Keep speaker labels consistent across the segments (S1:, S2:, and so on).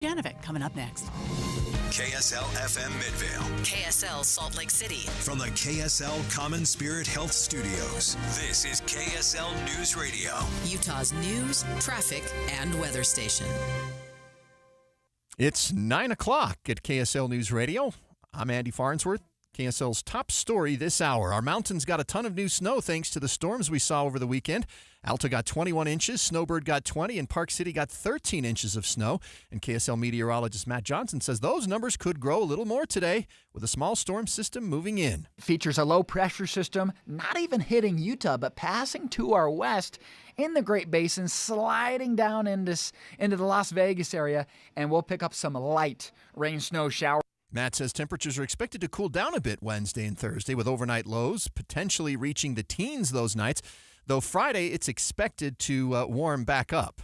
S1: Dujanovic coming up next.
S2: KSL FM Midvale.
S3: KSL Salt Lake City.
S2: From the KSL Common Spirit Health Studios, this is KSL News Radio.
S3: Utah's news, traffic, and weather station.
S4: It's 9 o'clock at KSL News Radio. I'm Andy Farnsworth. KSL's top story this hour. Our mountains got a ton of new snow thanks to the storms we saw over the weekend. Alta got 21 inches, Snowbird got 20, and Park City got 13 inches of snow. And KSL meteorologist Matt Johnson says those numbers could grow a little more today with a small storm system moving in.
S5: Features a low-pressure system not even hitting Utah, but passing to our west in the Great Basin, sliding down into the Las Vegas area, and we'll pick up some light rain, snow, shower.
S4: Matt says temperatures are expected to cool down a bit Wednesday and Thursday with overnight lows potentially reaching the teens those nights, though Friday it's expected to warm back up.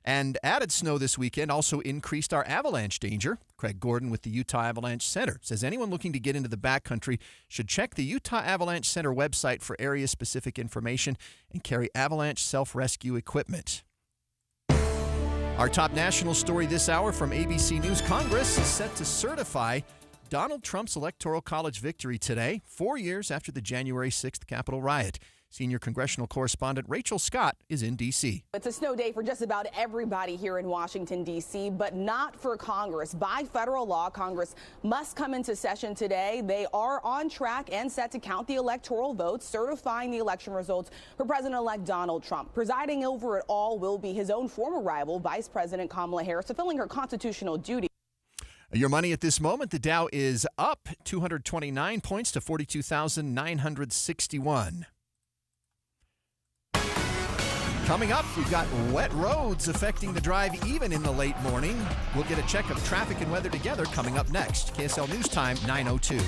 S4: And added snow this weekend also increased our avalanche danger. Craig Gordon with the Utah Avalanche Center says anyone looking to get into the backcountry should check the Utah Avalanche Center website for area-specific information and carry avalanche self-rescue equipment. Our top national story this hour from ABC News. Congress is set to certify Donald Trump's Electoral College victory today, 4 years after the January 6th Capitol riot. Senior congressional correspondent Rachel Scott is in D.C.
S6: It's a snow day for just about everybody here in Washington, D.C., but not for Congress. By federal law, Congress must come into session today. They are on track and set to count the electoral votes, certifying the election results for President-elect Donald Trump. Presiding over it all will be his own former rival, Vice President Kamala Harris, fulfilling her constitutional duty.
S4: Your money at this moment, the Dow is up 229 points to 42,961. Coming up, we've got wet roads affecting the drive even in the late morning. We'll get a check of traffic and weather together coming up next. KSL News Time, 9:02.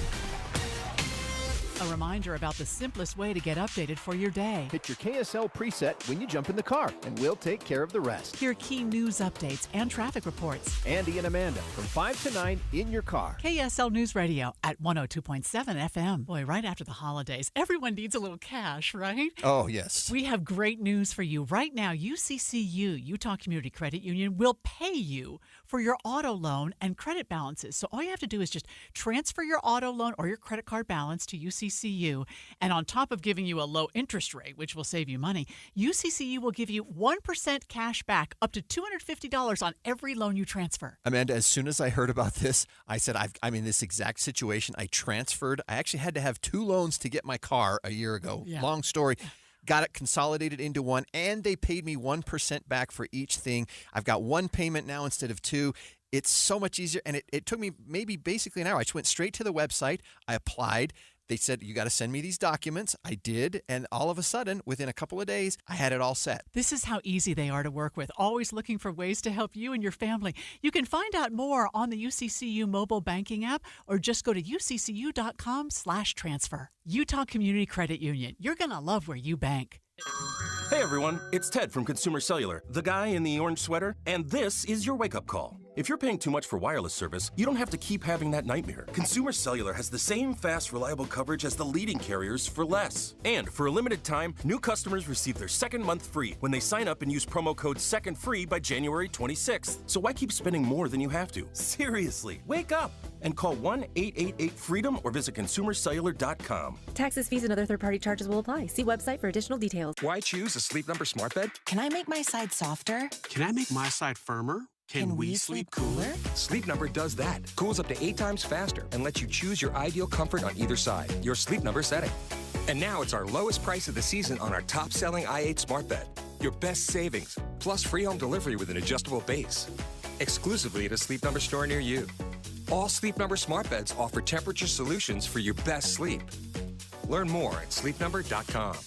S1: A reminder about the simplest way to get updated for your day.
S7: Hit your KSL preset when you jump in the car, and we'll take care of the rest.
S1: Hear key news updates and traffic reports.
S7: Andy and Amanda from 5 to 9 in your car.
S1: KSL News Radio at 102.7 FM. Boy, right after the holidays, everyone needs a little cash, right?
S4: Oh, yes.
S1: We have great news for you. Right now, UCCU, Utah Community Credit Union, will pay you for your auto loan and credit balances. So all you have to do is just transfer your auto loan or your credit card balance to UCCU. And on top of giving you a low interest rate, which will save you money, UCCU will give you 1% cash back up to $250 on every loan you transfer.
S4: Amanda, as soon as I heard about this, I said, I'm in this exact situation. I transferred. I actually had to have 2 loans to get my car a year ago. Yeah. Long story. Got it consolidated into one, and they paid me 1% back for each thing. I've got 1 payment now instead of 2. It's so much easier, and it took me maybe basically an hour. I just went straight to the website. I applied. They said, you got to send me these documents. I did. And all of a sudden, within a couple of days, I had it all set.
S1: This is how easy they are to work with. Always looking for ways to help you and your family. You can find out more on the UCCU mobile banking app or just go to uccu.com/transfer. Utah Community Credit Union. You're going to love where you bank.
S8: Hey everyone, it's Ted from Consumer Cellular, the guy in the orange sweater, and this is your wake-up call. If you're paying too much for wireless service, you don't have to keep having that nightmare. Consumer Cellular has the same fast, reliable coverage as the leading carriers for less. And for a limited time, new customers receive their second month free when they sign up and use promo code SECONDFREE by January 26th. So why keep spending more than you have to? Seriously, wake up and call 1-888-FREEDOM or visit consumercellular.com.
S9: Taxes, fees, and other third-party charges will apply. See website for additional details.
S10: Why choose a Sleep Number smart bed?
S11: Can I make my side softer?
S10: Can I make my side firmer? Can we sleep cooler? Sleep Number does that. Cools up to 8 times faster and lets you choose your ideal comfort on either side. Your Sleep Number setting. And now it's our lowest price of the season on our top-selling i8 smart bed. Your best savings, plus free home delivery with an adjustable base. Exclusively at a Sleep Number store near you. All Sleep Number smart beds offer temperature solutions for your best sleep. Learn more at sleepnumber.com.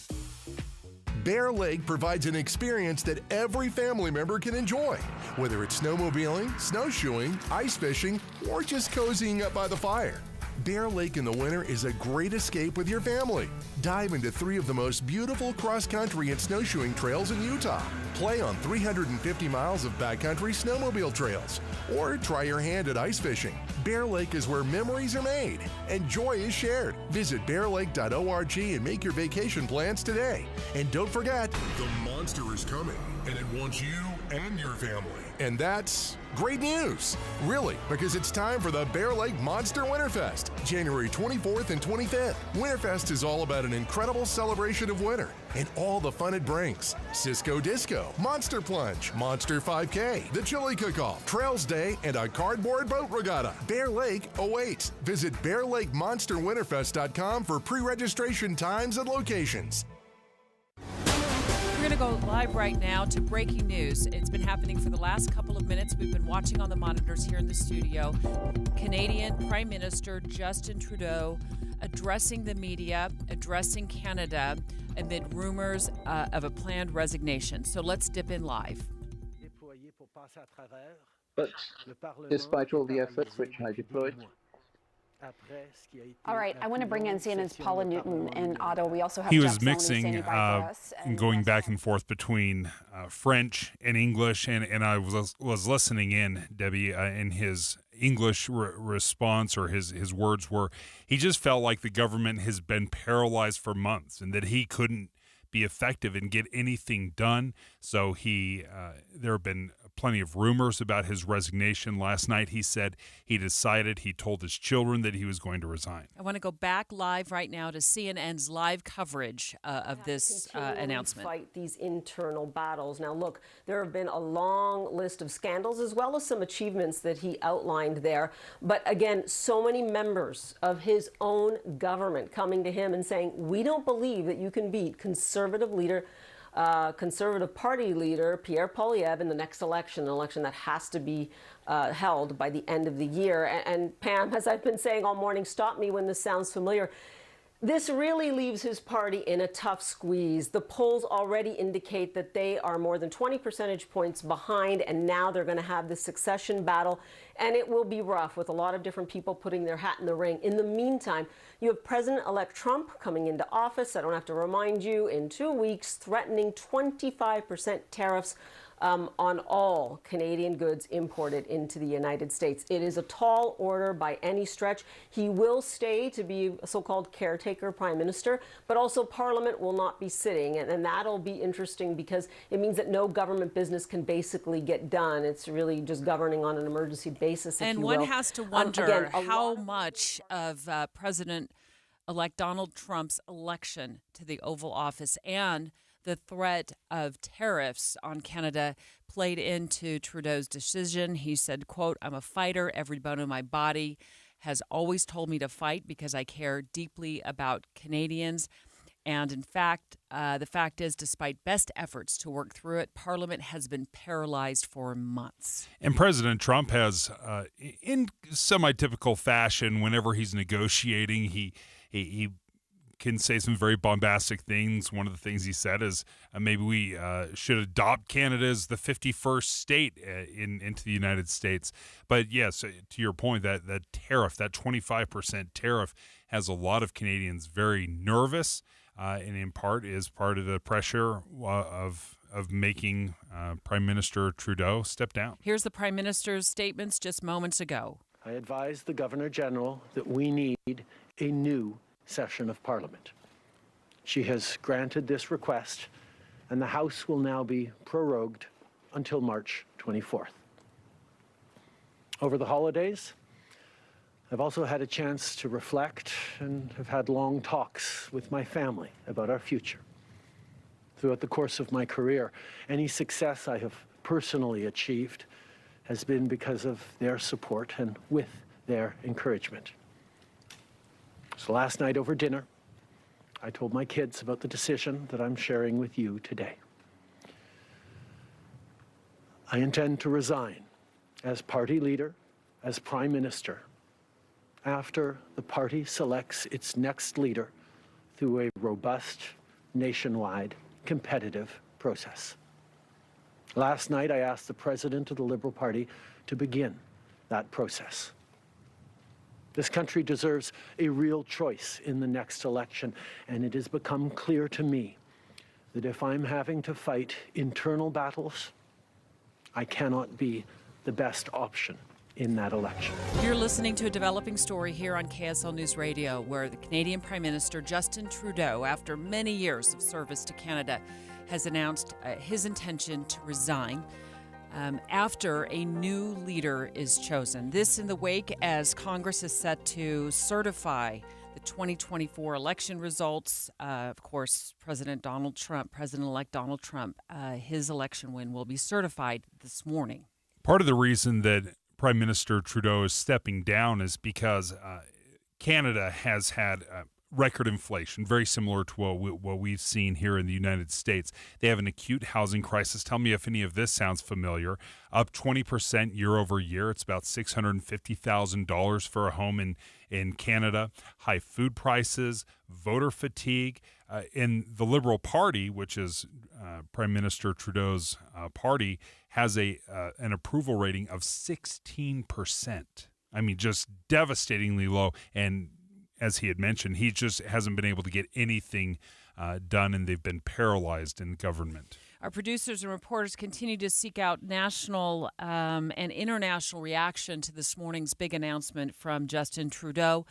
S12: Bear Lake provides an experience that every family member can enjoy, whether it's snowmobiling, snowshoeing, ice fishing, or just cozying up by the fire. Bear Lake in the winter is a great escape with your family. Dive into 3 of the most beautiful cross-country and snowshoeing trails in Utah. Play on 350 miles of backcountry snowmobile trails, or try your hand at ice fishing. Bear Lake is where memories are made and joy is shared. Visit bearlake.org and make your vacation plans today. And don't forget,
S13: the monster is coming, and it wants you
S12: and your family. And that's great news, really, because it's time for the Bear Lake Monster Winterfest, January 24th and 25th. Winterfest is all about an incredible celebration of winter and all the fun it brings. Cisco Disco, Monster Plunge, Monster 5K, the Chili Cook-Off, Trails Day, and a cardboard boat regatta. Bear Lake awaits. Visit BearLakeMonsterWinterfest.com for pre-registration times and locations.
S13: We're going to go live right now to breaking news. It's been happening for the last couple of minutes. We've been watching on the monitors here in the studio. Canadian Prime Minister Justin Trudeau addressing the media, addressing Canada amid rumors of a planned resignation. So let's dip in live.
S14: But despite all the efforts which I deployed,
S15: all right, I want to bring in CNN's Paula Newton in Ottawa. We also have
S16: he
S15: Jeff
S16: was
S15: Zoney
S16: mixing,
S15: standing by for us, and
S16: going back and forth between French and English, and I was listening in, Debbie, in his English response, or his words were, he just felt like the government has been paralyzed for months and that he couldn't be effective and get anything done. So there have been plenty of rumors about his resignation. Last night he said he told his children that he was going to resign.
S13: I want to go back live right now to CNN's live coverage of this announcement.
S17: Fight these internal battles. Now look, there have been a long list of scandals as well as some achievements that he outlined there. But again, so many members of his own government coming to him and saying, we don't believe that you can beat Conservative Party leader Pierre Poilievre in the next election, an election that has to be held by the end of the year. And Pam, as I've been saying all morning, stop me when this sounds familiar. This really leaves his party in a tough squeeze. The polls already indicate that they are more than 20 percentage points behind, and now they're going to have this succession battle, and it will be rough with a lot of different people putting their hat in the ring. In the meantime, you have President-elect Trump coming into office, I don't have to remind you, in 2 weeks, threatening 25% tariffs on all Canadian goods imported into the United States. It is a tall order by any stretch. He will stay to be a so-called caretaker prime minister, but also Parliament will not be sitting, and that'll be interesting because it means that no government business can basically get done. It's really just governing on an emergency basis,
S13: and one has to wonder how much of President-elect Donald Trump's election to the Oval Office and the threat of tariffs on Canada played into Trudeau's decision. He said, quote, I'm a fighter. Every bone in my body has always told me to fight because I care deeply about Canadians. And in fact, the fact is, despite best efforts to work through it, Parliament has been paralyzed for months.
S16: And President Trump has, in semi-typical fashion, whenever he's negotiating, he can say some very bombastic things. One of the things he said is maybe we should adopt Canada as the 51st state into the United States. But yes, to your point, that tariff, that 25% tariff, has a lot of Canadians very nervous, and in part is part of the pressure of making Prime Minister Trudeau step down.
S13: Here's the Prime Minister's statements just moments ago.
S18: I advised the Governor General that we need a new session of Parliament. She has granted this request, and the House will now be prorogued until March 24th. Over the holidays, I've also had a chance to reflect and have had long talks with my family about our future. Throughout the course of my career, any success I have personally achieved has been because of their support and with their encouragement. So last night over dinner, I told my kids about the decision that I'm sharing with you today. I intend to resign as party leader, as prime minister, after the party selects its next leader through a robust, nationwide, competitive process. Last night, I asked the president of the Liberal Party to begin that process. This country deserves a real choice in the next election, and it has become clear to me that if I'm having to fight internal battles, I cannot be the best option in that election.
S13: You're listening to a developing story here on KSL News Radio, where the Canadian Prime Minister Justin Trudeau, after many years of service to Canada, has announced his intention to resign. after a new leader is chosen. This in the wake as Congress is set to certify the 2024 election results. Of course, President-elect Donald Trump, his election win will be certified this morning.
S16: Part of the reason that Prime Minister Trudeau is stepping down is because Canada has had record inflation, very similar to what we've seen here in the United States. They have an acute housing crisis. Tell me if any of this sounds familiar. Up 20% year over year. It's about $650,000 for a home in Canada. High food prices, voter fatigue. In the Liberal Party, which is Prime Minister Trudeau's party, has an approval rating of 16%. I mean, just devastatingly low. And as he had mentioned, he just hasn't been able to get anything done, and they've been paralyzed in government.
S13: Our producers and reporters continue to seek out national and international reaction to this morning's big announcement from Justin Trudeau.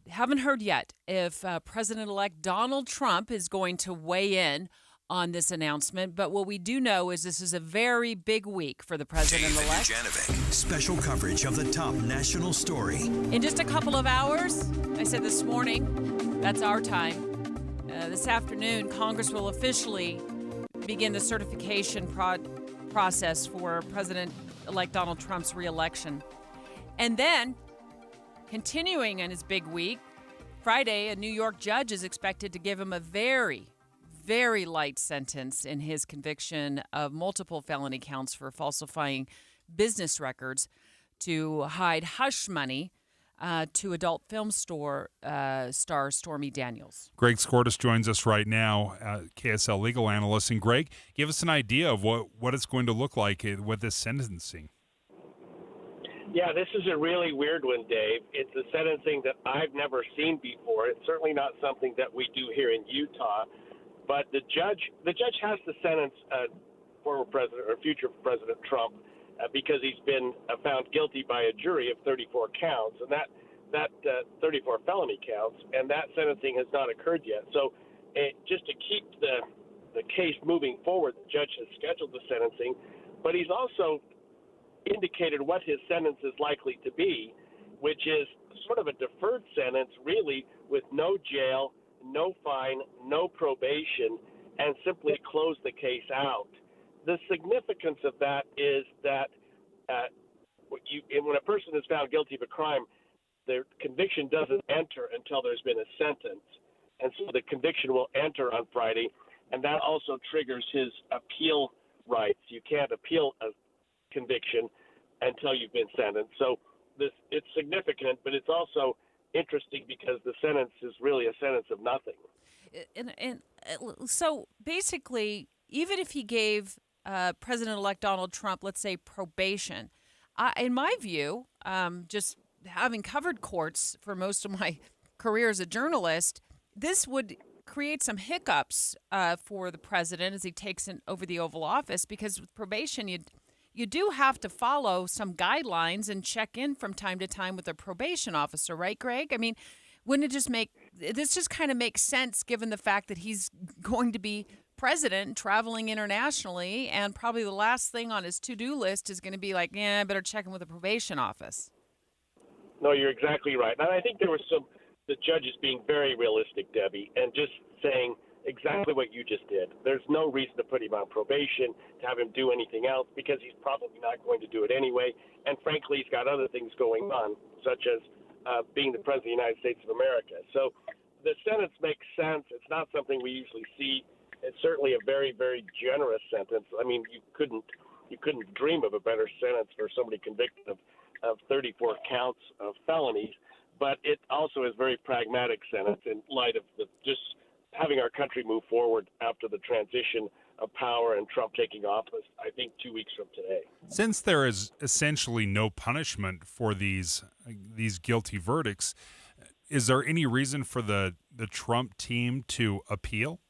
S13: Haven't heard yet if President-elect Donald Trump is going to weigh in on this announcement, but what we do know is this is a very big week for the president-elect.
S2: Dujanovic, special coverage of the top national story.
S13: In just a couple of hours, I said this morning, that's our time. This afternoon, Congress will officially begin the certification process for President-elect Donald Trump's reelection. And then, continuing in his big week, Friday, a New York judge is expected to give him a very light sentence in his conviction of multiple felony counts for falsifying business records to hide hush money to adult film star Stormy Daniels.
S16: Greg Skordas joins us right now, KSL legal analyst. And Greg, give us an idea of what it's going to look like with this sentencing.
S19: Yeah, this is a really weird one, Dave. It's a sentencing that I've never seen before. It's certainly not something that we do here in Utah. But the judge has to sentence former president or future President Trump because he's been found guilty by a jury of 34 counts, and that 34 felony counts, and that sentencing has not occurred yet. So just to keep the case moving forward, the judge has scheduled the sentencing, but he's also indicated what his sentence is likely to be, which is sort of a deferred sentence, really, with no jail, no fine, no probation, and simply close the case out. The significance of that is that when a person is found guilty of a crime, their conviction doesn't enter until there's been a sentence. And so the conviction will enter on Friday, and that also triggers his appeal rights. You can't appeal a conviction until you've been sentenced. So it's significant, but it's also interesting because the sentence is really a sentence of nothing.
S13: And so basically, even if he gave President-elect Donald Trump, let's say, probation, in my view, just having covered courts for most of my career as a journalist, this would create some hiccups for the president as he takes over the Oval Office, because with probation, you do have to follow some guidelines and check in from time to time with a probation officer, right, Greg? I mean, wouldn't this just kind of makes sense given the fact that he's going to be president, traveling internationally, and probably the last thing on his to-do list is going to be like, I better check in with the probation office.
S19: No, you're exactly right. And I think the judge is being very realistic, Debbie, and just saying exactly what you just did. There's no reason to put him on probation, to have him do anything else, because he's probably not going to do it anyway. And frankly, he's got other things going on, such as being the President of the United States of America. So the sentence makes sense. It's not something we usually see. It's certainly a very, very generous sentence. I mean, you couldn't dream of a better sentence for somebody convicted of 34 counts of felonies. But it also is a very pragmatic sentence in light of just having our country move forward after the transition of power and Trump taking office, I think 2 weeks from today.
S16: Since there is essentially no punishment for these guilty verdicts, is there any reason for the Trump team to appeal?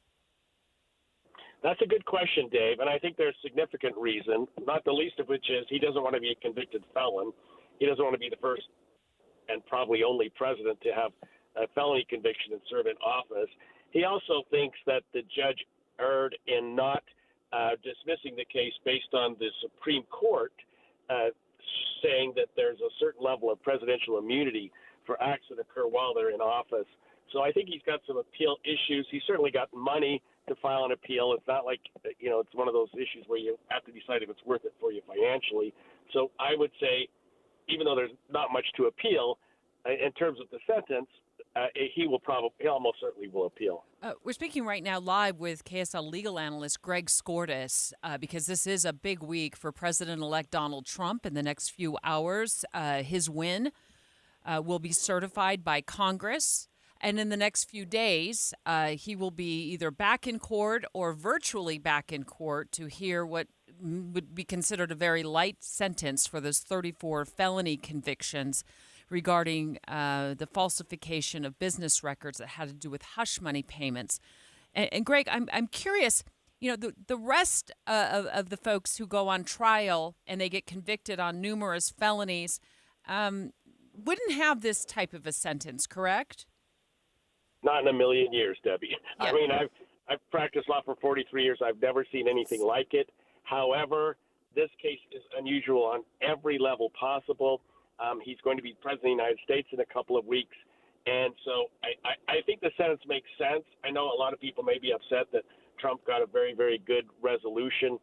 S19: That's a good question, Dave, and I think there's significant reason, not the least of which is he doesn't want to be a convicted felon. He doesn't want to be the first and probably only president to have a felony conviction and serve in office. He also thinks that the judge erred in not dismissing the case based on the Supreme Court saying that there's a certain level of presidential immunity for acts that occur while they're in office. So I think he's got some appeal issues. He's certainly got money to file an appeal. It's not like, it's one of those issues where you have to decide if it's worth it for you financially. So I would say, even though there's not much to appeal, in terms of the sentence, he almost certainly will appeal.
S13: We're speaking right now live with KSL legal analyst Greg Skordas because this is a big week for President-elect Donald Trump in the next few hours. His win will be certified by Congress. And in the next few days, he will be either back in court or virtually back in court to hear what would be considered a very light sentence for those 34 felony convictions regarding the falsification of business records that had to do with hush money payments. And Greg, I'm curious, the rest of the folks who go on trial and they get convicted on numerous felonies wouldn't have this type of a sentence, correct?
S19: Not in a million years, Debbie.
S13: Yeah.
S19: I mean, I've practiced law for 43 years. I've never seen anything like it. However, this case is unusual on every level possible. He's going to be president of the United States in a couple of weeks. And so I think the sentence makes sense. I know a lot of people may be upset that Trump got a very, very good resolution,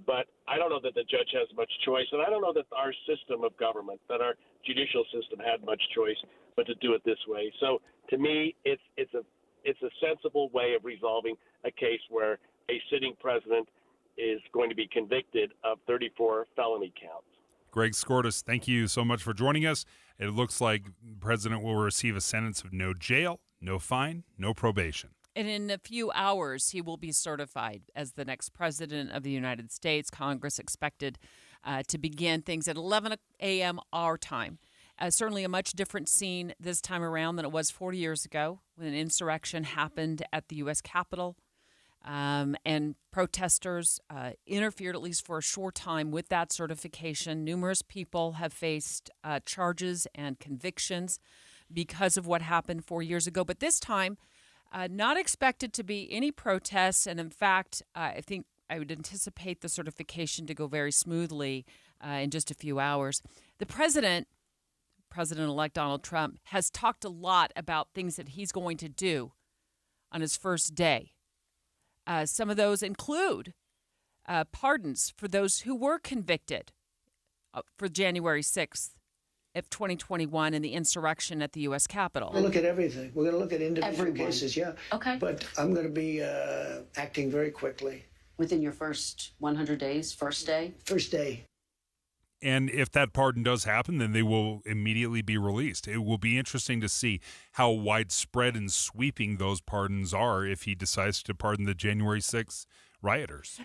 S19: but I don't know that the judge has much choice. And I don't know that our system of government, that our judicial system had much choice but to do it this way. So to me, it's a sensible way of resolving a case where a sitting president is going to be convicted of 34 felony counts.
S16: Greg Skordas, thank you so much for joining us. It looks like the president will receive a sentence of no jail, no fine, no probation.
S13: And in a few hours, he will be certified as the next president of the United States. Congress expected to begin things at 11 a.m. our time. Certainly a much different scene this time around than it was 40 years ago when an insurrection happened at the U.S. Capitol. And protesters interfered, at least for a short time, with that certification. Numerous people have faced charges and convictions because of what happened 4 years ago. But this time, not expected to be any protests. And in fact, I think I would anticipate the certification to go very smoothly in just a few hours. The President-elect Donald Trump, has talked a lot about things that he's going to do on his first day. Some of those include pardons for those who were convicted for January 6th of 2021 in the insurrection at the U.S. Capitol.
S20: We're going to look at everything. We're going to look at individual cases, yeah.
S21: Okay.
S20: But I'm going to be acting very quickly.
S21: Within your first 100 days, first day?
S20: First day.
S16: And if that pardon does happen, then they will immediately be released. It will be interesting to see how widespread and sweeping those pardons are if he decides to pardon the January 6th rioters.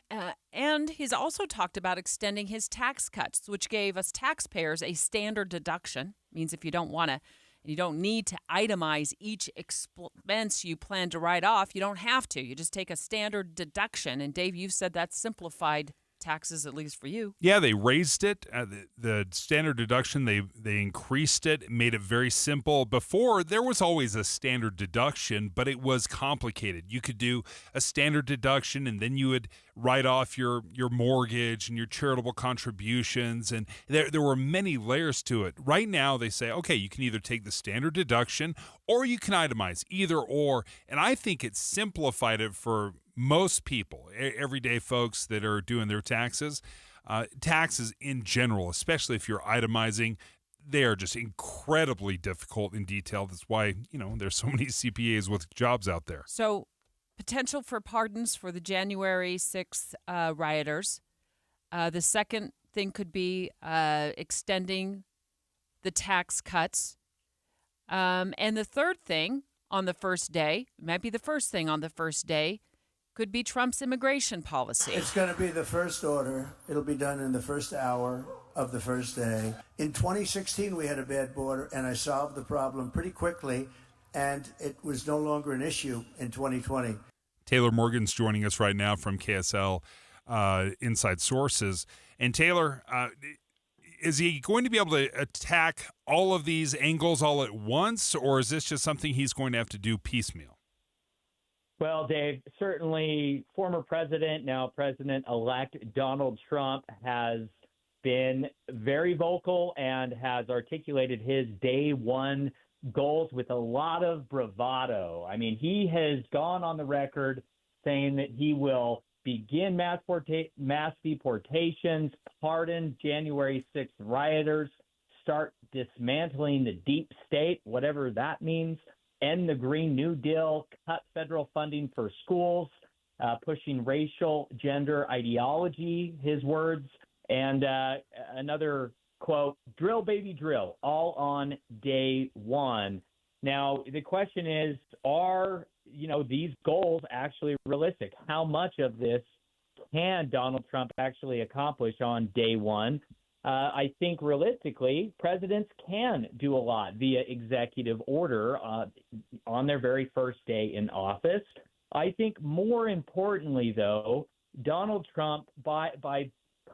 S13: And he's also talked about extending his tax cuts, which gave us taxpayers a standard deduction. Means if you don't want to, you don't need to itemize each expense you plan to write off, you don't have to. You just take a standard deduction. And Dave, you've said that's simplified taxes, at least for you.
S16: Yeah, they raised it. The standard deduction, they increased it, made it very simple. Before, there was always a standard deduction, but it was complicated. You could do a standard deduction, and then you would write off your mortgage and your charitable contributions, and there were many layers to it. Right now, they say, okay, you can either take the standard deduction or you can itemize, either or. And I think it simplified it for most people, everyday folks that are doing their taxes. Taxes in general, especially if you're itemizing, they are just incredibly difficult in detail. That's why, there's so many CPAs with jobs out there.
S13: So potential for pardons for the January 6th rioters. The second thing could be extending the tax cuts. And the third thing on the first day, might be the first thing on the first day, could be Trump's immigration policy.
S20: It's going to be the first order. It'll be done in the first hour of the first day. In 2016, we had a bad border, and I solved the problem pretty quickly, and it was no longer an issue in 2020.
S16: Taylor Morgan's joining us right now from KSL Inside Sources. And Taylor, is he going to be able to attack all of these angles all at once, or is this just something he's going to have to do piecemeal?
S3: Well, Dave, certainly former president, now President-elect Donald Trump has been very vocal and has articulated his day one goals with a lot of bravado. I mean, he has gone on the record saying that he will begin mass deportations, pardon January 6th rioters, start dismantling the deep state, whatever that means, end the Green New Deal, cut federal funding for schools, pushing racial gender ideology, his words, and another quote, drill, baby, drill, all on day one. Now, the question is, are, these goals actually realistic? How much of this can Donald Trump actually accomplish on day one? I think realistically, presidents can do a lot via executive order on their very first day in office. I think more importantly, though, Donald Trump, by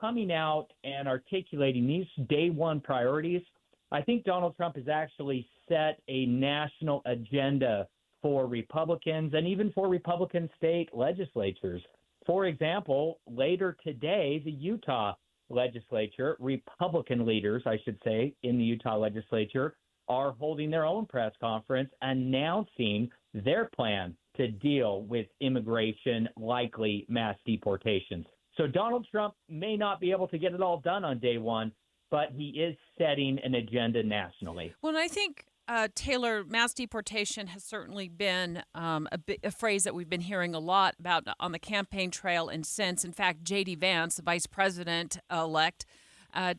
S3: coming out and articulating these day one priorities, I think Donald Trump has actually set a national agenda for Republicans and even for Republican state legislatures. For example, later today, the Utah legislature, Republican leaders, I should say, in the Utah legislature, are holding their own press conference announcing their plan to deal with immigration, likely mass deportations. So Donald Trump may not be able to get it all done on day one, but he is setting an agenda nationally.
S13: Well, and I think, Taylor, mass deportation has certainly been a phrase that we've been hearing a lot about on the campaign trail and since. In fact, J.D. Vance, the vice president-elect,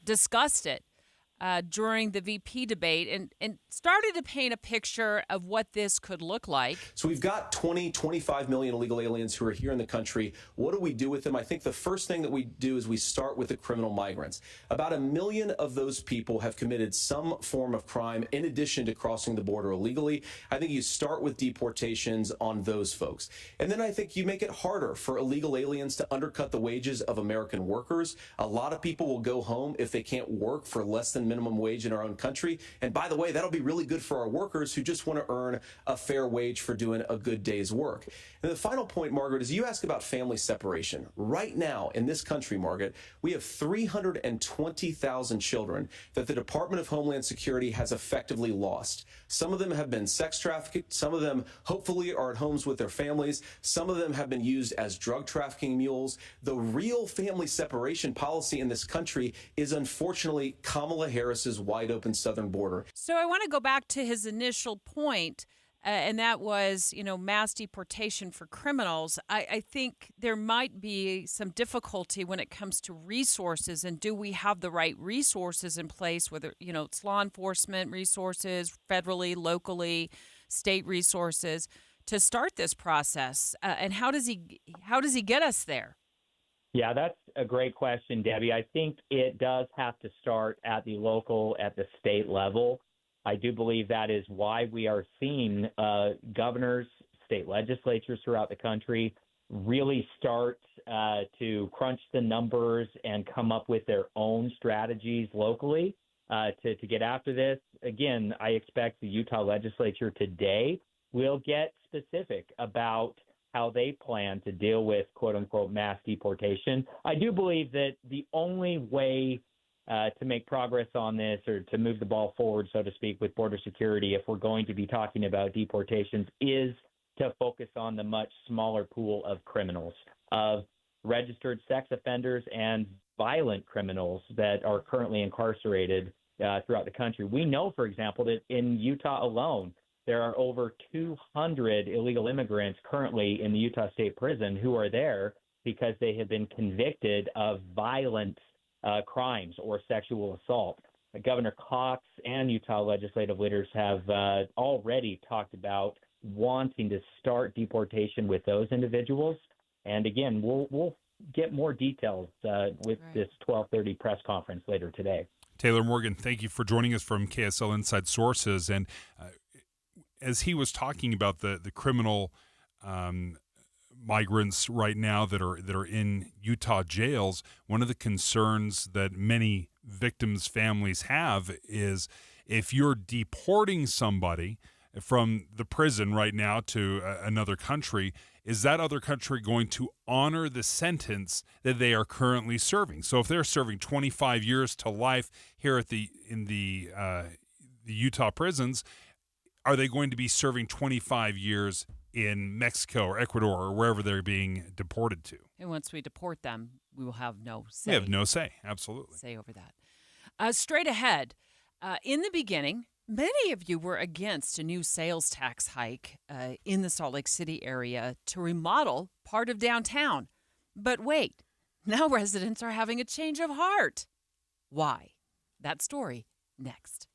S13: discussed it during the VP debate and started to paint a picture of what this could look like.
S8: So we've got 25 million illegal aliens who are here in the country. What do we do with them? I think the first thing that we do is we start with the criminal migrants. About 1 million of those people have committed some form of crime in addition to crossing the border illegally. I think you start with deportations on those folks. And then I think you make it harder for illegal aliens to undercut the wages of American workers. A lot of people will go home if they can't work for less than minimum wage in our own country. And by the way, that'll be really good for our workers who just want to earn a fair wage for doing a good day's work. And the final point, Margaret, is you ask about family separation. Right now in this country, Margaret, we have 320,000 children that the Department of Homeland Security has effectively lost. Some of them have been sex trafficked. Some of them hopefully are at homes with their families. Some of them have been used as drug trafficking mules. The real family separation policy in this country is unfortunately Kamala Harris's wide open southern border.
S13: So I want to go back to his initial point, and that was, mass deportation for criminals. I think there might be some difficulty when it comes to resources, and do we have the right resources in place, whether, it's law enforcement resources, federally, locally, state resources, to start this process? And how does he get us there?
S3: Yeah, that's a great question, Debbie. I think it does have to start at the local, at the state level. I do believe that is why we are seeing governors, state legislatures throughout the country really start to crunch the numbers and come up with their own strategies locally to get after this. Again, I expect the Utah legislature today will get specific about how they plan to deal with, quote unquote, mass deportation. I do believe that the only way to make progress on this, or to move the ball forward, so to speak, with border security, if we're going to be talking about deportations, is to focus on the much smaller pool of criminals, of registered sex offenders and violent criminals that are currently incarcerated throughout the country. We know, for example, that in Utah alone, there are over 200 illegal immigrants currently in the Utah State Prison who are there because they have been convicted of violent crimes or sexual assault. Governor Cox and Utah legislative leaders have already talked about wanting to start deportation with those individuals. And again, we'll get more details with this 12:30 press conference later today.
S16: Taylor Morgan, thank you for joining us from KSL Inside Sources. And as he was talking about the criminal migrants right now that are in Utah jails, one of the concerns that many victims' families have is if you're deporting somebody from the prison right now to another country, is that other country going to honor the sentence that they are currently serving? So if they're serving 25 years to life here at the Utah prisons, are they going to be serving 25 years in Mexico or Ecuador or wherever they're being deported to?
S13: And once we deport them, we will have no say.
S16: We have no say, absolutely.
S13: Say over that. Straight ahead, in the beginning, many of you were against a new sales tax hike in the Salt Lake City area to remodel part of downtown. But wait, now residents are having a change of heart. Why? That story next.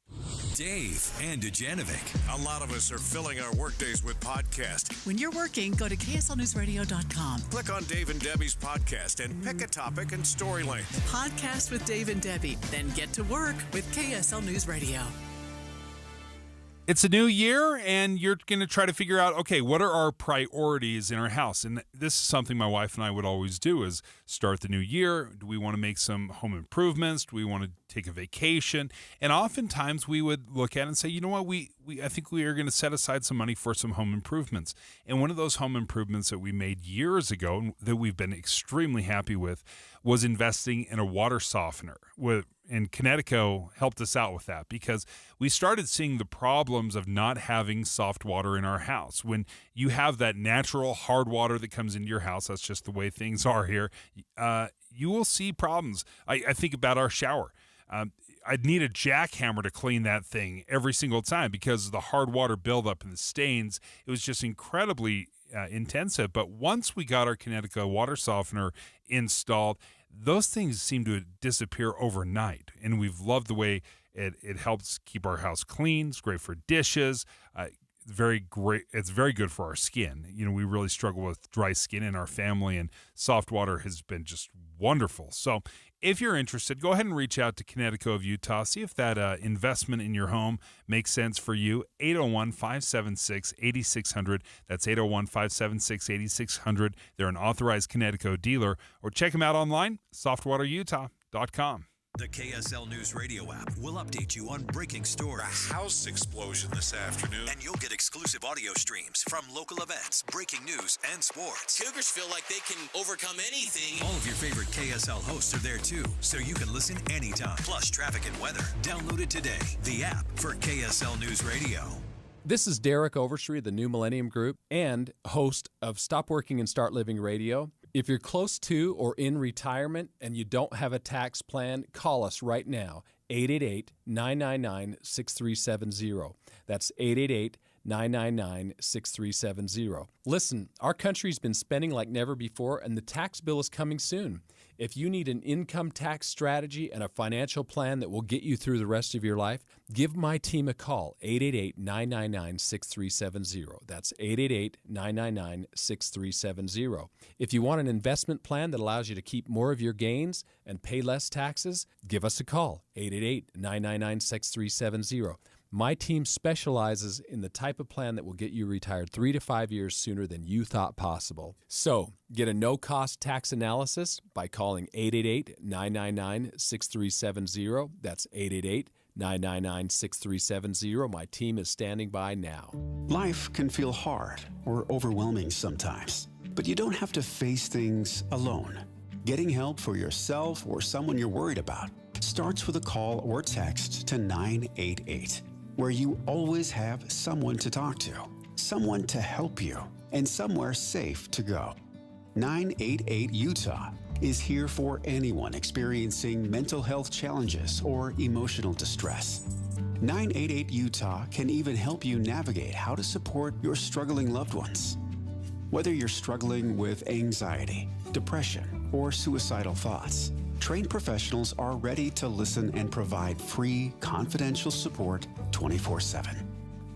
S2: Dave and Dujanovic.
S5: A lot of us are filling our workdays with podcasts.
S1: When you're working, go to KSLNewsRadio.com.
S5: Click on Dave and Debbie's podcast and pick a topic and story length.
S1: Podcast with Dave and Debbie. Then get to work with KSL News Radio.
S16: It's a new year, and you're going to try to figure out, okay, what are our priorities in our house? And this is something my wife and I would always do, is start the new year. Do we want to make some home improvements? Do we want to take a vacation? And oftentimes we would look at it and say, you know what, I think we are going to set aside some money for some home improvements. And one of those home improvements that we made years ago that we've been extremely happy with was investing in a water softener. And Connecticut helped us out with that because we started seeing the problems of not having soft water in our house. When you have that natural hard water that comes into your house, that's just the way things are here, you will see problems. I think about our shower. I'd need a jackhammer to clean that thing every single time because of the hard water buildup and the stains. It was just incredibly intensive. But once we got our Connecticut water softener installed, those things seem to disappear overnight. And we've loved the way it helps keep our house clean. It's great for dishes. Very great. It's very good for our skin. You know, we really struggle with dry skin in our family, and soft water has been just wonderful. So if you're interested, go ahead and reach out to Connecticut of Utah. See if that investment in your home makes sense for you. 801-576-8600. That's 801-576-8600. They're an authorized Connecticut dealer. Or check them out online, softwaterutah.com.
S2: The KSL News Radio app will update you on breaking stories.
S5: A house explosion this afternoon.
S2: And you'll get exclusive audio streams from local events, breaking news, and sports.
S22: Cougars feel like they can overcome anything.
S2: All of your favorite KSL hosts are there too, so you can listen anytime. Plus traffic and weather. Download it today. The app for KSL News Radio.
S23: This is Derek Overstreet of the New Millennium Group and host of Stop Working and Start Living Radio. If you're close to or in retirement and you don't have a tax plan, call us right now, 888-999-6370. That's 888-999-6370. Listen, our country's been spending like never before, and the tax bill is coming soon. If you need an income tax strategy and a financial plan that will get you through the rest of your life, give my team a call, 888-999-6370. That's 888-999-6370. If you want an investment plan that allows you to keep more of your gains and pay less taxes, give us a call, 888-999-6370. My team specializes in the type of plan that will get you retired 3 to 5 years sooner than you thought possible. So, get a no-cost tax analysis by calling 888-999-6370. That's 888-999-6370. My team is standing by now.
S24: Life can feel hard or overwhelming sometimes, but you don't have to face things alone. Getting help for yourself or someone you're worried about starts with a call or text to 988. Where you always have someone to talk to, someone to help you, and somewhere safe to go. 988 Utah is here for anyone experiencing mental health challenges or emotional distress. 988 Utah can even help you navigate how to support your struggling loved ones. Whether you're struggling with anxiety, depression, or suicidal thoughts, trained professionals are ready to listen and provide free, confidential support 24/7.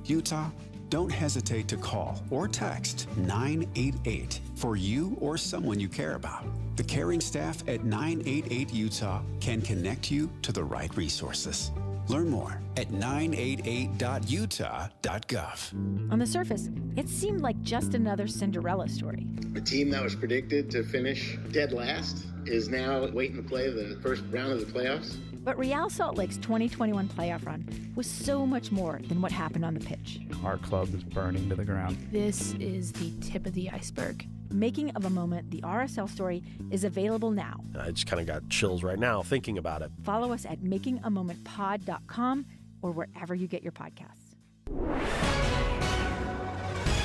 S24: Utah, don't hesitate to call or text 988 for you or someone you care about. The caring staff at 988 Utah can connect you to the right resources. Learn more at 988.utah.gov.
S25: On the surface, it seemed like just another Cinderella story.
S26: The team that was predicted to finish dead last is now waiting to play the first round of the playoffs.
S25: But Real Salt Lake's 2021 playoff run was so much more than what happened on the pitch.
S4: Our club is burning to the ground.
S25: This is the tip of the iceberg. Making of a Moment, the RSL story, is available now.
S6: I just kind of got chills right now thinking about it.
S25: Follow us at makingamomentpod.com or wherever you get your podcasts.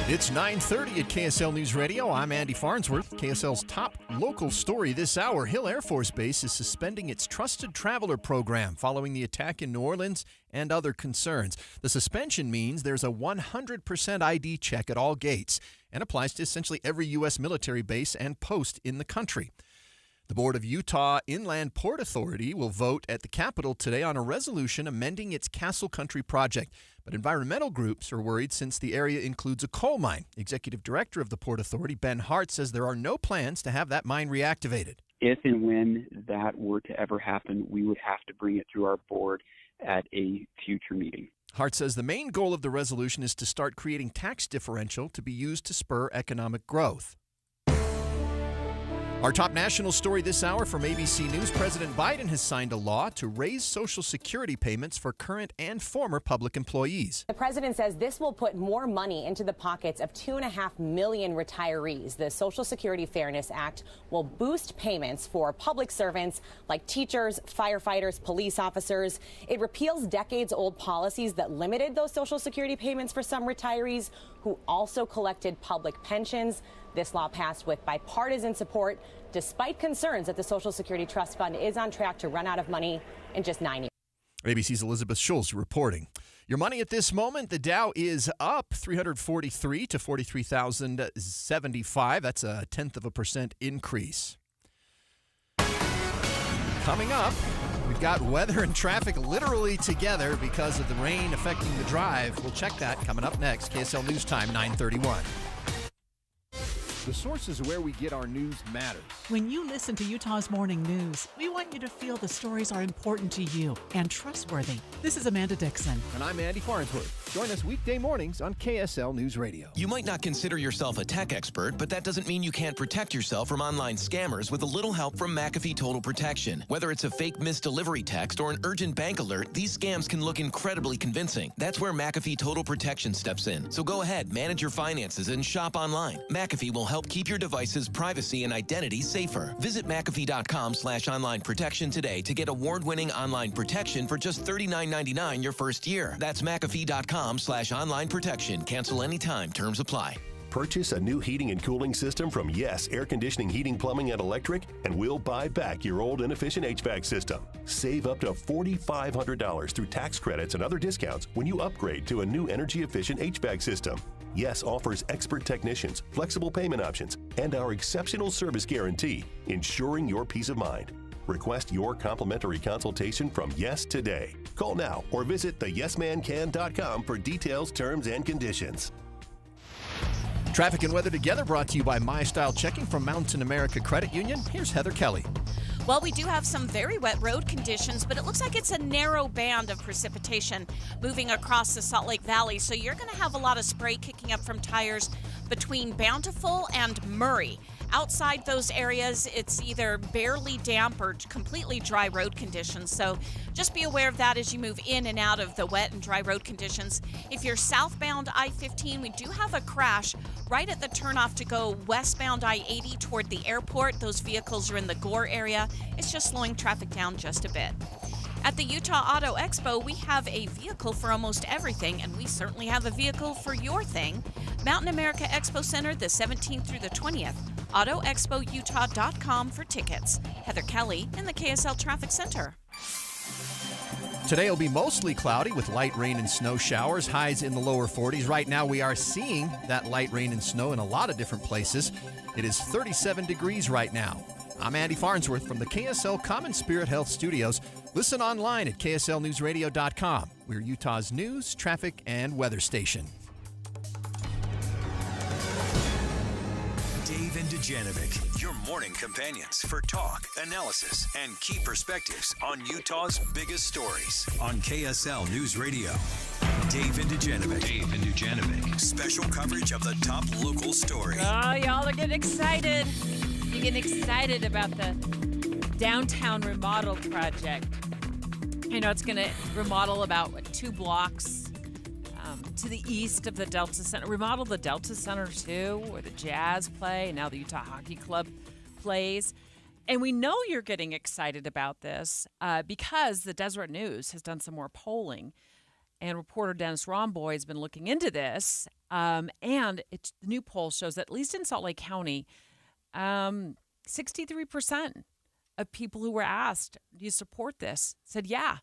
S7: It's 9:30 at KSL News Radio. I'm Andy Farnsworth. KSL's top local story this hour. Hill Air Force Base is suspending its Trusted Traveler program following the attack in New Orleans and other concerns. The suspension means there's a 100% ID check at all gates and applies to essentially every U.S. military base and post in the country. The Board of Utah Inland Port Authority will vote at the Capitol today on a resolution amending its Castle Country project. But environmental groups are worried since the area includes a coal mine. Executive Director of the Port Authority, Ben Hart, says there are no plans to have that mine reactivated.
S9: If and when that were to ever happen, we would have to bring it through our board at a future meeting.
S7: Hart says the main goal of the resolution is to start creating tax differential to be used to spur economic growth. Our top national story this hour from ABC News. President Biden has signed a law to raise Social Security payments for current and former public employees.
S11: The president says this will put more money into the pockets of 2.5 million retirees. The Social Security Fairness Act will boost payments for public servants like teachers, firefighters, police officers. It repeals decades-old policies that limited those Social Security payments for some retirees who also collected public pensions. This law passed with bipartisan support, despite concerns that the Social Security Trust Fund is on track to run out of money in just 9 years.
S7: ABC's Elizabeth Schulz reporting. Your money at this moment, the Dow is up 343 to 43,075. That's a 0.1% increase. Coming up, we've got weather and traffic literally together because of the rain affecting the drive. We'll check that coming up next. KSL News Time, 9:31. The sources where we get our news matters.
S1: When you listen to Utah's Morning News, we want you to feel the stories are important to you and trustworthy. This is Amanda Dixon.
S7: And I'm Andy Farnsworth. Join us weekday mornings on KSL News Radio.
S22: You might not consider yourself a tech expert, but that doesn't mean you can't protect yourself from online scammers with a little help from McAfee Total Protection. Whether it's a fake missed delivery text or an urgent bank alert, these scams can look incredibly convincing. That's where McAfee Total Protection steps in. So go ahead, manage your finances and shop online. McAfee will help keep your device's privacy and identity safer. Visit McAfee.com/online protection today to get award-winning online protection for just $39.99 your first year. That's McAfee.com/online protection. Cancel anytime. Terms apply.
S26: Purchase a new heating and cooling system from Yes Air Conditioning, Heating, Plumbing, and Electric, and we'll buy back your old inefficient HVAC system. Save up to $4,500 through tax credits and other discounts when you upgrade to a new energy-efficient HVAC system. Yes offers expert technicians, flexible payment options, and our exceptional service guarantee, ensuring your peace of mind. Request your complimentary consultation from Yes today. Call now or visit theyesmancan.com for details, terms, and conditions.
S7: Traffic and weather together brought to you by My Style Checking from Mountain America Credit Union. Here's Heather Kelly.
S27: Well, we do have some very wet road conditions, but it looks like it's a narrow band of precipitation moving across the Salt Lake Valley. So you're going to have a lot of spray kicking up from tires between Bountiful and Murray. Outside those areas, it's either barely damp or completely dry road conditions. So just be aware of that as you move in and out of the wet and dry road conditions. If you're southbound I-15, we do have a crash right at the turnoff to go westbound I-80 toward the airport. Those vehicles are in the Gore area. It's just slowing traffic down just a bit. At the Utah Auto Expo, we have a vehicle for almost everything, and we certainly have a vehicle for your thing. Mountain America Expo Center, the 17th through the 20th. AutoExpoUtah.com for tickets. Heather Kelly in the KSL Traffic Center.
S7: Today will be mostly cloudy with light rain and snow showers, highs in the lower 40s. Right now we are seeing that light rain and snow in a lot of different places. It is 37 degrees right now. I'm Andy Farnsworth from the KSL Common Spirit Health Studios. Listen online at KSLNewsRadio.com. We're Utah's news, traffic, and weather station.
S2: Dave and Dujanovic, your morning companions for talk, analysis, and key perspectives on Utah's biggest stories on KSL News Radio. Dave and Dujanovic. Dave and Dujanovic. Special coverage of the top local story.
S13: Oh, y'all are getting excited. You're getting excited about the downtown remodel project. I know it's going to remodel about 2 blocks to the east of the Delta Center. Remodel the Delta Center, too, where the Jazz play, and now the Utah Hockey Club plays. And we know you're getting excited about this because the Deseret News has done some more polling. And reporter Dennis Romboy has been looking into this. And the new poll shows that, at least in Salt Lake County, 63% of people who were asked, do you support this, said yeah.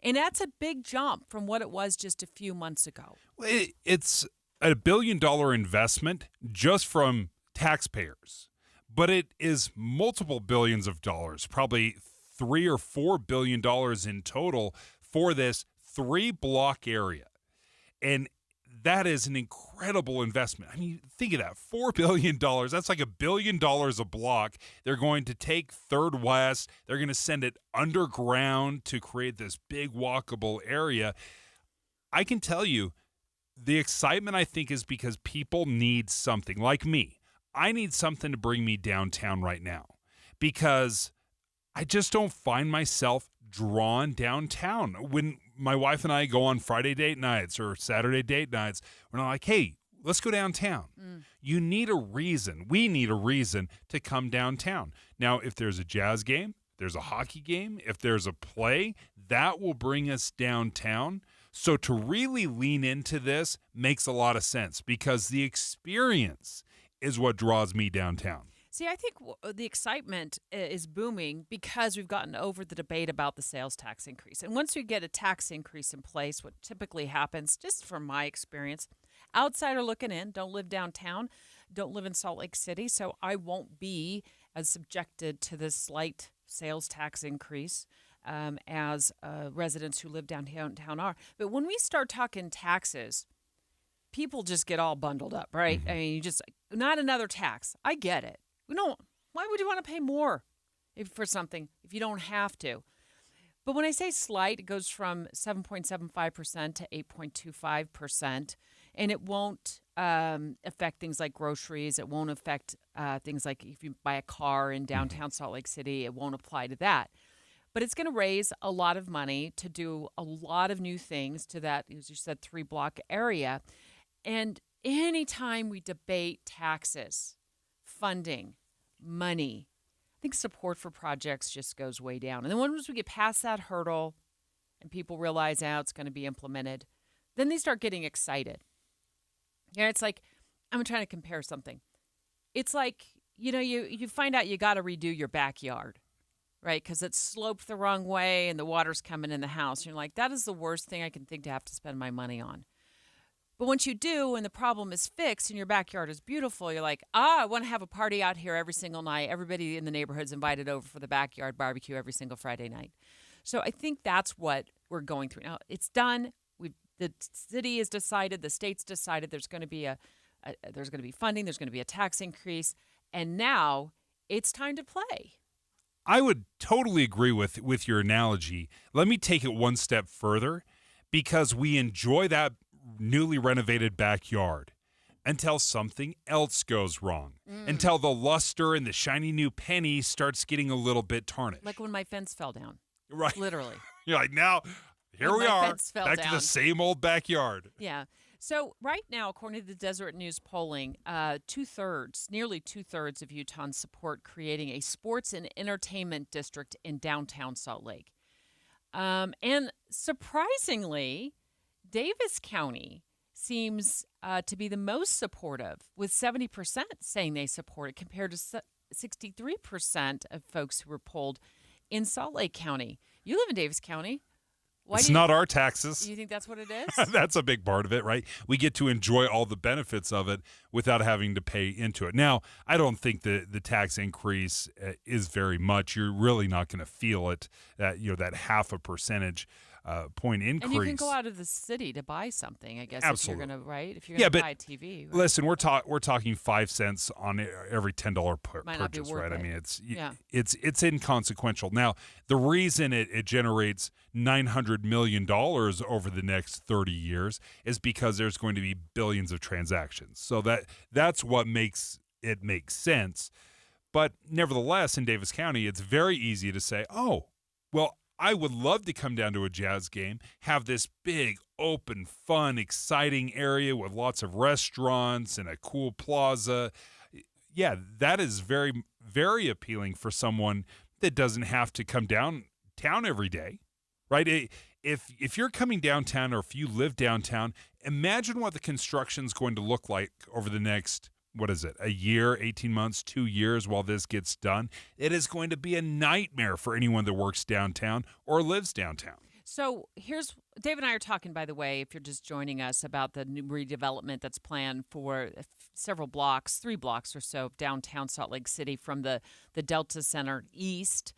S13: And that's a big jump from what it was just a few months ago.
S16: It's a $1 billion investment just from taxpayers, but it is multiple billions of dollars, probably $3 or $4 billion in total for this 3-block area. And that is an incredible investment. I mean, think of that, $4 billion. That's like $1 billion a block. They're going to take Third West. They're going to send it underground to create this big walkable area. I can tell you the excitement, I think, is because people need something. Like me, I need something to bring me downtown right now because I just don't find myself drawn downtown. When my wife and I go on Friday date nights or Saturday date nights, we're not like, hey, let's go downtown. You need a reason. We need a reason to come downtown. Now, if there's a Jazz game, there's a hockey game, if there's a play, that will bring us downtown. So to really lean into this makes a lot of sense because the experience is what draws me downtown.
S13: See, I think the excitement is booming because we've gotten over the debate about the sales tax increase. And once we get a tax increase in place, what typically happens, just from my experience, outsider looking in, don't live downtown, don't live in Salt Lake City, so I won't be as subjected to this slight sales tax increase as residents who live downtown are. But when we start talking taxes, people just get all bundled up, right? I mean, you just, not another tax. I get it. Why would you want to pay more for something if you don't have to? But when I say slight, it goes from 7.75% to 8.25%, and it won't affect things like groceries. It won't affect things like if you buy a car in downtown Salt Lake City. It won't apply to that. But it's going to raise a lot of money to do a lot of new things to that, as you said, 3-block area. And anytime we debate taxes, funding, money, I think support for projects just goes way down. And then once we get past that hurdle and people realize how it's going to be implemented, then they start getting excited. Yeah, it's like, I'm trying to compare something. It's like, you find out you got to redo your backyard, right? Because it's sloped the wrong way and the water's coming in the house. You're like, that is the worst thing I can think to have to spend my money on. But once you do and the problem is fixed and your backyard is beautiful, you're like, I want to have a party out here every single night. Everybody in the neighborhood's invited over for the backyard barbecue every single Friday night. So I think that's what we're going through. Now, it's done. The city has decided, the state's decided there's going to be there's going to be funding, there's going to be a tax increase, and now it's time to play.
S16: I would totally agree with your analogy. Let me take it one step further because we enjoy that newly renovated backyard until something else goes wrong, until the luster and the shiny new penny starts getting a little bit tarnished.
S13: Like when my fence fell down.
S16: Right.
S13: Literally.
S16: You're like, now, here we are, back to the same old backyard.
S13: Yeah. So right now, according to the Deseret News polling, nearly two-thirds of Utahns support creating a sports and entertainment district in downtown Salt Lake. And surprisingly, Davis County seems to be the most supportive, with 70% saying they support it, compared to 63% of folks who were polled in Salt Lake County. You live in Davis County.
S16: It's not our taxes.
S13: You think that's what it is?
S16: That's a big part of it, right? We get to enjoy all the benefits of it without having to pay into it. Now, I don't think the tax increase is very much. You're really not going to feel it, that 0.5 percentage point increase.
S13: And you can go out of the city to buy something, I guess.
S16: Absolutely.
S13: If you're going to, right? If you're going to buy a TV. Right?
S16: Listen, we're talking 5 cents on every $10 purchase, right?
S13: It.
S16: I mean, it's inconsequential. Now, the reason it generates $900 million over the next 30 years is because there's going to be billions of transactions. So that's what makes it make sense. But nevertheless, in Davis County, it's very easy to say, oh, well, I would love to come down to a Jazz game, have this big, open, fun, exciting area with lots of restaurants and a cool plaza. Yeah, that is very, very appealing for someone that doesn't have to come downtown every day, right? If you're coming downtown or if you live downtown, imagine what the construction's going to look like over the next, a year, 18 months, 2 years while this gets done. It is going to be a nightmare for anyone that works downtown or lives downtown.
S13: So Dave and I are talking, by the way, if you're just joining us, about the new redevelopment that's planned for several blocks, 3 blocks or so of downtown Salt Lake City from the Delta Center east.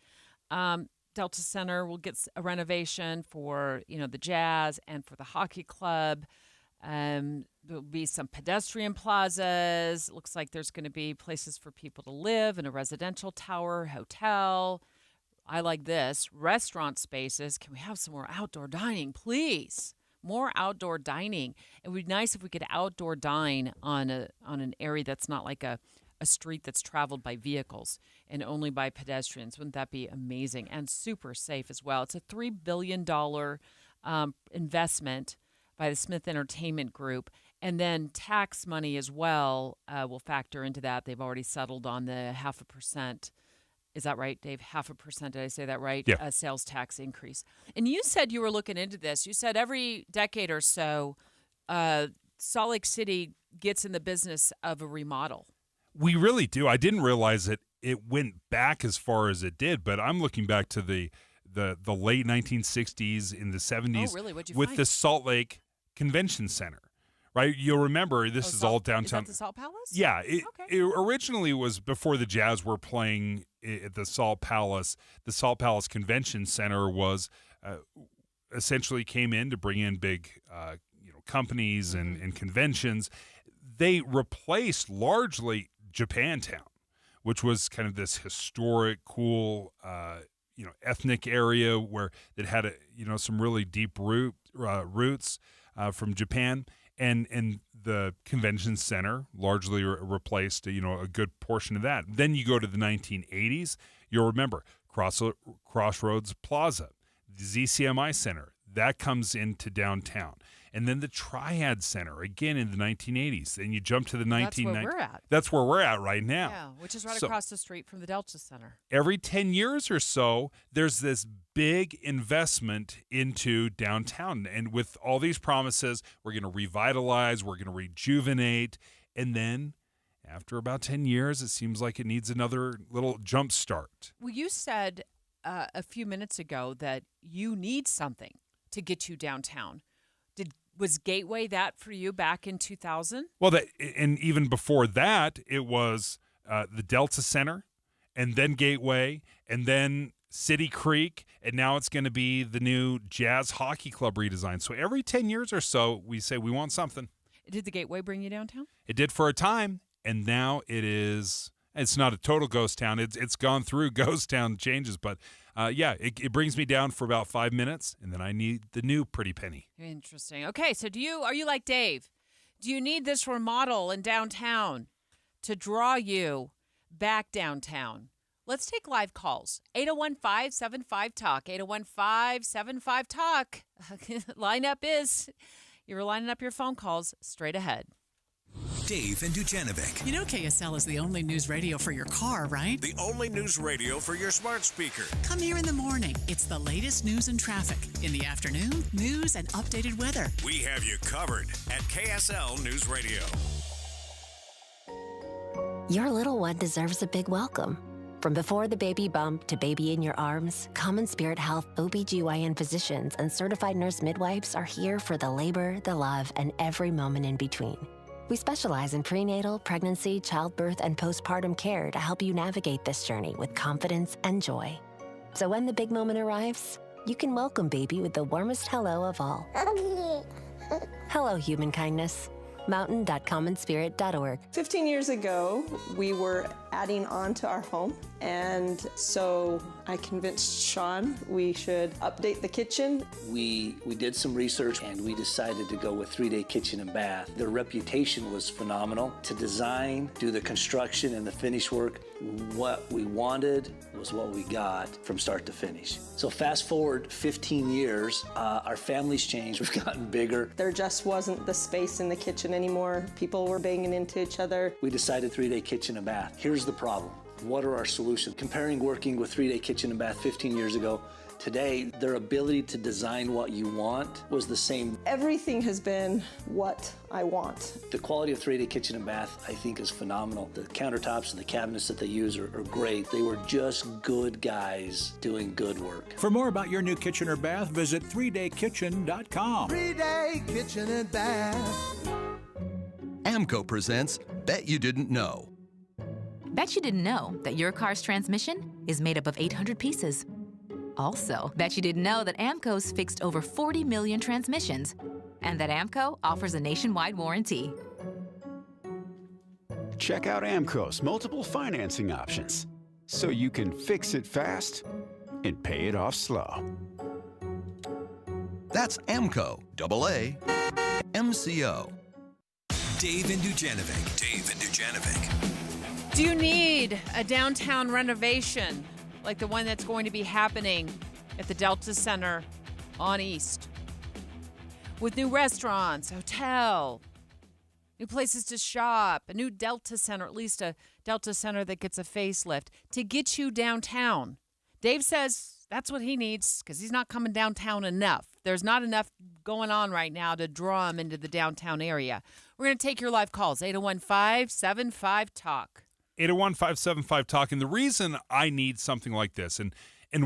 S13: Delta Center will get a renovation for, the Jazz and for the hockey club. There'll be some pedestrian plazas. It looks like there's going to be places for people to live in a residential tower, hotel. I like this. Restaurant spaces. Can we have some more outdoor dining, please? More outdoor dining. It would be nice if we could outdoor dine on an area that's not like a street that's traveled by vehicles and only by pedestrians. Wouldn't that be amazing? And super safe as well. It's a $3 billion investment by the Smith Entertainment Group. And then tax money as well will factor into that. They've already settled on the 0.5%. Is that right, Dave? 0.5%, did I say that right?
S16: Yeah.
S13: Sales tax increase. And you said you were looking into this. You said every decade or so, Salt Lake City gets in the business of a remodel.
S16: We really do. I didn't realize it went back as far as it did, but I'm looking back to the late 1960s, in the 70s.
S13: Oh, really? What'd you
S16: with
S13: find?
S16: the Salt Lake Convention Center, right? You'll remember this is all downtown.
S13: Is that the Salt Palace?
S16: Yeah. It originally was before the Jazz were playing at the Salt Palace. The Salt Palace Convention Center was essentially came in to bring in big companies and conventions. They replaced largely Japantown, which was kind of this historic, cool, ethnic area where it had some really deep roots from Japan, and the convention center largely replaced a good portion of that. Then you go to the 1980s. You'll remember Crossroads Plaza, the ZCMI Center, that comes into downtown. And then the Triad Center, again in the 1980s. Then you jump to the 1990s.
S13: That's where we're at.
S16: That's where we're at right now.
S13: Yeah, which is right across the street from the Delta Center.
S16: Every 10 years or so, there's this big investment into downtown. And with all these promises, we're going to revitalize, we're going to rejuvenate. And then after about 10 years, it seems like it needs another little jump start.
S13: Well, you said a few minutes ago that you need something to get you downtown. Was Gateway that for you back in 2000?
S16: Well, and even before that, it was the Delta Center, and then Gateway, and then City Creek, and now it's going to be the new Jazz Hockey Club redesign. So every 10 years or so, we say we want something.
S13: Did the Gateway bring you downtown?
S16: It did for a time, and now it's not a total ghost town. It's gone through ghost town changes, but it brings me down for about 5 minutes, and then I need the new Pretty Penny.
S13: Interesting. Okay, so are you like Dave? Do you need this remodel in downtown to draw you back downtown? Let's take live calls. 801-575-TALK. 801-575-TALK. You're lining up your phone calls straight ahead.
S2: Dave and Dujanovic.
S1: You know KSL is the only news radio for your car, right?
S5: The only news radio for your smart speaker.
S1: Come here in the morning. It's the latest news and traffic. In the afternoon, news and updated weather.
S5: We have you covered at KSL News Radio.
S10: Your little one deserves a big welcome. From before the baby bump to baby in your arms, Common Spirit Health OBGYN physicians and certified nurse midwives are here for the labor, the love, and every moment in between. We specialize in prenatal, pregnancy, childbirth, and postpartum care to help you navigate this journey with confidence and joy. So when the big moment arrives, you can welcome baby with the warmest hello of all. Hello, human kindness. mountain.commonspirit.org.
S12: 15 years ago, we were adding on to our home. And so I convinced Sean we should update the kitchen.
S14: We did some research and we decided to go with 3-day kitchen and bath. Their reputation was phenomenal. To design, do the construction and the finish work, what we wanted was what we got from start to finish. So fast forward 15 years, our family's changed. We've gotten bigger.
S12: There just wasn't the space in the kitchen anymore. People were banging into each other.
S14: We decided 3-day kitchen and bath. Here's the problem. What are our solutions? Comparing working with 3-day kitchen and bath 15 years ago, today, their ability to design what you want was the same.
S12: Everything has been what I want.
S14: The quality of 3-day kitchen and bath, I think, is phenomenal. The countertops and the cabinets that they use are great. They were just good guys doing good work.
S15: For more about your new kitchen or bath, visit 3daykitchen.com.
S17: 3-day kitchen and bath.
S18: AMCO presents Bet You Didn't Know.
S19: Bet you didn't know that your car's transmission is made up of 800 pieces. Also, bet you didn't know that AMCO's fixed over 40 million transmissions and that AMCO offers a nationwide warranty.
S24: Check out AMCO's multiple financing options so you can fix it fast and pay it off slow.
S18: That's AMCO, AA, MCO.
S2: Dave and Dujanovic. Dave and Dujanovic.
S13: Do you need a downtown renovation like the one that's going to be happening at the Delta Center on East? With new restaurants, hotel, new places to shop, a new Delta Center, at least a Delta Center that gets a facelift to get you downtown. Dave says that's what he needs because he's not coming downtown enough. There's not enough going on right now to draw him into the downtown area. We're going to take your live calls, 801-575-TALK.
S16: 801-575-TALK. And the reason I need something like this and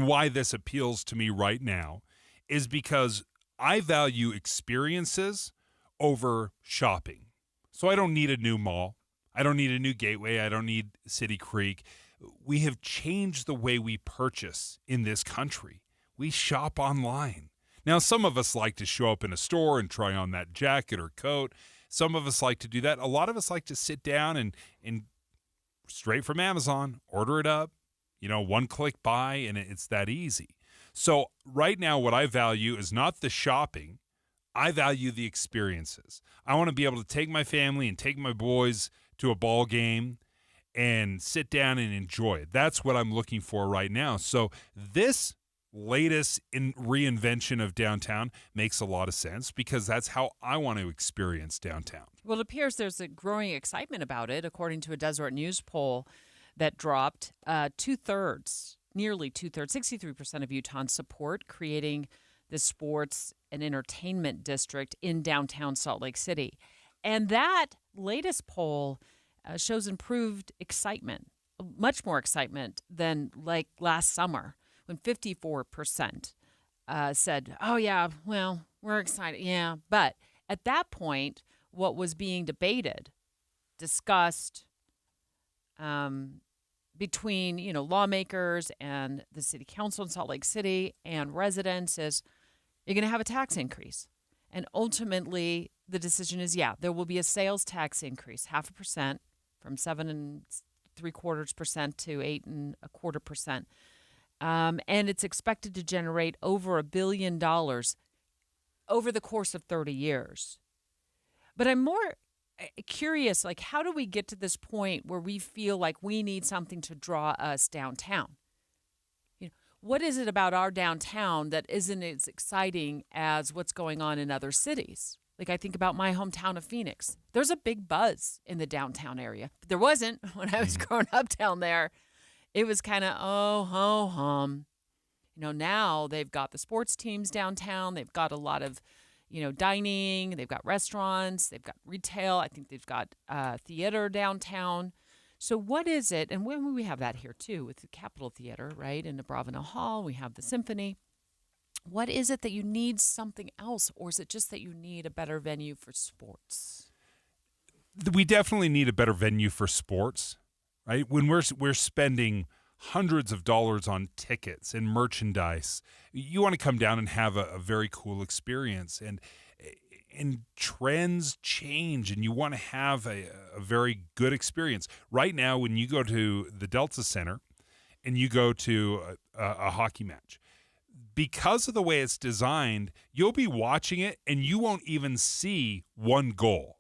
S16: why this appeals to me right now is because I value experiences over shopping. So I don't need a new mall. I don't need a new gateway. I don't need City Creek. We have changed the way we purchase in this country. We shop online. Now, some of us like to show up in a store and try on that jacket or coat. Some of us like to do that. A lot of us like to sit down and straight from Amazon, order it up, one-click buy, and it's that easy. So right now what I value is not the shopping. I value the experiences. I want to be able to take my family and take my boys to a ball game and sit down and enjoy it. That's what I'm looking for right now. So this latest reinvention of downtown makes a lot of sense because that's how I want to experience downtown.
S13: Well, it appears there's a growing excitement about it, according to a Deseret News poll that dropped. Nearly two-thirds, 63% of Utahns support creating the sports and entertainment district in downtown Salt Lake City. And that latest poll shows improved excitement, much more excitement than like last summer, when 54% said, oh, yeah, well, we're excited. Yeah. But at that point, what was being debated, discussed between, lawmakers and the city council in Salt Lake City and residents is you're going to have a tax increase. And ultimately, the decision is, there will be a sales tax increase, 0.5% from 7.75% to 8.25%. And it's expected to generate over $1 billion over the course of 30 years. But I'm more curious, how do we get to this point where we feel like we need something to draw us downtown? What is it about our downtown that isn't as exciting as what's going on in other cities? I think about my hometown of Phoenix. There's a big buzz in the downtown area. But there wasn't when I was growing up down there. It was kind of, oh, ho, hum. Now they've got the sports teams downtown. They've got a lot of, dining. They've got restaurants. They've got retail. I think they've got theater downtown. So what is it? And when we have that here, too, with the Capitol Theater, right? In the Bravino Hall, we have the Symphony. What is it that you need something else? Or is it just that you need a better venue for sports?
S16: We definitely need a better venue for sports. Right? When we're spending hundreds of dollars on tickets and merchandise. You want to come down and have a very cool experience. And trends change, and you want to have a very good experience. Right now, when you go to the Delta Center and you go to a hockey match, because of the way it's designed, you'll be watching it and you won't even see one goal.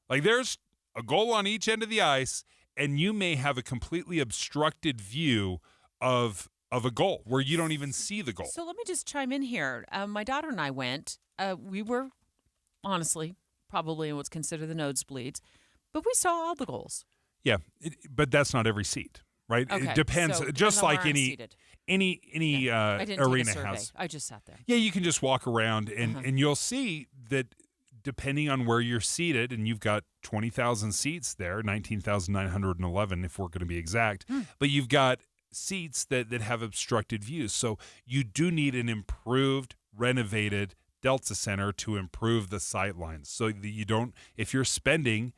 S16: Like, there's a goal on each end of the ice, and you may have a completely obstructed view of a goal where you don't even see the goal.
S13: So let me just chime in here. My daughter and I went. We were, honestly, probably in what's considered the nosebleeds, but we saw all the goals.
S16: Yeah, but that's not every seat, right?
S13: Okay,
S16: It depends.
S13: so
S16: Just like any
S13: I didn't
S16: arena
S13: take a survey.
S16: has.
S13: I just sat there.
S16: Yeah, you can just walk around, and you'll see that depending on where you're seated, and you've got 20,000 seats there, 19,911 if we're going to be exact, but you've got seats that have obstructed views. So you do need an improved, renovated Delta Center to improve the sight lines, so that you don't, if you're spending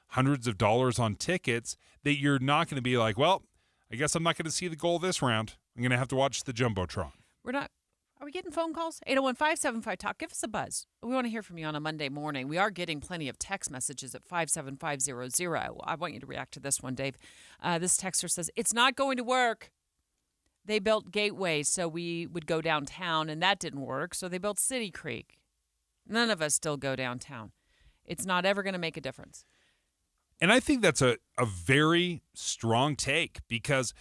S16: hundreds of dollars on tickets, that you're not going to be like, well, I guess I'm not going to see the goal this round. I'm going to have to watch the Jumbotron.
S13: Are we getting phone calls? 801-575-TALK. Give us a buzz. We want to hear from you on a Monday morning. We are getting plenty of text messages at 57500. I want you to react to this one, Dave. This texter says, it's not going to work. They built Gateway so we would go downtown, and that didn't work, so they built City Creek. None of us still go downtown. It's not ever going to make a difference.
S16: And I think that's a very strong take, because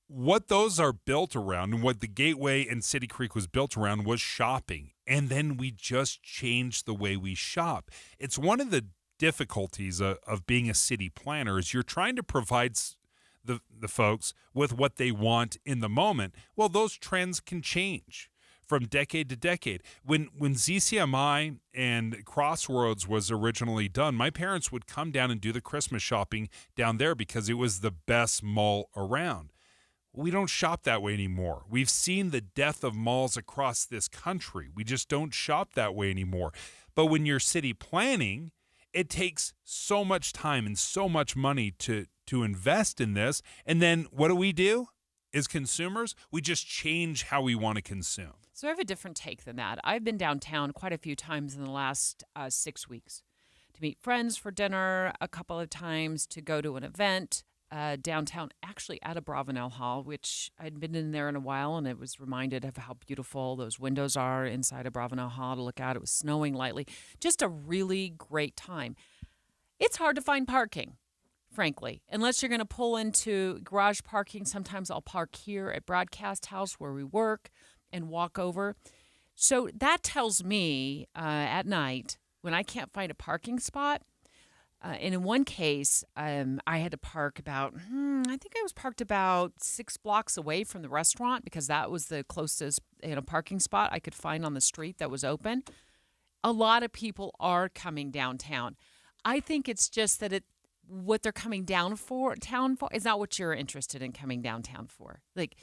S16: what those are built around, and what the Gateway and City Creek was built around, was shopping. And then we just changed the way we shop. It's one of the difficulties of being a city planner is you're trying to provide the folks with what they want in the moment. Well, those trends can change from decade to decade. When ZCMI and Crossroads was originally done, my parents would come down and do the Christmas shopping down there because it was the best mall around. We don't shop that way anymore. We've seen the death of malls across this country. We just don't shop that way anymore. But when you're city planning, it takes so much time and so much money to invest in this. And then what do? As consumers, we just change how we want to consume.
S13: So I have a different take than that. I've been downtown quite a few times in the last 6 weeks to meet friends for dinner, a couple of times to go to an event downtown, actually at a Bravenel Hall, which I'd been in there in a while, and it was reminded of how beautiful those windows are inside a Bravenel Hall to look out. It was snowing lightly. Just a really great time. It's hard to find parking, frankly, unless you're going to pull into garage parking. Sometimes I'll park here at Broadcast House where we work and walk over. So that tells me at night when I can't find a parking spot, and in one case, I had to park about, I think I was parked about 6 blocks away from the restaurant because that was the closest parking spot I could find on the street that was open. A lot of people are coming downtown. I think it's just that what they're coming town for is not what you're interested in coming downtown for. Like,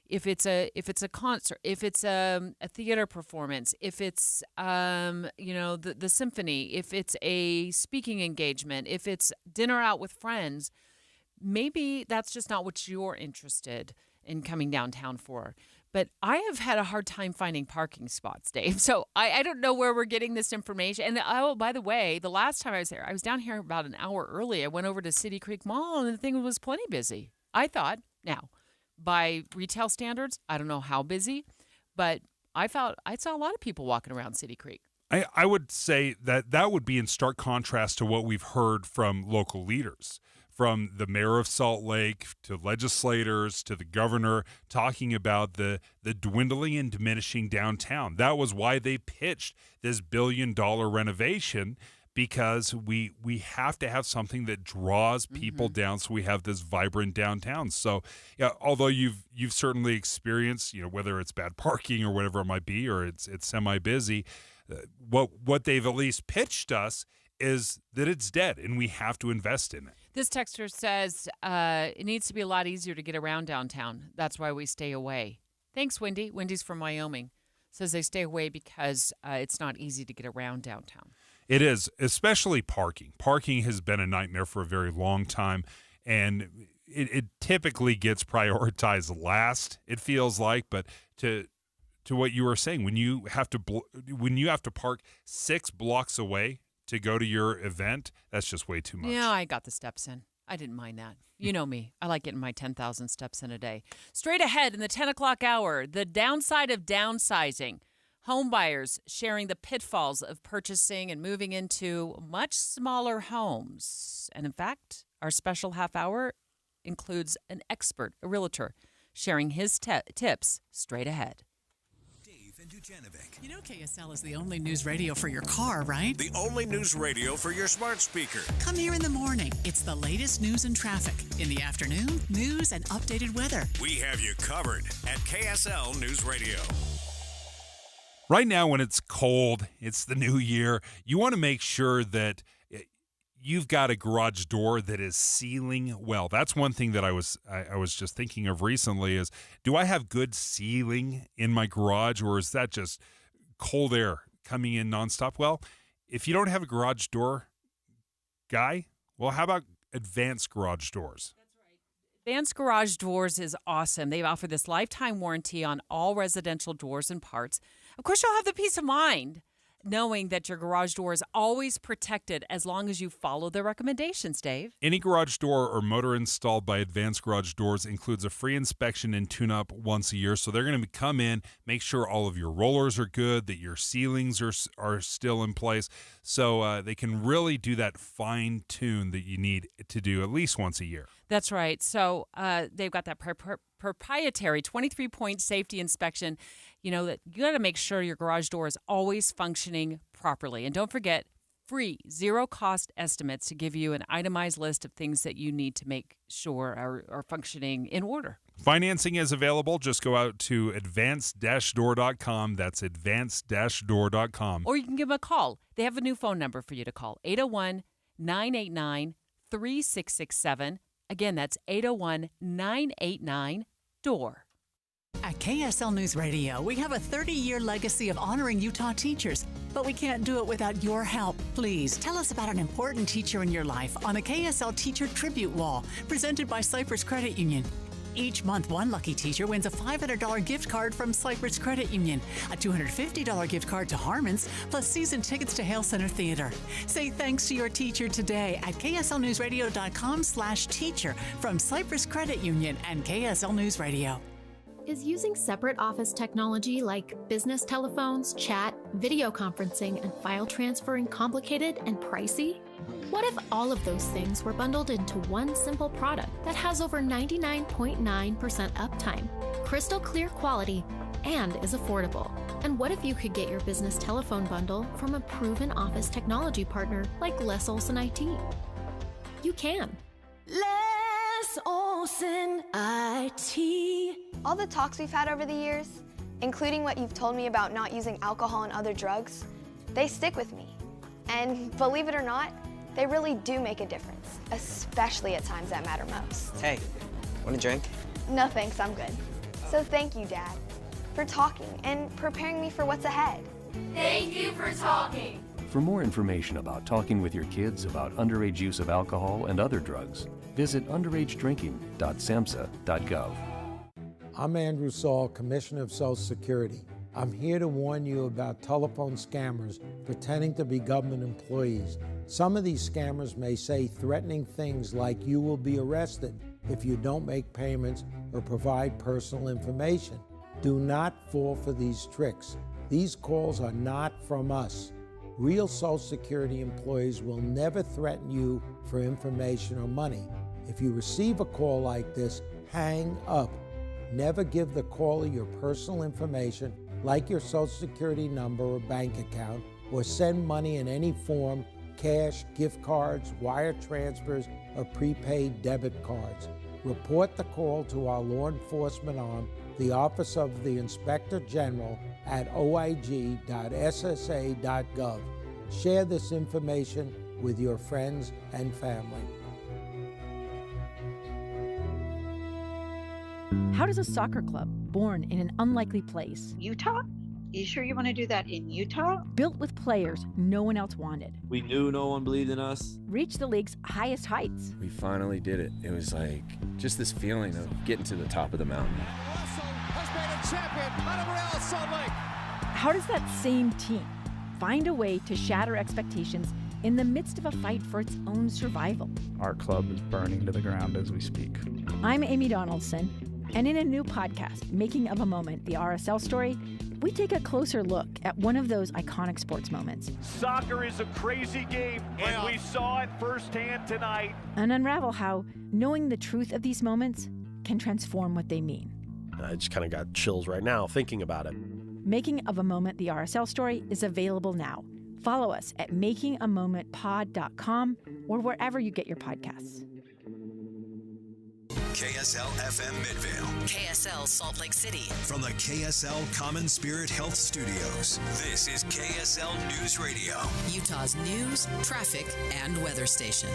S13: if it's a concert, if it's a theater performance, if it's the symphony, if it's a speaking engagement, if it's dinner out with friends, maybe that's just not what you're interested in coming downtown for. But I have had a hard time finding parking spots, Dave. So I don't know where we're getting this information. And by the way, the last time I was there, I was down here about an hour early. I went over to City Creek Mall, and the thing was plenty busy, I thought. Now, by retail standards, I don't know how busy, but I saw a lot of people walking around City Creek.
S16: I would say that would be in stark contrast to what we've heard from local leaders, from the mayor of Salt Lake to legislators to the governor, talking about the dwindling and diminishing downtown. That was why they pitched this $1 billion renovation, because we have to have something that draws people down, so we have this vibrant downtown. So, yeah, although you've certainly experienced, whether it's bad parking or whatever it might be, or it's semi-busy, what they've at least pitched us is that it's dead and we have to invest in it.
S13: This texter says it needs to be a lot easier to get around downtown. That's why we stay away. Thanks, Wendy. Wendy's from Wyoming. Says they stay away because it's not easy to get around downtown.
S16: It is, especially parking. Parking has been a nightmare for a very long time. And it typically gets prioritized last, it feels like. But to what you were saying, when you have to park 6 blocks away to go to your event, that's just way too much.
S13: Yeah, I got the steps in. I didn't mind that. You know me. I like getting my 10,000 steps in a day. Straight ahead in the 10 o'clock hour, the downside of downsizing. Home buyers sharing the pitfalls of purchasing and moving into much smaller homes. And in fact, our special half hour includes an expert, a realtor, sharing his tips straight ahead.
S2: Dujanovic.
S1: You know KSL is the only news radio for your car, right?
S5: The only news radio for your smart speaker.
S1: Come here in the morning. It's the latest news and traffic. In the afternoon, news and updated weather.
S5: We have you covered at KSL News Radio.
S16: Right now, when it's cold, it's the new year, you want to make sure that you've got a garage door that is sealing well. That's one thing that I was just thinking of recently is, do I have good sealing in my garage, or is that just cold air coming in nonstop? Well, if you don't have a garage door guy, well, how about Advanced Garage Doors?
S13: Advanced Garage Doors is awesome. They offer this lifetime warranty on all residential doors and parts. Of course, you'll have the peace of mind knowing that your garage door is always protected as long as you follow the recommendations, Dave.
S16: Any garage door or motor installed by Advanced Garage Doors includes a free inspection and tune-up once a year. So they're going to come in, make sure all of your rollers are good, that your ceilings are still in place. So they can really do that fine-tune that you need to do at least once a year.
S13: That's right. So they've got that proprietary 23-point safety inspection. You know, that you got to make sure your garage door is always functioning properly. And don't forget, free, zero-cost estimates to give you an itemized list of things that you need to make sure are functioning in order.
S16: Financing is available. Just go out to advanced-door.com. That's advanced-door.com.
S13: Or you can give them a call. They have a new phone number for you to call, 801-989-3667. Again, that's 801-989-DOOR.
S1: At KSL News Radio, we have a 30-year legacy of honoring Utah teachers, but we can't do it without your help. Please tell us about an important teacher in your life on the KSL Teacher Tribute Wall, presented by Cypress Credit Union. Each month, one lucky teacher wins a $500 gift card from Cypress Credit Union, a $250 gift card to Harmon's, plus season tickets to Hale Center Theater. Say thanks to your teacher today at kslnewsradio.com/teacher from Cypress Credit Union and KSL News Radio.
S3: Is using separate office technology like business telephones, chat, video conferencing, and file transferring complicated and pricey? What if all of those things were bundled into one simple product that has over 99.9% uptime, crystal clear quality, and is affordable? And what if you could get your business telephone bundle from a proven office technology partner like Les Olson IT? You can.
S4: Les Olson IT.
S6: All the talks we've had over the years, including what you've told me about not using alcohol and other drugs, they stick with me. And believe it or not, they really do make a difference, especially at times that matter most.
S8: Hey, want a drink?
S6: No thanks, I'm good. So thank you, Dad, for talking and preparing me for what's ahead.
S4: Thank you for talking.
S20: For more information about talking with your kids about underage use of alcohol and other drugs, visit underagedrinking.samhsa.gov.
S21: I'm Andrew Saul, Commissioner of Social Security. I'm here to warn you about telephone scammers pretending to be government employees. Some of these scammers may say threatening things like you will be arrested if you don't make payments or provide personal information. Do not fall for these tricks. These calls are not from us. Real Social Security employees will never threaten you for information or money. If you receive a call like this, hang up. Never give the caller your personal information, like your Social Security number or bank account, or send money in any form, cash, gift cards, wire transfers, or prepaid debit cards. Report the call to our law enforcement arm, the Office of the Inspector General, at oig.ssa.gov. Share this information with your friends and family.
S25: How does a soccer club born in an unlikely place,
S23: Utah,
S8: You sure you want to do that in Utah?
S25: Built with players no one else wanted.
S9: We knew no one believed in us.
S25: Reached the league's highest heights.
S11: We finally did it. It was like just this feeling of getting to the top of the mountain.
S22: Russell has made a champion out of Real Salt Lake.
S25: How does that same team find a way to shatter expectations in the midst of a fight for its own survival?
S23: Our club is burning to the ground as we speak.
S25: I'm Amy Donaldson, and in a new podcast, Making of a Moment, the RSL story, we take a closer look at one of those iconic sports moments.
S26: Soccer is a crazy game, and we saw it firsthand tonight.
S25: And unravel how knowing the truth of these moments can transform what they mean.
S27: I just kind of got chills right now thinking about it.
S25: Making of a Moment, the RSL story, is available now. Follow us at makingamomentpod.com or wherever you get your podcasts.
S2: KSL FM Midvale.
S28: KSL Salt Lake City.
S2: From the KSL Common Spirit Health Studios, this is KSL News Radio.
S28: Utah's news, traffic, and weather station.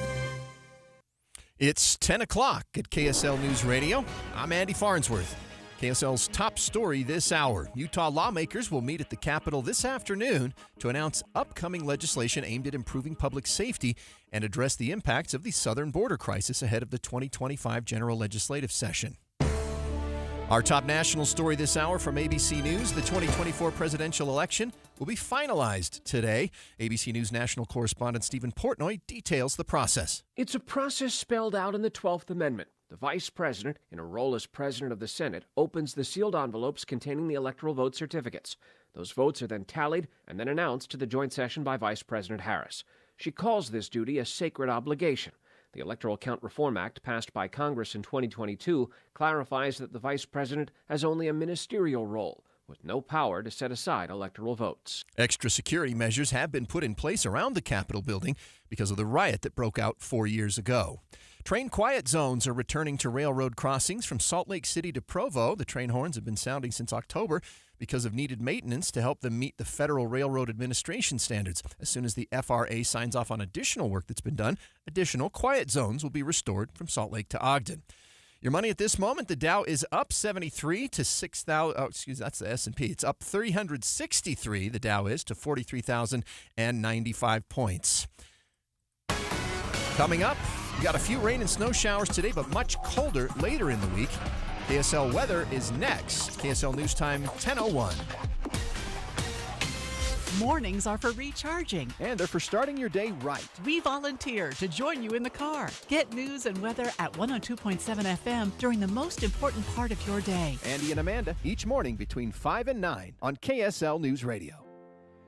S7: It's 10 o'clock at KSL News Radio. I'm Andy Farnsworth. KSL's top story this hour. Utah lawmakers will meet at the Capitol this afternoon to announce upcoming legislation aimed at improving public safety and address the impacts of the southern border crisis ahead of the 2025 general legislative session. Our top national story this hour from ABC News, the 2024 presidential election will be finalized today. ABC News national correspondent Stephen Portnoy details the process.
S29: It's a process spelled out in the 12th Amendment. The vice president, in a role as president of the Senate, opens the sealed envelopes containing the electoral vote certificates. Those votes are then tallied and then announced to the joint session by Vice President Harris. She calls this duty a sacred obligation. The Electoral Count Reform Act, passed by Congress in 2022, clarifies that the vice president has only a ministerial role, with no power to set aside electoral votes.
S7: Extra security measures have been put in place around the Capitol building because of the riot that broke out 4 years ago. Train quiet zones are returning to railroad crossings from Salt Lake City to Provo. The train horns have been sounding since October because of needed maintenance to help them meet the Federal Railroad Administration standards. As soon as the FRA signs off on additional work that's been done, additional quiet zones will be restored from Salt Lake to Ogden. Your money at this moment, the Dow is up 73 to 6,000. Oh, that's the S&P. It's up 363, the Dow is, to 43,095 points. Coming up, we got a few rain and snow showers today, but much colder later in the week. KSL weather is next. KSL News Time 10:01.
S1: Mornings are for recharging.
S7: And they're for starting your day right.
S1: We volunteer to join you in the car. Get news and weather at 102.7 FM during the most important part of your day.
S7: Andy and Amanda, each morning between 5 and 9 on KSL News Radio.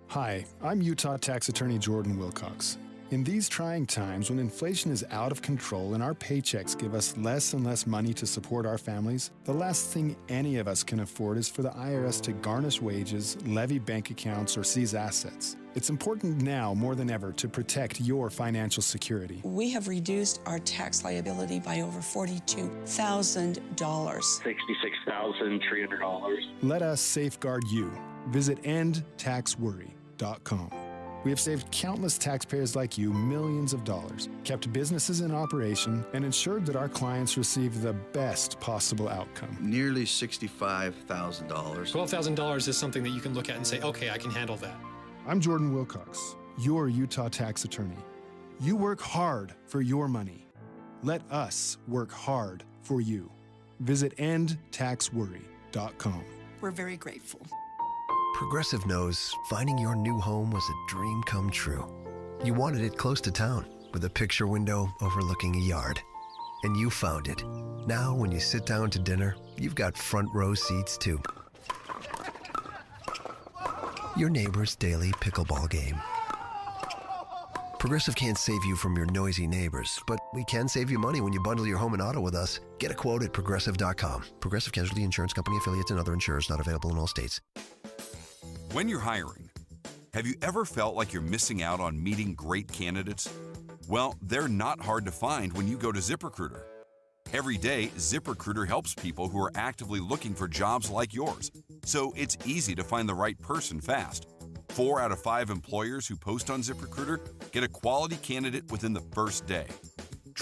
S30: Hi, I'm Utah Tax Attorney Jordan Wilcox. In these trying times, when inflation is out of control and our paychecks give us less and less money to support our families, the last thing any of us can afford is for the IRS to garnish wages, levy bank accounts, or seize assets. It's important now more than ever to protect your financial security.
S31: We have reduced our tax liability by over $42,000.
S30: $66,300. Let us safeguard you. Visit endtaxworry.com. We have saved countless taxpayers like you millions of dollars, kept businesses in operation, and ensured that our clients receive the best possible outcome.
S32: Nearly $65,000.
S33: $12,000 is something that you can look at and say, okay, I can handle that.
S30: I'm Jordan Wilcox, your Utah tax attorney. You work hard for your money. Let us work hard for you. Visit endtaxworry.com.
S31: We're very grateful.
S18: Progressive knows finding your new home was a dream come true. You wanted it close to town, with a picture window overlooking a yard. And you found it. Now, when you sit down to dinner, you've got front row seats too. Your neighbor's daily pickleball game. Progressive can't save you from your noisy neighbors, but we can save you money when you bundle your home and auto with us. Get a quote at Progressive.com. Progressive Casualty Insurance Company affiliates and other insurers not available in all states.
S34: When you're hiring, have you ever felt like you're missing out on meeting great candidates? Well, they're not hard to find when you go to ZipRecruiter. Every day, ZipRecruiter helps people who are actively looking for jobs like yours, so it's easy to find the right person fast. 4 out of 5 employers who post on ZipRecruiter get a quality candidate within the first day.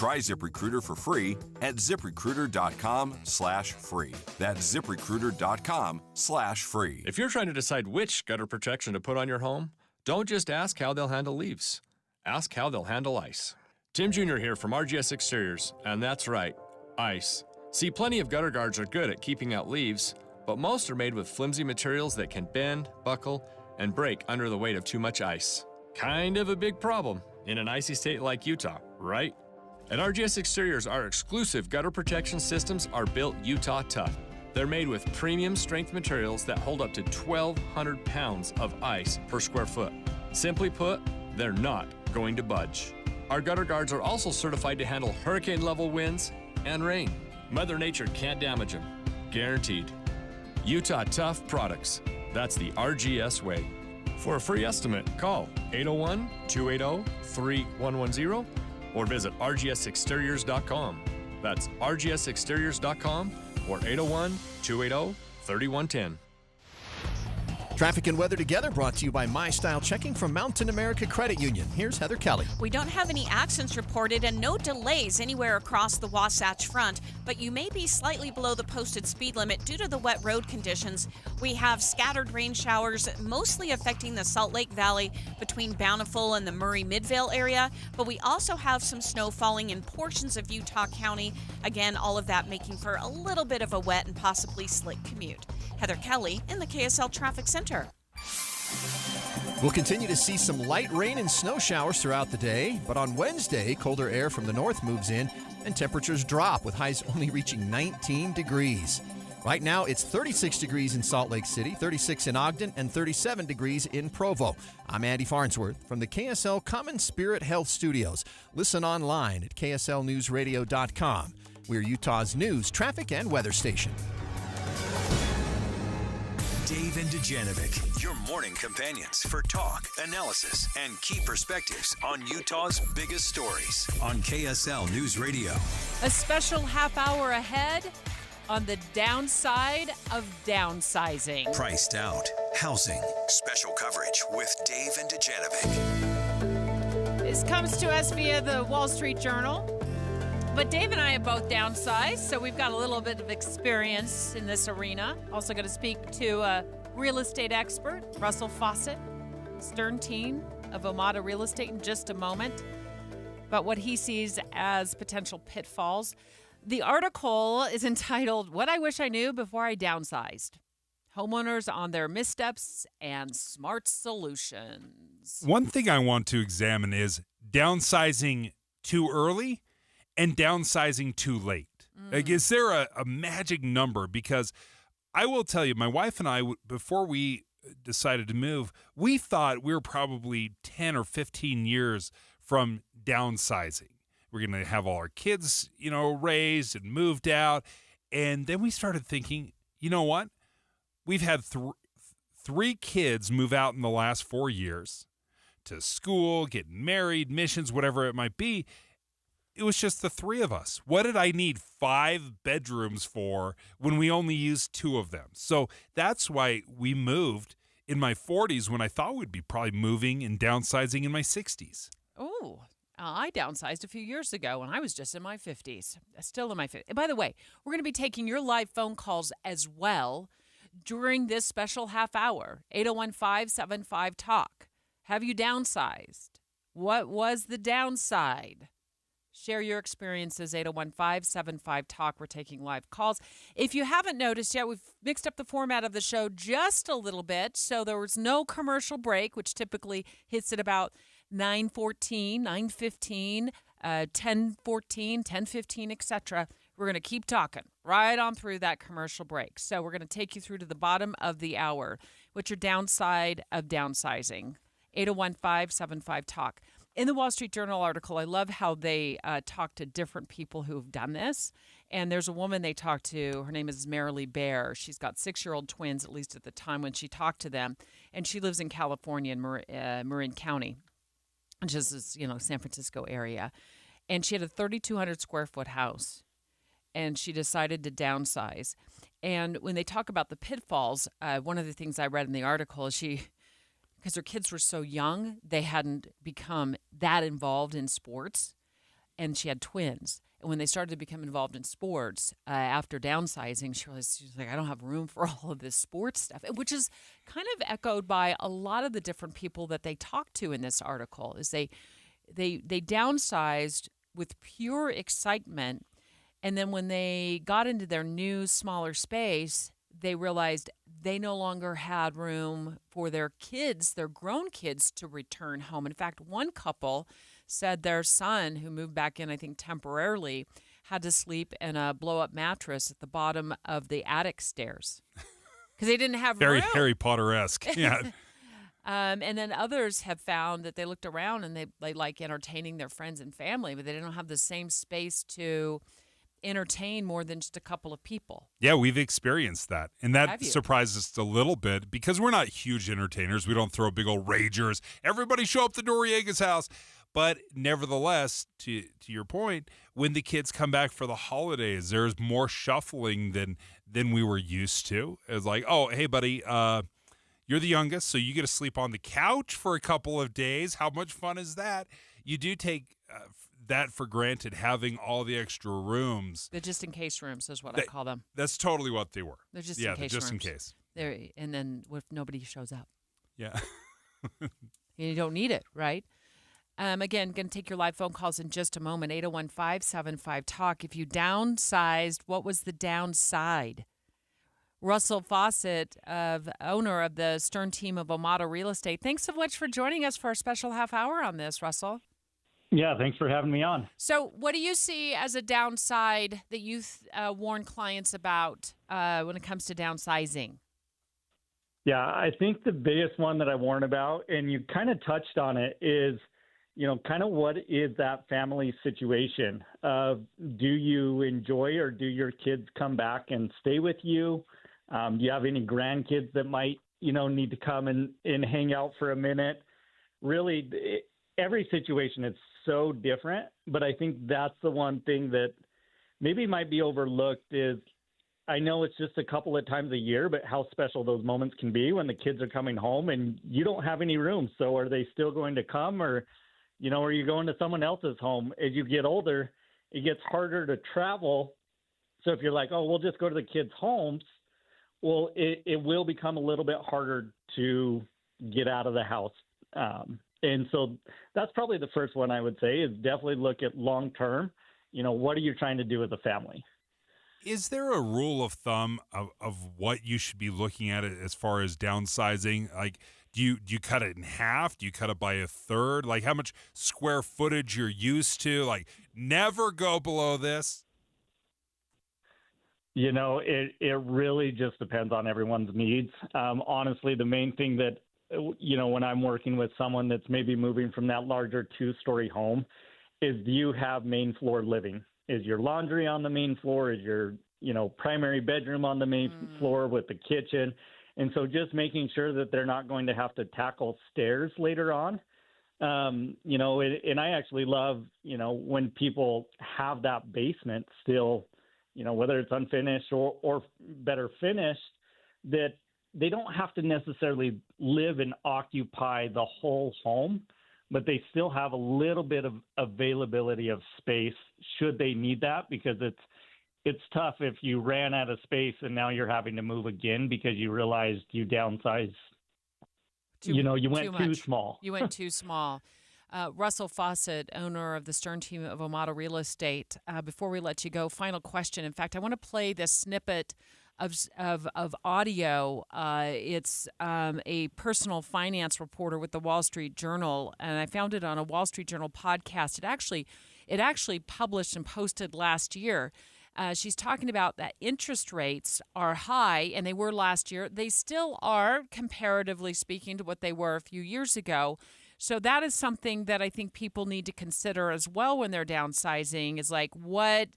S34: Try ZipRecruiter for free at ZipRecruiter.com/free. That's ZipRecruiter.com/free.
S3: If you're trying to decide which gutter protection to put on your home, don't just ask how they'll handle leaves. Ask how they'll handle ice. Tim Jr. here from RGS Exteriors, and that's right, ice. See, plenty of gutter guards are good at keeping out leaves, but most are made with flimsy materials that can bend, buckle, and break under the weight of too much ice. Kind of a big problem in an icy state like Utah, right? At RGS Exteriors, our exclusive gutter protection systems are built Utah tough. They're made with premium strength materials that hold up to 1,200 pounds of ice per square foot. Simply put, they're not going to budge. Our gutter guards are also certified to handle hurricane-level winds and rain. Mother Nature can't damage them. Guaranteed. Utah Tough Products. That's the RGS way. For a free estimate, call 801-280-3110 or visit rgsexteriors.com. That's rgsexteriors.com or 801-280-3110.
S7: Traffic and weather together brought to you by My Style Checking from Mountain America Credit Union. Here's Heather Kelly.
S4: We don't have any accidents reported and no delays anywhere across the Wasatch Front, but you may be slightly below the posted speed limit due to the wet road conditions. We have scattered rain showers mostly affecting the Salt Lake Valley between Bountiful and the Murray-Midvale area, but we also have some snow falling in portions of Utah County. Again, all of that making for a little bit of a wet and possibly slick commute. Heather Kelly in the KSL Traffic Center.
S7: We'll continue to see some light rain and snow showers throughout the day, but on Wednesday, colder air from the north moves in and temperatures drop with highs only reaching 19 degrees. Right now, it's 36 degrees in Salt Lake City, 36 in Ogden, and 37 degrees in Provo. I'm Andy Farnsworth from the KSL Common Spirit Health Studios. Listen online at kslnewsradio.com. We're Utah's news, traffic, and weather station.
S2: Dave and Dujanovic, your morning companions for talk, analysis, and key perspectives on Utah's biggest stories on KSL News Radio.
S5: A special half hour ahead on the downside of downsizing.
S2: Priced out, housing, special coverage with Dave and Dujanovic.
S5: This comes to us via the Wall Street Journal. But Dave and I have both downsized, so we've got a little bit of experience in this arena. Also going to speak to a real estate expert, Russell Fawcett, Stern team of Omada Real Estate in just a moment, about what he sees as potential pitfalls. The article is entitled, What I Wish I Knew Before I Downsized. Homeowners on their missteps and smart solutions.
S6: One thing I want to examine is downsizing too early and downsizing too late. Like, is there a magic number? Because I will tell you, my wife and I, before we decided to move, we thought we were probably 10 or 15 years from downsizing. We're going to have all our kids, raised and moved out. And then we started thinking, you know what? We've had three kids move out in the last 4 years to school, get married, missions, whatever it might be. It was just the three of us. What did I need 5 bedrooms for when we only used 2 of them? So that's why we moved in my 40s when I thought we'd be probably moving and downsizing in my 60s.
S5: Oh, I downsized a few years ago when I was just in my 50s. Still in my 50s. By the way, we're going to be taking your live phone calls as well during this special half hour. 801-575-TALK. Have you downsized? What was the downside? Share your experiences, 801-575-TALK. We're taking live calls. If you haven't noticed yet, we've mixed up the format of the show just a little bit. So there was no commercial break, which typically hits at about 9:14, 9:15, 10:14, 10:15, etc. We're going to keep talking right on through that commercial break. So we're going to take you through to the bottom of the hour. What's your downside of downsizing? 801-575-TALK. In the Wall Street Journal article, I love how they talk to different people who have done this. And there's a woman they talked to. Her name is Marilee Bear. She's got 6-year-old twins, at least at the time when she talked to them. And she lives in California in Marin County, which is this, San Francisco area. And she had a 3,200 square foot house. And she decided to downsize. And when they talk about the pitfalls, one of the things I read in the article is because her kids were so young, they hadn't become that involved in sports. and she had twins. And when they started to become involved in sports after downsizing, she was like, I don't have room for all of this sports stuff, which is kind of echoed by a lot of the different people that they talked to in this article. Is they downsized with pure excitement, and then when they got into their new, smaller space, they realized they no longer had room for their kids, their grown kids, to return home. In fact, one couple said their son, who moved back in, I think, temporarily, had to sleep in a blow-up mattress at the bottom of the attic stairs because they didn't have
S6: Very
S5: room.
S6: Harry Potter-esque. Yeah.
S5: And then others have found that they looked around and they like entertaining their friends and family, but they don't have the same space to entertain more than just a couple of people.
S6: Yeah, we've experienced that. And that surprised us a little bit because we're not huge entertainers. We don't throw big old ragers. Everybody show up to Noriega's house. But nevertheless, to your point, when the kids come back for the holidays, there's more shuffling than we were used to. It's like, oh, hey, buddy, you're the youngest, so you get to sleep on the couch for a couple of days. How much fun is that? You do take that for granted, having all the extra rooms.
S5: The just-in-case rooms is what I call them.
S6: That's totally what they were.
S5: They're just-in-case rooms.
S6: Just in case.
S5: And then if nobody shows up.
S6: Yeah.
S5: You don't need it, right? Again, going to take your live phone calls in just a moment. 801-575-TALK. If you downsized, what was the downside? Russell Fawcett, owner of the Stern team of Omada Real Estate. Thanks so much for joining us for our special half hour on this, Russell.
S8: Yeah, thanks for having me on.
S5: So what do you see as a downside that you warn clients about when it comes to downsizing?
S8: Yeah, I think the biggest one that I warn about, and you kind of touched on it, is kind of what is that family situation? Do you enjoy or do your kids come back and stay with you? Do you have any grandkids that might, need to come and hang out for a minute? Really, every situation is so different, but I think that's the one thing that maybe might be overlooked is I know it's just a couple of times a year, but how special those moments can be when the kids are coming home and you don't have any room. So are they still going to come or are you going to someone else's home? As you get older, it gets harder to travel. So if you're like, oh, we'll just go to the kids' homes, well, it will become a little bit harder to get out of the house. And so that's probably the first one I would say is definitely look at long term. What are you trying to do with the family?
S6: Is there a rule of thumb of what you should be looking at as far as downsizing? Like, do you cut it in half? Do you cut it by a third? Like how much square footage you're used to? Like never go below this?
S8: It really just depends on everyone's needs. Honestly, the main thing that, when I'm working with someone that's maybe moving from that larger 2-story home is do you have main floor living? Is your laundry on the main floor? Is your, primary bedroom on the main floor with the kitchen? And so just making sure that they're not going to have to tackle stairs later on. And I actually love, when people have that basement still, whether it's unfinished or better finished, that they don't have to necessarily live and occupy the whole home, but they still have a little bit of availability of space should they need that, because it's tough if you ran out of space and now you're having to move again because you realized you downsized. You went too small.
S5: You went too small. Russell Fawcett, owner of the Stern team of Omada Real Estate. Before we let you go, final question. In fact, I want to play this snippet of audio. It's a personal finance reporter with the Wall Street Journal, and I found it on a Wall Street Journal podcast. It actually published and posted last year. She's talking about that interest rates are high, and they were last year. They still are, comparatively speaking, to what they were a few years ago. So that is something that I think people need to consider as well when they're downsizing, is like, what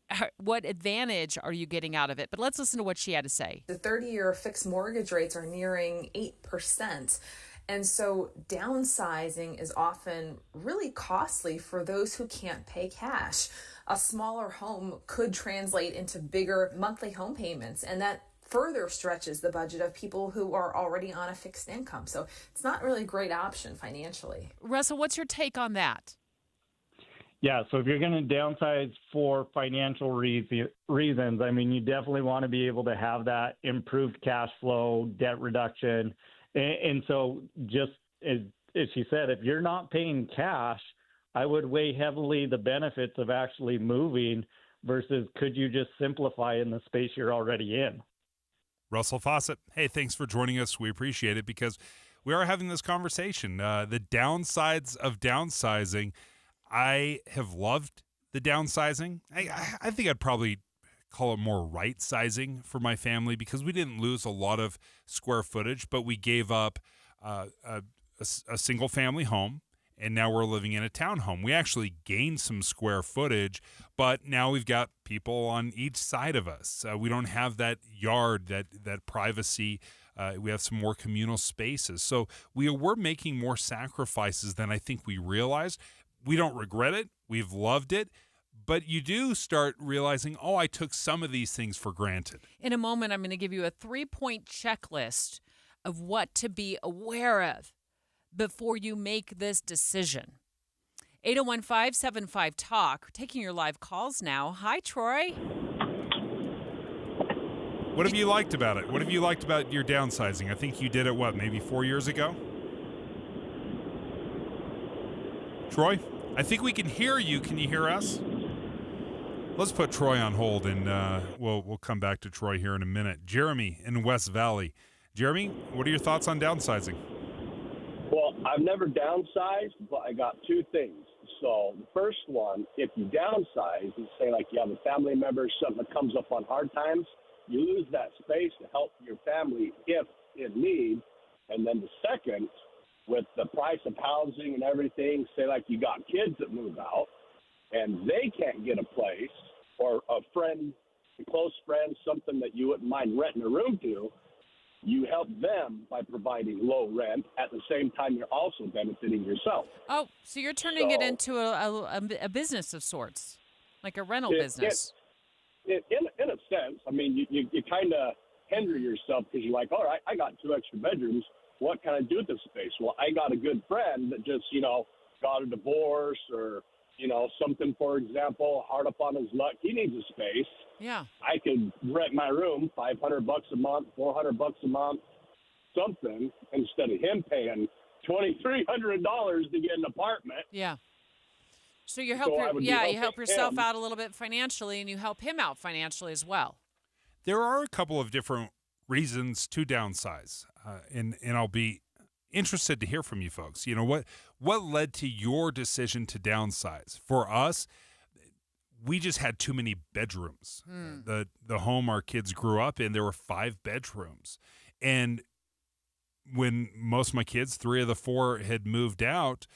S5: advantage are you getting out of it? But let's listen to what she had to say.
S9: The 30-year fixed mortgage rates are nearing 8%. And so downsizing is often really costly for those who can't pay cash. A smaller home could translate into bigger monthly home payments, and that further stretches the budget of people who are already on a fixed income. So it's not really a great option financially.
S5: Russell, what's your take on that?
S8: Yeah, so if you're going to downsize for financial reasons, I mean, you definitely want to be able to have that improved cash flow, debt reduction. And so just as she said, if you're not paying cash, I would weigh heavily the benefits of actually moving versus could you just simplify in the space you're already in.
S6: Russell Fawcett, hey, thanks for joining us. We appreciate it because we are having this conversation. The downsides of downsizing. I have loved the downsizing. I think I'd probably call it more right sizing for my family because we didn't lose a lot of square footage, but we gave up a single family home, and now we're living in a townhome. We actually gained some square footage, but now we've got people on each side of us. We don't have that yard, that privacy. We have some more communal spaces. So we're making more sacrifices than I think we realized. We don't regret it. We've loved it. But you do start realizing, oh, I took some of these things for granted.
S5: In a moment, I'm going to give you a 3-point checklist of what to be aware of before you make this decision. 801-575-TALK. Taking your live calls now. Hi, Troy.
S6: What have you liked about it? What have you liked about your downsizing? I think you did it, maybe 4 years ago? Troy, I think we can hear you. Can you hear us? Let's put Troy on hold, and we'll come back to Troy here in a minute. Jeremy in West Valley. Jeremy, what are your thoughts on downsizing?
S10: Well, I've never downsized, but I got two things. So the first one, if you downsize and say like you have a family member, something that comes up on hard times, you lose that space to help your family if in need. And then the second, with the price of housing and everything, say like you got kids that move out and they can't get a place, or a friend, a close friend, something that you wouldn't mind renting a room to, you help them by providing low rent. At the same time, you're also benefiting yourself.
S5: Oh, so you're turning it into a business of sorts, like a rental business.
S10: In a sense, I mean, you kind of hinder yourself because you're like, all right, I got 2 extra bedrooms. What can I do with this space? Well, I got a good friend that just, got a divorce or, something, for example, hard up on his luck. He needs a space.
S5: Yeah.
S10: I could rent my room, $500 a month, $400 a month, something, instead of him paying $2,300 to get an apartment.
S5: Yeah. So you help you help yourself out a little bit financially, and you help him out financially as well.
S6: There are a couple of different reasons to downsize, and I'll be interested to hear from you folks. What led to your decision to downsize? For us, we just had too many bedrooms. The home our kids grew up in, there were 5 bedrooms, and when most of my kids, 3 of the 4 had moved out,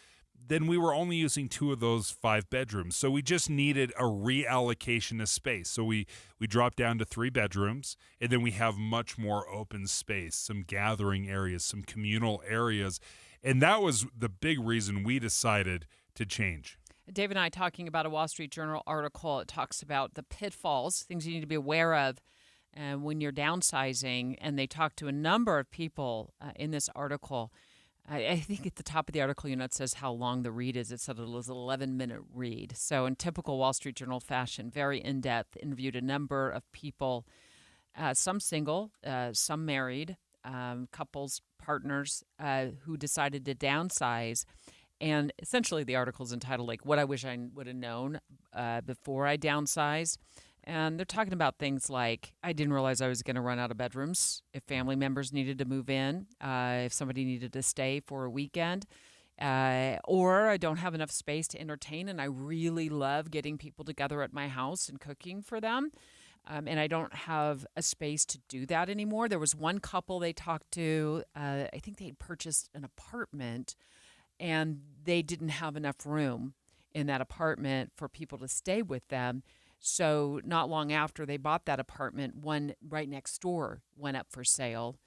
S6: then we were only using 2 of those 5 bedrooms. So we just needed a reallocation of space. So we dropped down to 3 bedrooms, and then we have much more open space, some gathering areas, some communal areas. And that was the big reason we decided to change.
S5: Dave and I talking about a Wall Street Journal article. It talks about the pitfalls, things you need to be aware of when you're downsizing. And they talk to a number of people in this article. I think at the top of the article, it says how long the read is. It said it was an 11-minute read. So in typical Wall Street Journal fashion, very in-depth, interviewed a number of people, some single, some married, couples, partners who decided to downsize. And essentially the article's entitled, What I Wish I Would Have Known Before I Downsized. And they're talking about things like, I didn't realize I was going to run out of bedrooms if family members needed to move in, if somebody needed to stay for a weekend, or I don't have enough space to entertain, and I really love getting people together at my house and cooking for them, and I don't have a space to do that anymore. There was one couple they talked to, I think they had purchased an apartment, and they didn't have enough room in that apartment for people to stay with them. So not long after they bought that apartment, one right next door went up for sale,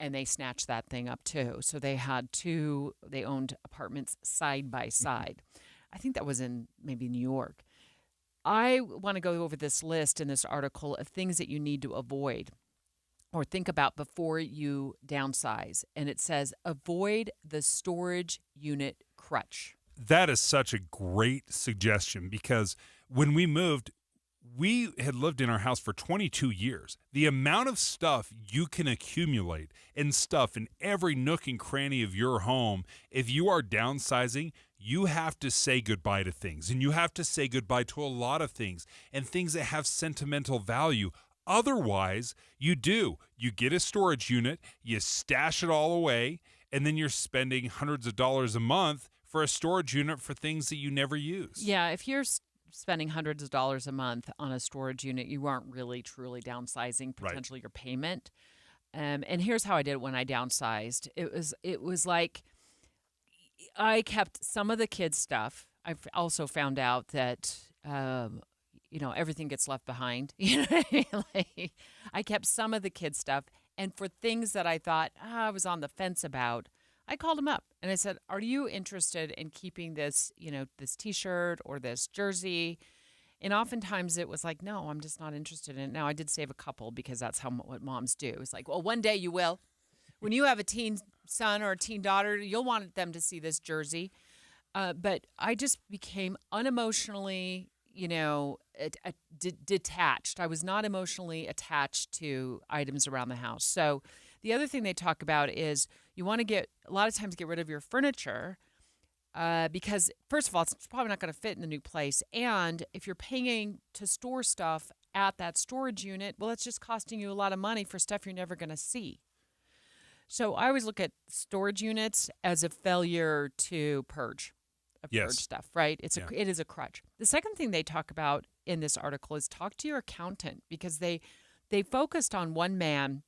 S5: and they snatched that thing up too. So they had 2, they owned apartments side by side. I think that was in maybe New York. I want to go over this list in this article of things that you need to avoid or think about before you downsize. And it says, avoid the storage unit crutch.
S6: That is such a great suggestion because when we moved, we had lived in our house for 22 years. The amount of stuff you can accumulate and stuff in every nook and cranny of your home, if you are downsizing, you have to say goodbye to things, and you have to say goodbye to a lot of things and things that have sentimental value. Otherwise, you get a storage unit, you stash it all away, and then you're spending hundreds of dollars a month for a storage unit for things that you never use.
S5: Yeah, if you're spending hundreds of dollars a month on a storage unit, you aren't really truly downsizing potentially your payment. And here's how I did it when I downsized. It was like I kept some of the kids' stuff. I've also found out that everything gets left behind. Like, I kept some of the kids' stuff, and for things that I thought I was on the fence about, I called them up and I said, "Are you interested in keeping this, this T-shirt or this jersey?" And oftentimes it was like, "No, I'm just not interested in it." Now I did save a couple because that's what moms do. It's like, well, one day you will. When you have a teen son or a teen daughter, you'll want them to see this jersey. But I just became unemotionally, detached. I was not emotionally attached to items around the house. So the other thing they talk about is you want to a lot of times get rid of your furniture because, first of all, it's probably not going to fit in the new place. And if you're paying to store stuff at that storage unit, well, it's just costing you a lot of money for stuff you're never going to see. So I always look at storage units as a failure to purge stuff, right? It is a crutch. The second thing they talk about in this article is talk to your accountant, because they focused on one man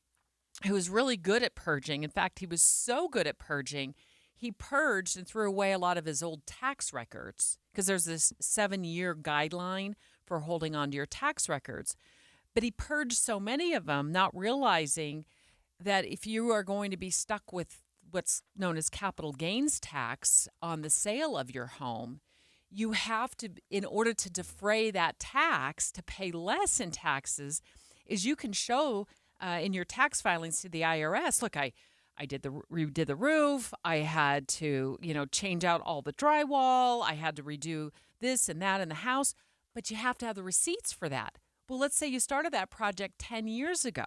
S5: who was really good at purging. In fact, he was so good at purging, he purged and threw away a lot of his old tax records, because there's this 7-year guideline for holding on to your tax records. But he purged so many of them, not realizing that if you are going to be stuck with what's known as capital gains tax on the sale of your home, you have to, in order to defray that tax, to pay less in taxes, is you can show in your tax filings to the IRS, look, I redid the roof, I had to, change out all the drywall, I had to redo this and that in the house, but you have to have the receipts for that. Well, let's say you started that project 10 years ago.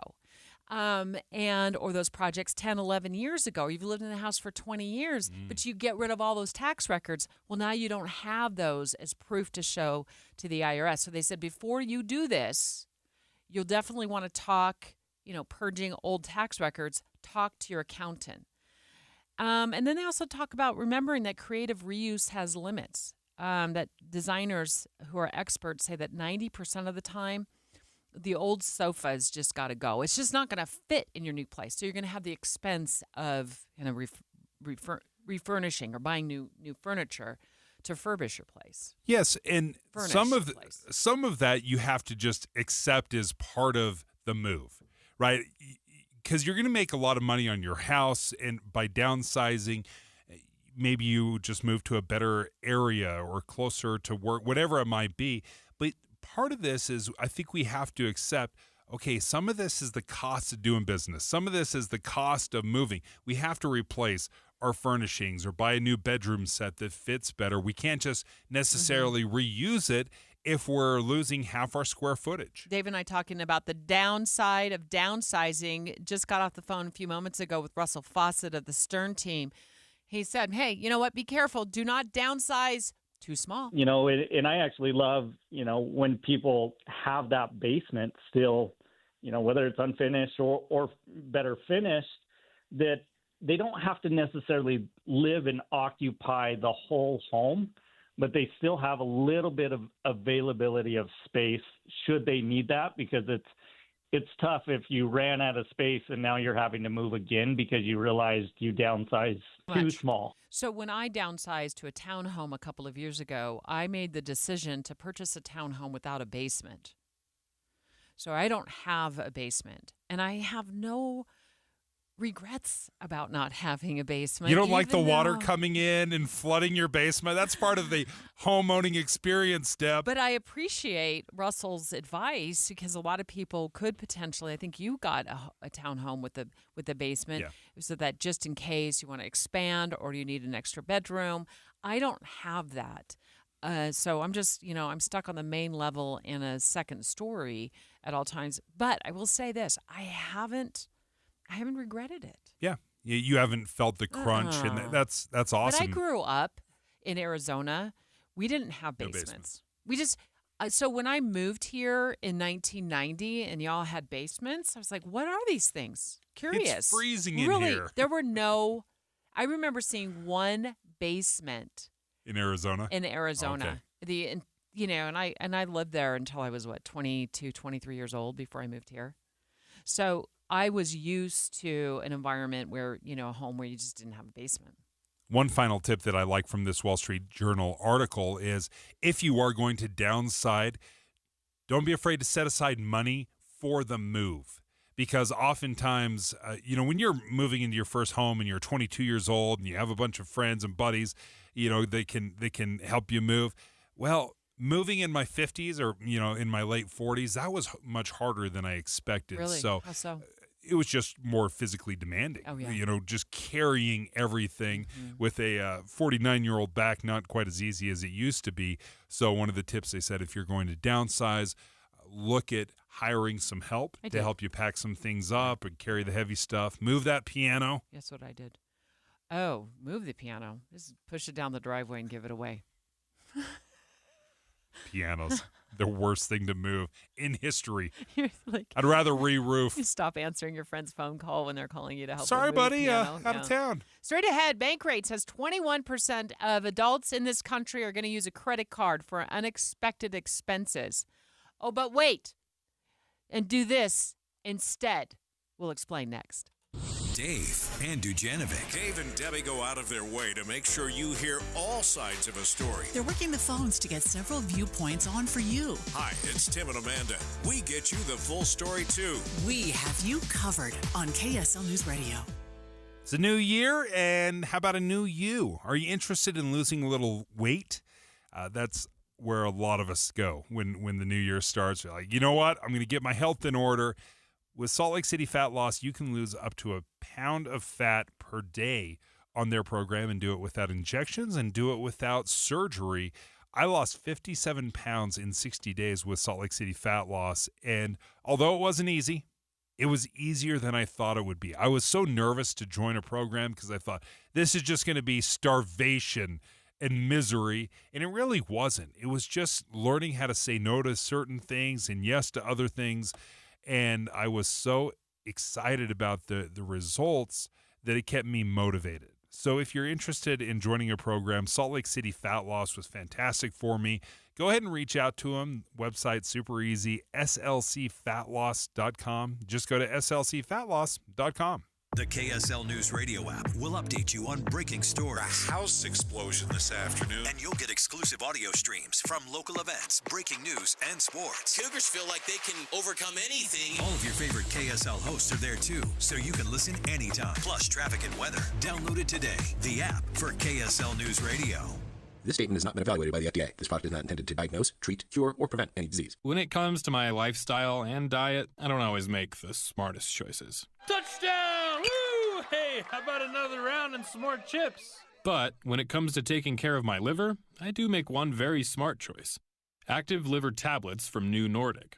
S5: Or those projects 10, 11 years ago. You've lived in the house for 20 years, but you get rid of all those tax records. Well, now you don't have those as proof to show to the IRS. So they said, before you do this, you'll definitely want to talk, purging old tax records, talk to your accountant. And then they also talk about remembering that creative reuse has limits, that designers who are experts say that 90% of the time, the old sofa has just got to go. It's just not going to fit in your new place. So you're going to have the expense of refurnishing or buying new furniture to furbish your place.
S6: Yes, and some of that you have to just accept as part of the move, right? Because you're going to make a lot of money on your house, and by downsizing, maybe you just move to a better area or closer to work, whatever it might be. But part of this is, I think we have to accept, okay, some of this is the cost of doing business. Some of this is the cost of moving. We have to replace our furnishings or buy a new bedroom set that fits better. We can't just necessarily reuse it if we're losing half our square footage.
S5: Dave and I talking about the downside of downsizing. Just got off the phone a few moments ago with Russell Fawcett of the Stern team. He said, hey, you know what? Be careful. Do not downsize too small.
S8: And I actually love, when people have that basement still, whether it's unfinished or better finished, that they don't have to necessarily live and occupy the whole home, but they still have a little bit of availability of space should they need that, because it's tough if you ran out of space and now you're having to move again because you realized you downsized too small.
S5: So when I downsized to a townhome a couple of years ago, I made the decision to purchase a townhome without a basement. So I don't have a basement, and I have no regrets about not having a basement.
S6: You don't like the water coming in and flooding your basement? That's part of the homeowning experience, Deb.
S5: But I appreciate Russell's advice, because a lot of people could potentially, I think you got a townhome with a basement, so that just in case you want to expand or you need an extra bedroom. I don't have that. So I'm just, I'm stuck on the main level in a second story at all times. But I will say this, I haven't regretted it.
S6: Yeah. You haven't felt the crunch, and that's awesome.
S5: But I grew up in Arizona. We didn't have basements. We just so when I moved here in 1990 and y'all had basements, I was like, what are these things? Curious.
S6: It's freezing in
S5: really,
S6: here.
S5: There were no, I remember seeing one basement.
S6: In Arizona?
S5: In Arizona. Okay. And I lived there until I was, 22, 23 years old before I moved here. So I was used to an environment where, a home where you just didn't have a basement.
S6: One final tip that I like from this Wall Street Journal article is if you are going to downsize, don't be afraid to set aside money for the move. Because oftentimes, when you're moving into your first home and you're 22 years old and you have a bunch of friends and buddies, they can help you move. Well, moving in my 50s or, in my late 40s, that was much harder than I expected.
S5: Really?
S6: So,
S5: how so?
S6: It was just more physically demanding.
S5: Oh, yeah.
S6: Just carrying everything with a 49-year-old back, not quite as easy as it used to be. So one of the tips they said, if you're going to downsize, look at hiring some help to help you pack some things up and carry the heavy stuff. Move that piano.
S5: That's what I did. Oh, move the piano. Just push it down the driveway and give it away.
S6: Pianos, the worst thing to move in history.
S5: You're like,
S6: I'd rather re-roof.
S5: You stop answering your friend's phone call when they're calling you to help.
S6: Sorry,
S5: them move
S6: buddy,
S5: piano.
S6: out of town.
S5: Straight ahead, Bankrate says 21% of adults in this country are going to use a credit card for unexpected expenses. Oh, but wait, and do this instead. We'll explain next.
S2: Dave and Dujanovic.
S11: Dave and Debbie go out of their way to make sure you hear all sides of a story.
S1: They're working the phones to get several viewpoints on for you.
S11: Hi, it's Tim and Amanda. We get you the full story, too.
S1: We have you covered on KSL News Radio.
S6: It's a new year, and how about a new you? Are you interested in losing a little weight? That's where a lot of us go when the new year starts. You're like, you know what? I'm going to get my health in order. With Salt Lake City Fat Loss, you can lose up to a pound of fat per day on their program and do it without injections and do it without surgery. I lost 57 pounds in 60 days with Salt Lake City Fat Loss, and although it wasn't easy, it was easier than I thought it would be. I was so nervous to join a program because I thought this is just going to be starvation and misery, and it really wasn't. It was just learning how to say no to certain things and yes to other things. And I was so excited about the results that it kept me motivated. So if you're interested in joining a program, Salt Lake City Fat Loss was fantastic for me. Go ahead and reach out to them. Website super easy, slcfatloss.com. Just go to slcfatloss.com.
S2: The KSL News Radio app will update you on breaking stories.
S11: A house explosion this afternoon.
S2: And you'll get exclusive audio streams from local events, breaking news, and sports.
S12: Cougars feel like they can overcome anything.
S2: All of your favorite KSL hosts are there too, so you can listen anytime. Plus traffic and weather. Download it today. The app for KSL News Radio.
S13: This statement has not been evaluated by the FDA. This product is not intended to diagnose, treat, cure, or prevent any disease.
S3: When it comes to my lifestyle and diet, I don't always make the smartest choices.
S14: Touchdown! Woo! Hey, how about another round and some more chips?
S3: But when it comes to taking care of my liver, I do make one very smart choice. Active liver tablets from New Nordic.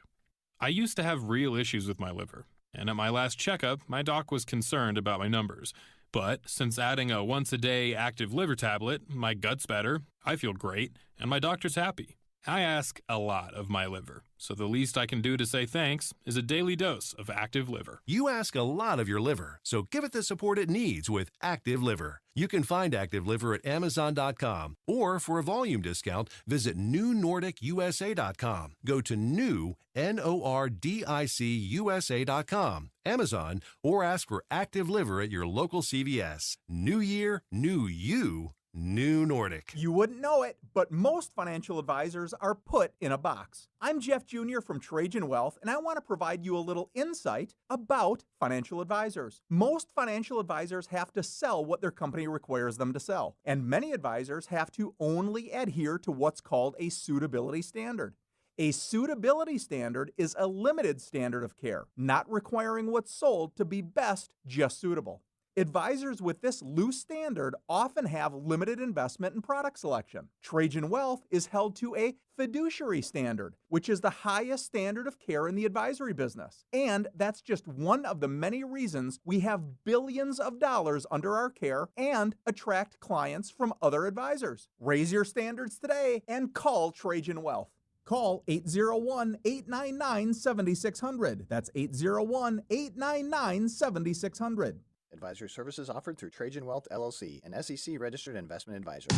S3: I used to have real issues with my liver, and at my last checkup, my doc was concerned about my numbers. But since adding a once-a-day active liver tablet, my gut's better, I feel great, and my doctor's happy. I ask a lot of my liver, so the least I can do to say thanks is a daily dose of Active Liver.
S15: You ask a lot of your liver, so give it the support it needs with Active Liver. You can find Active Liver at Amazon.com, or for a volume discount, visit NewNordicUSA.com. Go to new, NORDICUSA.com, Amazon, or ask for Active Liver at your local CVS. New year, new you. New Nordic.
S16: You wouldn't know it, but most financial advisors are put in a box. I'm Jeff Jr. from Trajan Wealth, and I want to provide you a little insight about financial advisors. Most financial advisors have to sell what their company requires them to sell, and many advisors have to only adhere to what's called a suitability standard. A suitability standard is a limited standard of care, not requiring what's sold to be best, just suitable. Advisors with this loose standard often have limited investment and product selection. Trajan Wealth is held to a fiduciary standard, which is the highest standard of care in the advisory business. And that's just one of the many reasons we have billions of dollars under our care and attract clients from other advisors. Raise your standards today and call Trajan Wealth. Call 801-899-7600. That's 801-899-7600.
S7: Advisory services offered through Trajan Wealth, LLC, an SEC-registered investment advisor.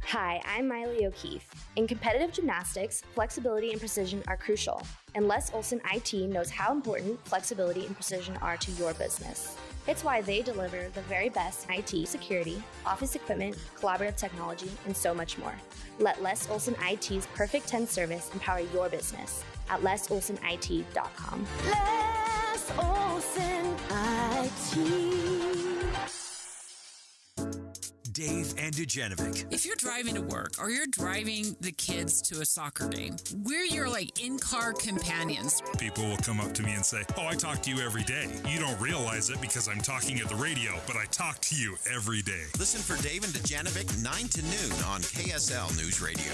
S17: Hi, I'm Miley O'Keefe. In competitive gymnastics, flexibility and precision are crucial, and Les Olson IT knows how important flexibility and precision are to your business. It's why they deliver the very best IT security, office equipment, collaborative technology, and so much more. Let Les Olson IT's Perfect 10 service empower your business at lesolsonit.com.
S19: Les Olson IT.
S2: Dave and Dujanovic.
S20: If you're driving to work or you're driving the kids to a soccer game, we're your in-car companions.
S6: People will come up to me and say, "Oh, I talk to you every day. You don't realize it because I'm talking at the radio, but I talk to you every day."
S12: Listen for Dave and Dujanovic 9 to noon on KSL News Radio.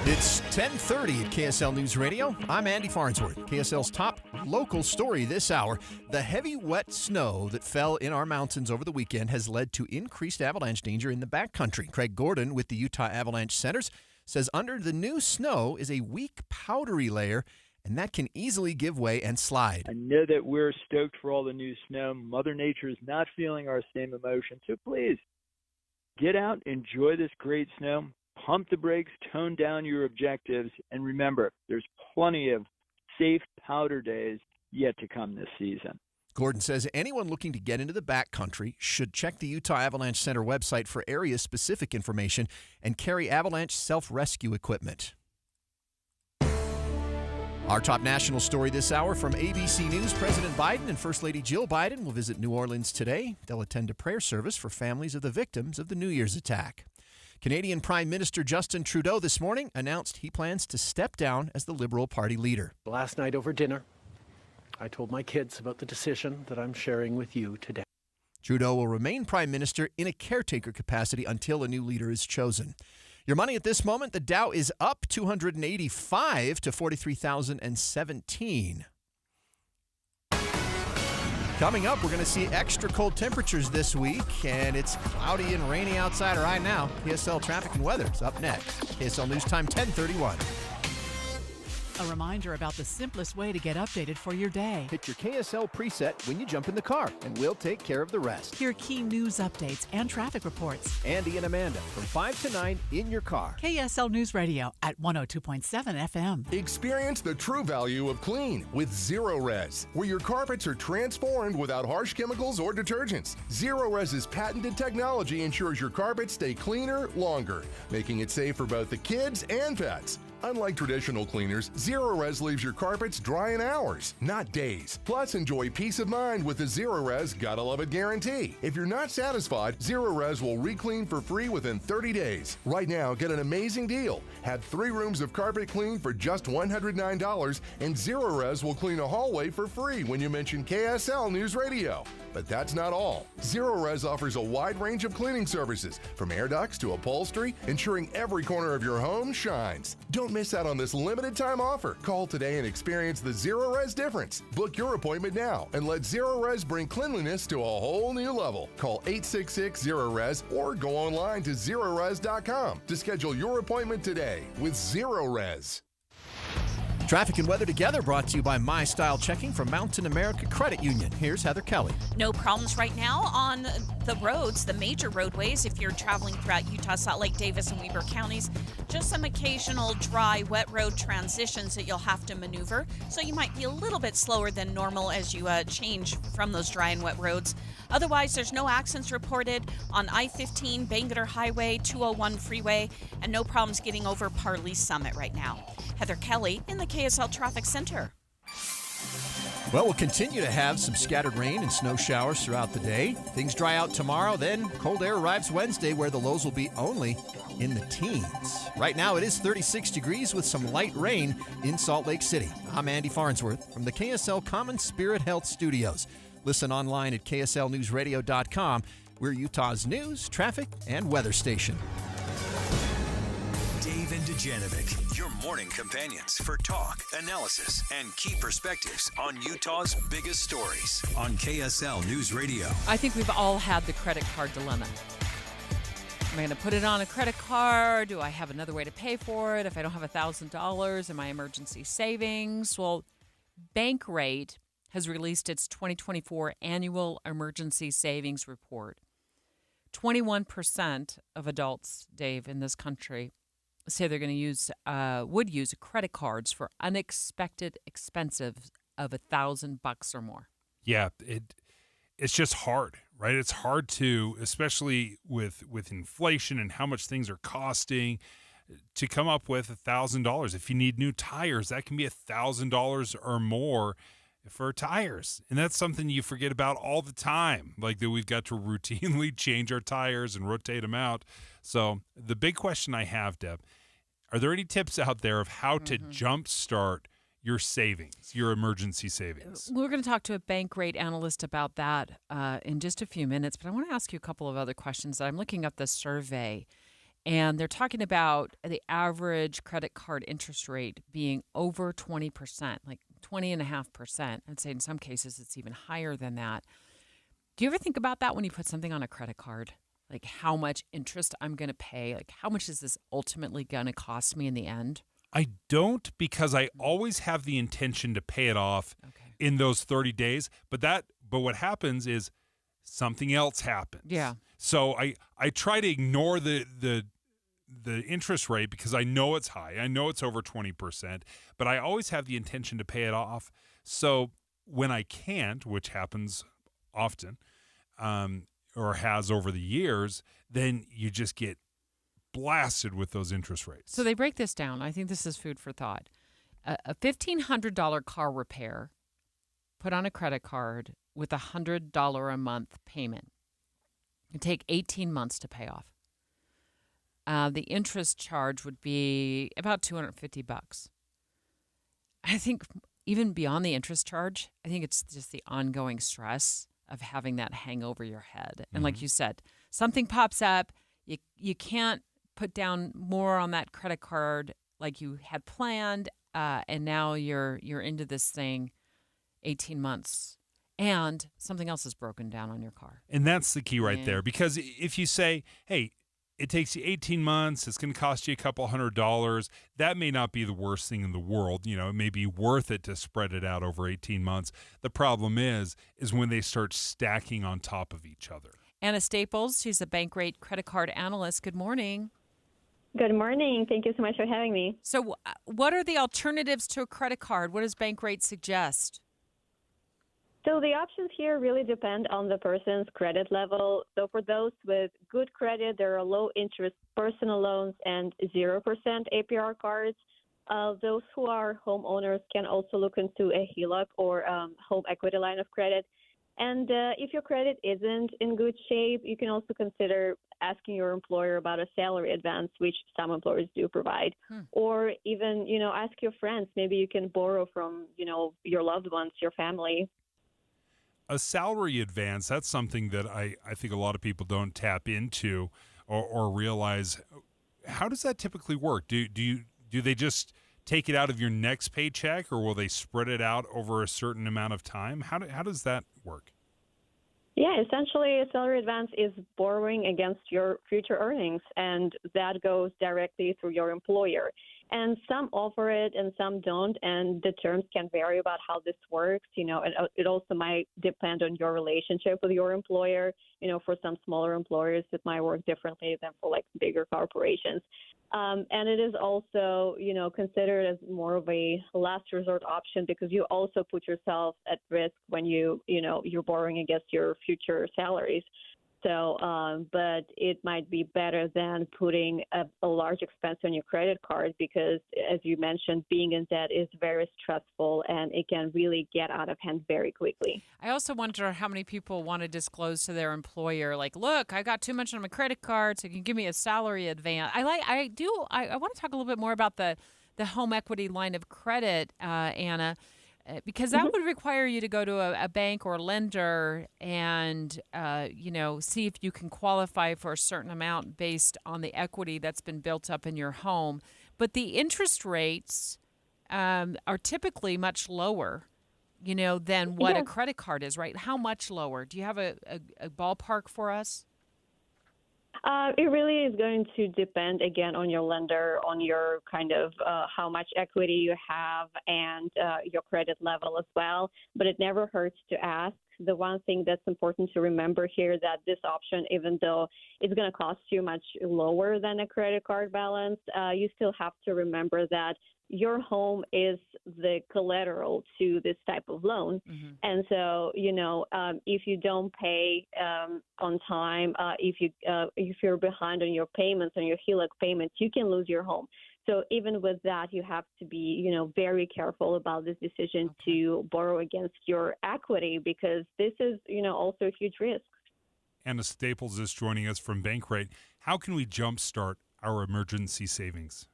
S7: It's 10:30 at KSL News Radio. I'm Andy Farnsworth. KSL's top local story this hour. The heavy, wet snow that fell in our mountains over the weekend has led to increased avalanche danger in the backcountry. Craig Gordon with the Utah Avalanche Centers says under the new snow is a weak, powdery layer, and that can easily give way and slide.
S21: I know that we're stoked for all the new snow. Mother Nature is not feeling our same emotion, so please get out, enjoy this great snow. Pump the brakes, tone down your objectives, and remember, there's plenty of safe powder days yet to come this season.
S7: Gordon says anyone looking to get into the backcountry should check the Utah Avalanche Center website for area-specific information and carry avalanche self-rescue equipment. Our top national story this hour from ABC News. President Biden and First Lady Jill Biden will visit New Orleans today. They'll attend a prayer service for families of the victims of the New Year's attack. Canadian Prime Minister Justin Trudeau this morning announced he plans to step down as the Liberal Party leader.
S22: Last night over dinner, I told my kids about the decision that I'm sharing with you today.
S7: Trudeau will remain Prime Minister in a caretaker capacity until a new leader is chosen. Your money at this moment, the Dow is up 285 to 43,017. Coming up, we're going to see extra cold temperatures this week, and it's cloudy and rainy outside right now. KSL traffic and weather is up next. KSL News Time 10:31.
S1: A reminder about the simplest way to get updated for your day.
S7: Hit your KSL preset when you jump in the car, and we'll take care of the rest.
S1: Hear key news updates and traffic reports.
S7: Andy and Amanda from 5 to 9 in your car.
S1: KSL News Radio at 102.7 FM.
S23: Experience the true value of clean with Zero Res, where your carpets are transformed without harsh chemicals or detergents. Zero Res's patented technology ensures your carpets stay cleaner longer, making it safe for both the kids and pets. Unlike traditional cleaners, Zero Res leaves your carpets dry in hours, not days. Plus, enjoy peace of mind with the Zero Res Gotta Love It guarantee. If you're not satisfied, Zero Res will re-clean for free within 30 days. Right now, get an amazing deal. Have 3 rooms of carpet cleaned for just $109, and Zero Res will clean a hallway for free when you mention KSL News Radio. But that's not all. Zero Res offers a wide range of cleaning services, from air ducts to upholstery, ensuring every corner of your home shines. Don't miss out on this limited time offer. Call today and experience the Zero Res difference. Book your appointment now and let Zero Res bring cleanliness to a whole new level. Call 866-ZERO-RES or go online to ZeroRes.com to schedule your appointment today with Zero Res.
S7: Traffic and weather together brought to you by My Style Checking from Mountain America Credit Union. Here's Heather Kelly.
S4: No problems right now on the roads, the major roadways, if you're traveling throughout Utah, Salt Lake, Davis, and Weber counties. Just some occasional dry, wet road transitions that you'll have to maneuver. So you might be a little bit slower than normal as you change from those dry and wet roads. Otherwise, there's no accidents reported on I-15, Bangerter Highway, 201 Freeway, and no problems getting over Parley Summit right now. Heather Kelly in the KSL Traffic Center.
S7: Well, we'll continue to have some scattered rain and snow showers throughout the day. Things dry out tomorrow, then cold air arrives Wednesday, where the lows will be only in the teens. Right now, it is 36 degrees with some light rain in Salt Lake City. I'm Andy Farnsworth from the KSL Common Spirit Health Studios. Listen online at kslnewsradio.com. We're Utah's news, traffic, and weather station.
S2: Dave and Dujanovic, your morning companions for talk, analysis, and key perspectives on Utah's biggest stories on KSL News Radio.
S5: I think we've all had the credit card dilemma. Am I going to put it on a credit card? Do I have another way to pay for it? If I don't have $1,000 in my emergency savings? Well, Bankrate has released its 2024 annual emergency savings report. 21% of adults, Dave, in this country say they're going to would use credit cards for unexpected expenses of $1,000 or more.
S6: Yeah, it's just hard, right? It's hard to, especially with inflation and how much things are costing, to come up with $1,000. If you need new tires, that can be $1,000 or more for tires. And that's something you forget about all the time, like that we've got to routinely change our tires and rotate them out. So the big question I have, Deb, are there any tips out there of how to jumpstart your savings, your emergency savings?
S5: We're going to talk to a Bankrate analyst about that in just a few minutes, but I want to ask you a couple of other questions. I'm looking up the survey, and they're talking about the average credit card interest rate being over 20%, like 20.5%. I'd say in some cases it's even higher than that. Do you ever think about that when you put something on a credit card? Like how much interest I'm going to pay? Like how much is this ultimately going to cost me in the end?
S6: I don't, because I always have the intention to pay it off in those 30 days. But what happens is something else happens.
S5: Yeah.
S6: So I try to ignore the interest rate because I know it's high. I know it's over 20%, but I always have the intention to pay it off. So when I can't, which happens often, or has over the years, then you just get blasted with those interest rates.
S5: So they break this down. I think this is food for thought. A $1,500 car repair put on a credit card with a $100 a month payment. It would take 18 months to pay off. The interest charge would be about $250. I think even beyond the interest charge, I think it's just the ongoing stress of having that hang over your head. And like you said, something pops up, you can't put down more on that credit card like you had planned, and now you're into this thing 18 months, and something else is broken down on your car.
S6: And that's the key right there, because if you say, hey, it takes you 18 months, it's going to cost you a couple $100, that may not be the worst thing in the world. You know, it may be worth it to spread it out over 18 months. The problem is when they start stacking on top of each other.
S5: Anna Staples, she's a Bankrate credit card analyst. Good morning.
S9: Good morning. Thank you so much for having me.
S5: So what are the alternatives to a credit card? What does Bankrate suggest?
S9: So the options here really depend on the person's credit level. So for those with good credit, there are low-interest personal loans and 0% APR cards. Those who are homeowners can also look into a HELOC or home equity line of credit. And if your credit isn't in good shape, you can also consider asking your employer about a salary advance, which some employers do provide. Or even, ask your friends. Maybe you can borrow from, your loved ones, your family.
S6: A salary advance, that's something that I think a lot of people don't tap into or realize. How does that typically work? Do they just take it out of your next paycheck, or will they spread it out over a certain amount of time? How does that work?
S9: Yeah, essentially a salary advance is borrowing against your future earnings, and that goes directly through your employer. And some offer it and some don't, and the terms can vary about how this works, and it also might depend on your relationship with your employer. For some smaller employers, it might work differently than for bigger corporations. And it is also, considered as more of a last resort option because you also put yourself at risk when you're borrowing against your future salaries. So, but it might be better than putting a large expense on your credit card because, as you mentioned, being in debt is very stressful and it can really get out of hand very quickly.
S5: I also wonder how many people want to disclose to their employer, like, look, I got too much on my credit card, so you can give me a salary advance. I want to talk a little bit more about the home equity line of credit, Anna. Because that would require you to go to a bank or a lender and, see if you can qualify for a certain amount based on the equity that's been built up in your home. But the interest rates are typically much lower, than what a credit card is, right? How much lower? Do you have a ballpark for us?
S9: It really is going to depend, again, on your lender, on your kind of how much equity you have and your credit level as well. But it never hurts to ask. The one thing that's important to remember here that this option, even though it's going to cost you much lower than a credit card balance, you still have to remember that your home is the collateral to this type of loan. Mm-hmm. And so, if you don't pay on time, if you're behind on your payments, on your HELOC payments, you can lose your home. So even with that, you have to be, very careful about this decision to borrow against your equity because this is, also a huge risk.
S6: Anna Staples is joining us from Bankrate. How can we jumpstart our emergency savings?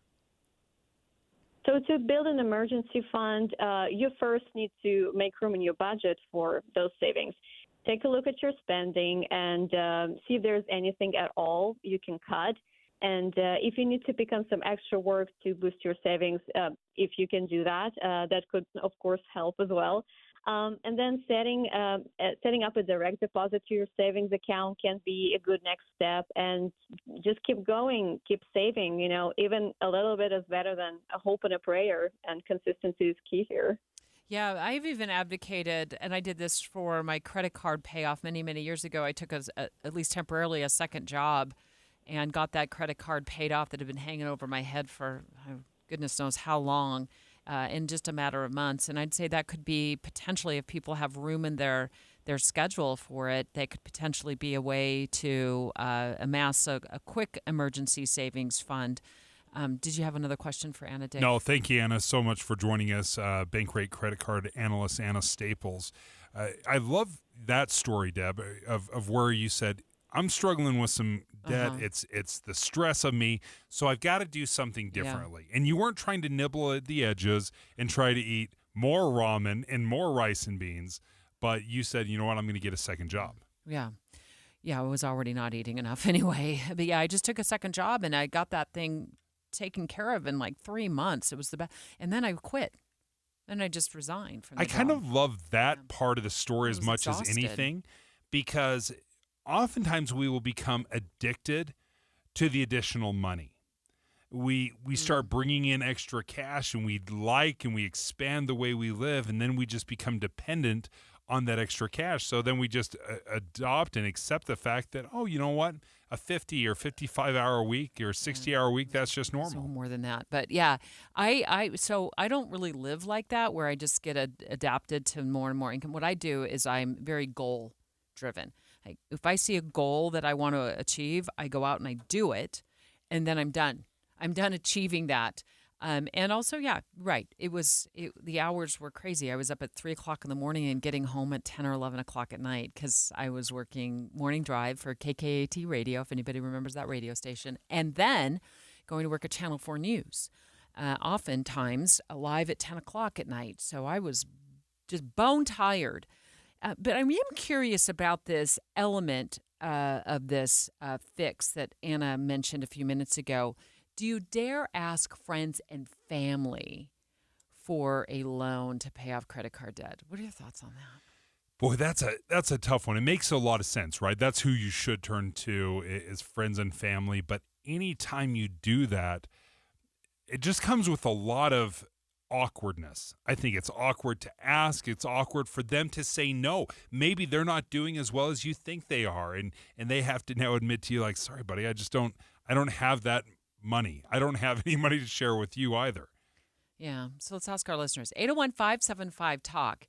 S9: So to build an emergency fund, you first need to make room in your budget for those savings. Take a look at your spending and see if there's anything at all you can cut. And if you need to pick on some extra work to boost your savings, if you can do that, that could, of course, help as well. And then setting up a direct deposit to your savings account can be a good next step. And just keep going, keep saving. Even a little bit is better than a hope and a prayer. And consistency is key here.
S5: Yeah, I've even advocated, and I did this for my credit card payoff many, many years ago. I took, at least temporarily, a second job and got that credit card paid off that had been hanging over my head for goodness knows how long. In just a matter of months. And I'd say that could be potentially, if people have room in their schedule for it, that could potentially be a way to amass a quick emergency savings fund. Did you have another question for Anna, Dave?
S6: No, thank you, Anna, so much for joining us. Bankrate credit card analyst Anna Staples. I love that story, Deb, of where you said, I'm struggling with some debt. It's the stress of me, so I've got to do something differently. Yeah. And you weren't trying to nibble at the edges and try to eat more ramen and more rice and beans, but you said, you know what, I'm going to get a second job.
S5: Yeah. Yeah, I was already not eating enough anyway. But yeah, I just took a second job and I got that thing taken care of in like 3 months. It was the best. And then I quit. And I just resigned from the job.
S6: Kind of love that part of the story as much as anything, because oftentimes we will become addicted to the additional money. We start bringing in extra cash and we expand the way we live, and then we just become dependent on that extra cash. So then we just adopt and accept the fact that, oh, you know what, a 50 or 55-hour week or 60-hour week, that's just normal.
S5: So more than that. But yeah, I don't really live like that where I just get adapted to more and more income. What I do is I'm very goal driven. If I see a goal that I want to achieve, I go out and I do it, and then I'm done. I'm done achieving that. And also, yeah, right. The hours were crazy. I was up at 3 o'clock in the morning and getting home at 10 or 11 o'clock at night because I was working morning drive for KKAT Radio, if anybody remembers that radio station, and then going to work at Channel 4 News, oftentimes live at 10 o'clock at night. So I was just bone tired. But I am curious about this element of this fix that Anna mentioned a few minutes ago. Do you dare ask friends and family for a loan to pay off credit card debt? What are your thoughts on that?
S6: Boy, that's a tough one. It makes a lot of sense, right? That's who you should turn to is friends and family. But anytime you do that, it just comes with a lot of awkwardness. I think it's awkward to ask. It's awkward for them to say no. Maybe they're not doing as well as you think they are, and they have to now admit to you, like, sorry, buddy, I don't have that money. I don't have any money to share with you either.
S5: Yeah. So let's ask our listeners. 801-575-TALK.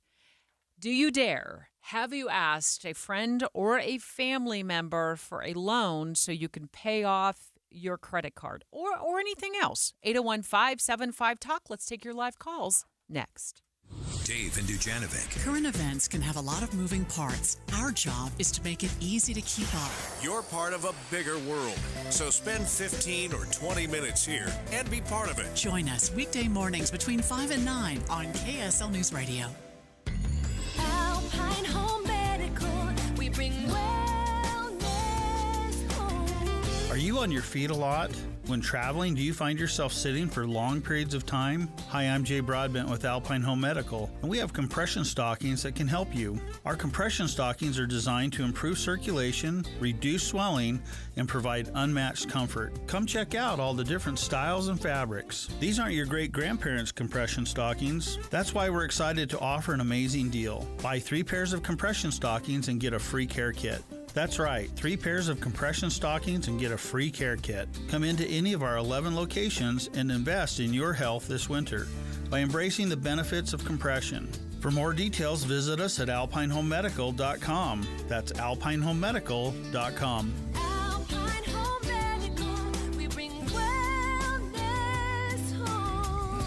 S5: Do you dare? Have you asked a friend or a family member for a loan so you can pay off your credit card or anything else? 801-575-TALK. Let's take your live calls next.
S2: Dave and Dujanovic.
S1: Current events can have a lot of moving parts. Our job is to make it easy to keep up.
S11: You're part of a bigger world, so spend 15 or 20 minutes here and be part of it.
S1: Join us weekday mornings between 5 and 9 on KSL News Radio.
S19: Alpine Home Medical, we bring wellness home.
S8: Are you on your feet a lot? When traveling, do you find yourself sitting for long periods of time? Hi, I'm Jay Broadbent with Alpine Home Medical, and we have compression stockings that can help you. Our compression stockings are designed to improve circulation, reduce swelling, and provide unmatched comfort. Come check out all the different styles and fabrics. These aren't your great-grandparents' compression stockings. That's why we're excited to offer an amazing deal. Buy 3 pairs of compression stockings and get a free care kit. That's right, 3 pairs of compression stockings and get a free care kit. Come into any of our 11 locations and invest in your health this winter by embracing the benefits of compression. For more details, visit us at alpinehomemedical.com. That's alpinehomemedical.com.
S19: Alpine Home Medical, we bring wellness home.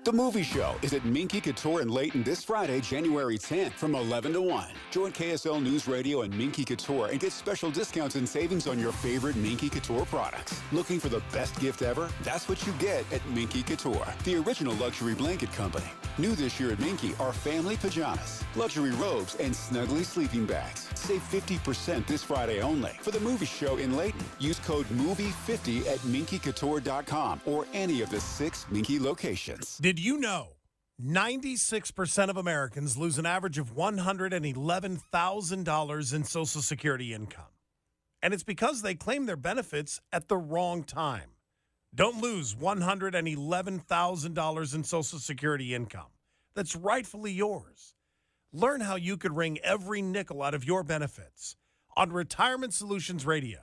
S10: The Movie Show is at Minky Couture in Layton this Friday, January 10th from 11 to 1. Join KSL News Radio and Minky Couture and get special discounts and savings on your favorite Minky Couture products. Looking for the best gift ever? That's what you get at Minky Couture, the original luxury blanket company. New this year at Minky are family pajamas, luxury robes, and snuggly sleeping bags. Save 50% this Friday only. For the Movie Show in Layton, use code MOVIE50 at minkycouture.com or any of the 6 Minky locations.
S18: Did you know 96% of Americans lose an average of $111,000 in Social Security income? And it's because they claim their benefits at the wrong time. Don't lose $111,000 in Social Security income that's rightfully yours. Learn how you could wring every nickel out of your benefits on Retirement Solutions Radio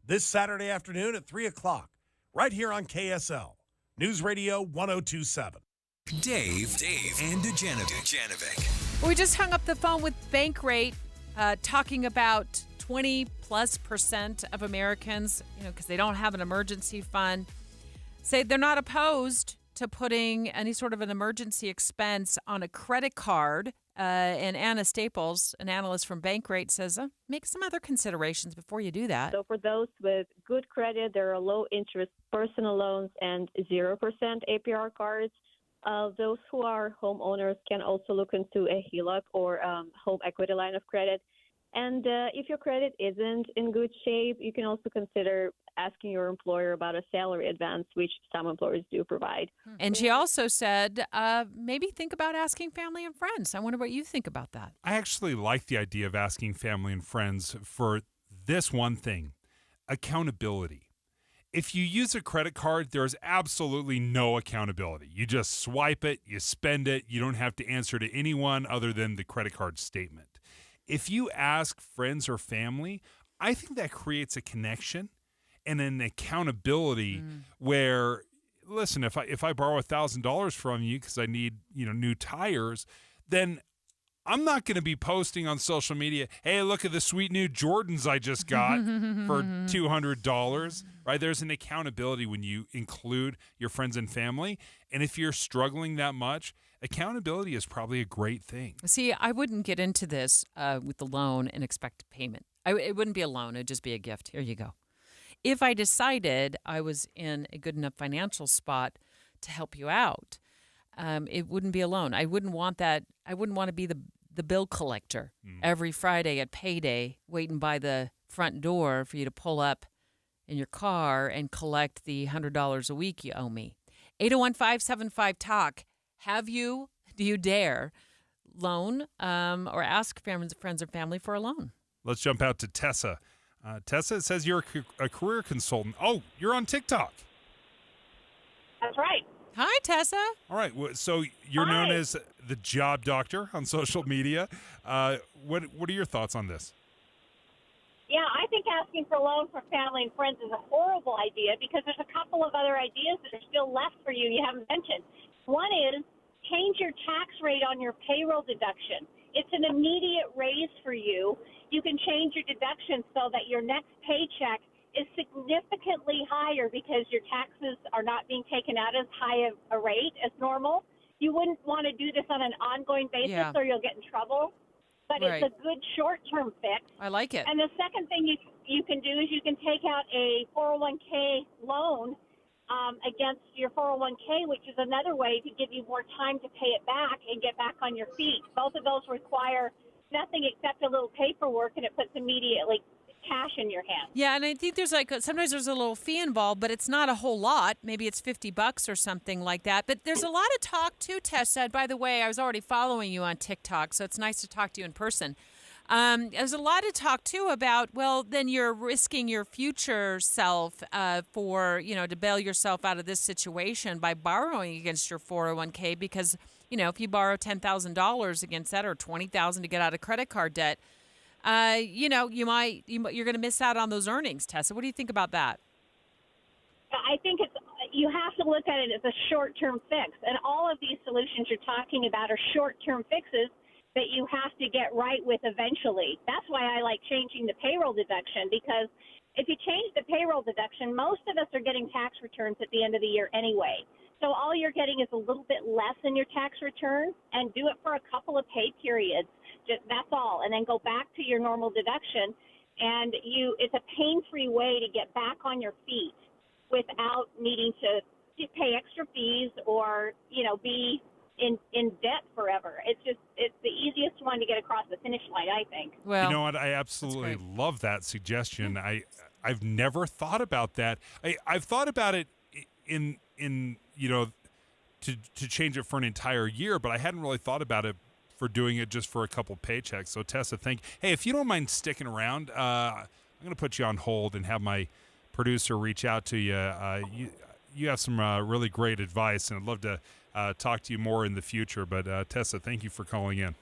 S18: this Saturday afternoon at 3 o'clock, right here on KSL, News Radio 1027.
S2: Dave, and Dujanovic.
S5: We just hung up the phone with Bankrate, talking about 20+% of Americans, because they don't have an emergency fund, say they're not opposed to putting any sort of an emergency expense on a credit card. And Anna Staples, an analyst from Bankrate, says make some other considerations before you do that.
S9: So for those with good credit, there are low-interest personal loans and 0% APR cards. Those who are homeowners can also look into a HELOC or home equity line of credit. And if your credit isn't in good shape, you can also consider asking your employer about a salary advance, which some employers do provide.
S5: And she also said maybe think about asking family and friends. I wonder what you think about that.
S6: I actually like the idea of asking family and friends for this one thing: accountability. If you use a credit card, there's absolutely no accountability. You just swipe it, you spend it, you don't have to answer to anyone other than the credit card statement. If you ask friends or family, I think that creates a connection and an accountability where, listen, if I borrow $1,000 from you because I need, new tires, then I'm not going to be posting on social media, hey, look at the sweet new Jordans I just got for $200, right? There's an accountability when you include your friends and family. And if you're struggling that much, accountability is probably a great thing.
S5: See, I wouldn't get into this with the loan and expect payment. It wouldn't be a loan. It'd just be a gift. Here you go. If I decided I was in a good enough financial spot to help you out, it wouldn't be a loan. I wouldn't want that. I wouldn't want to be the bill collector every Friday at payday waiting by the front door for you to pull up in your car and collect the $100 a week you owe me. 801-575-TALK. Do you dare loan or ask friends or family for a loan?
S6: Let's jump out to Tessa. Tessa, it says you're a career consultant. Oh, you're on TikTok.
S24: That's right.
S5: Hi, Tessa.
S6: All right. So you're known as the job doctor on social media. What are your thoughts on this?
S24: Yeah, I think asking for a loan from family and friends is a horrible idea because there's a couple of other ideas that are still left for you haven't mentioned. One is change your tax rate on your payroll deduction. It's an immediate raise for you. You can change your deduction so that your next paycheck is significantly higher because your taxes are not being taken out as high a rate as normal. You wouldn't want to do this on an ongoing basis or you'll get in trouble. But
S5: Right.
S24: it's a good short-term fix.
S5: I like it.
S24: And the second thing you can do is you can take out a 401k loan against your 401k, which is another way to give you more time to pay it back and get back on your feet. Both of those require nothing except a little paperwork, and it puts immediately cash in your hand.
S5: Yeah, and I think there's sometimes there's a little fee involved, but it's not a whole lot. Maybe it's $50 or something like that. But there's a lot of talk too, Tessa. By the way, I was already following you on TikTok, so it's nice to talk to you in person. There's a lot of talk too about, well, then you're risking your future self to bail yourself out of this situation by borrowing against your 401k because, if you borrow $10,000 against that or $20,000 to get out of credit card debt, you're going to miss out on those earnings. Tessa, what do you think about that?
S24: I think you have to look at it as a short-term fix, and all of these solutions you're talking about are short-term fixes that you have to get right with eventually. That's why I like changing the payroll deduction, because if you change the payroll deduction, most of us are getting tax returns at the end of the year anyway. So all you're getting is a little bit less in your tax return, and do it for a couple of pay periods. That's all. And then go back to your normal deduction, and it's a pain-free way to get back on your feet without needing to pay extra fees or, be in debt forever. It's the easiest one to get across the finish line, I think.
S5: Well,
S6: you know what? I absolutely love that suggestion. I've never thought about that. I've thought about it in to change it for an entire year, but I hadn't really thought about it for doing it just for a couple paychecks. So Tessa, hey, if you don't mind sticking around, I'm going to put you on hold and have my producer reach out to you. You have some really great advice, and I'd love to talk to you more in the future. But Tessa, thank you for calling in.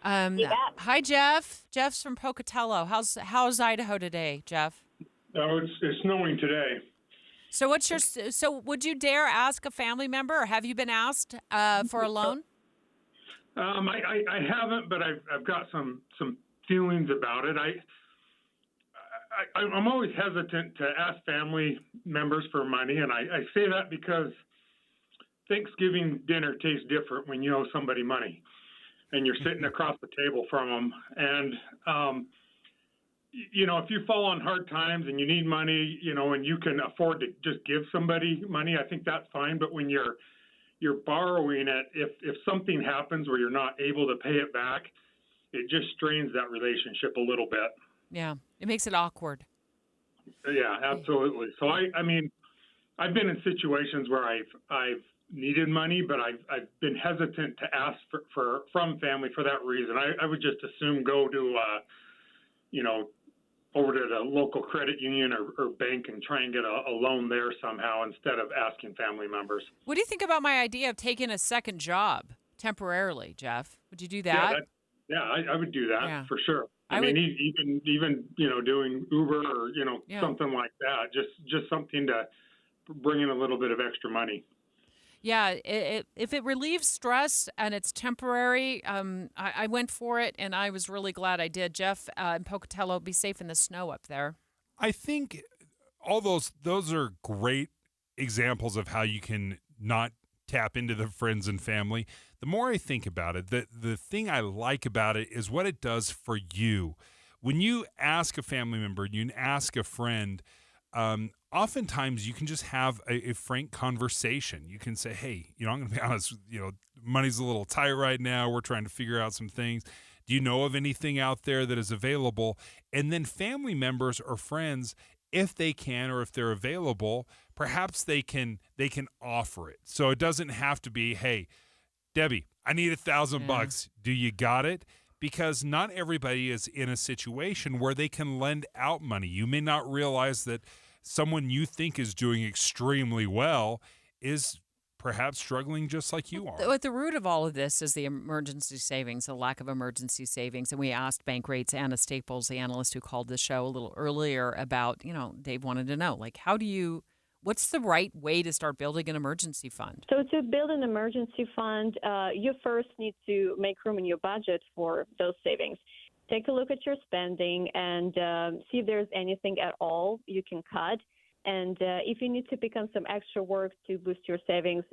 S5: Hi, Jeff. Jeff's from Pocatello. How's Idaho today, Jeff?
S3: Oh, it's snowing today.
S5: So so would you dare ask a family member, or have you been asked for a loan?
S3: I haven't, but I've got some feelings about it. I'm always hesitant to ask family members for money, and I say that because Thanksgiving dinner tastes different when you owe somebody money, and you're sitting across the table from them. And if you fall on hard times and you need money, and you can afford to just give somebody money, I think that's fine. But when you're borrowing it, if something happens where you're not able to pay it back, it just strains that relationship a little bit.
S5: Yeah, it makes it awkward.
S3: Yeah, absolutely. So I mean, I've been in situations where I've needed money, but I've been hesitant to ask from family for that reason. I would just assume go to over to the local credit union or bank and try and get a loan there somehow instead of asking family members.
S5: What do you think about my idea of taking a second job temporarily, Jeff? Would you do that?
S3: I would do that for sure. I mean, even doing Uber or something like that, just something to bring in a little bit of extra money.
S5: Yeah, if it relieves stress and it's temporary, I went for it, and I was really glad I did. Jeff, in Pocatello, be safe in the snow up there.
S6: I think all those are great examples of how you can not tap into the friends and family. The more I think about it, the thing I like about it is what it does for you. When you ask a family member, you ask a friend, oftentimes you can just have a frank conversation. You can say, hey, I'm going to be honest, money's a little tight right now. We're trying to figure out some things. Do you know of anything out there that is available? And then family members or friends, if they can or if they're available, perhaps they can offer it. So it doesn't have to be, hey, Debbie, I need $1,000. Do you got it? Because not everybody is in a situation where they can lend out money. You may not realize that someone you think is doing extremely well is perhaps struggling just like you are.
S5: At the root of all of this is the emergency savings, the lack of emergency savings. And we asked Bank Rates, Anna Staples, the analyst who called the show a little earlier, about, they wanted to know, like, What's the right way to start building an emergency fund?
S9: So to build an emergency fund, you first need to make room in your budget for those savings. Take a look at your spending and see if there's anything at all you can cut. And if you need to pick up some extra work to boost your savings,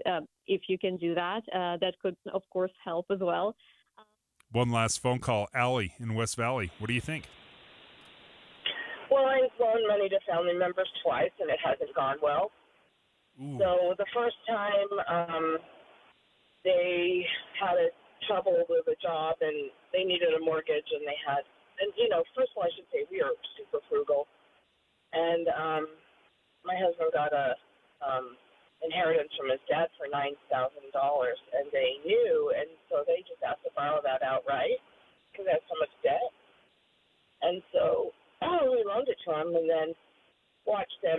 S9: if you can do that, that could, of course, help as well.
S6: One last phone call. Allie in West Valley. What do you think?
S13: Well, I've loaned money to family members twice, and it hasn't gone well.
S6: Ooh.
S13: So the first time, they had trouble with a job, and they needed a mortgage, and first of all, I should say we are super frugal. And my husband got a inheritance from his dad for $9,000, and they knew, and so they just asked to borrow that outright because they had so much debt. And so we loaned it to them and then watched them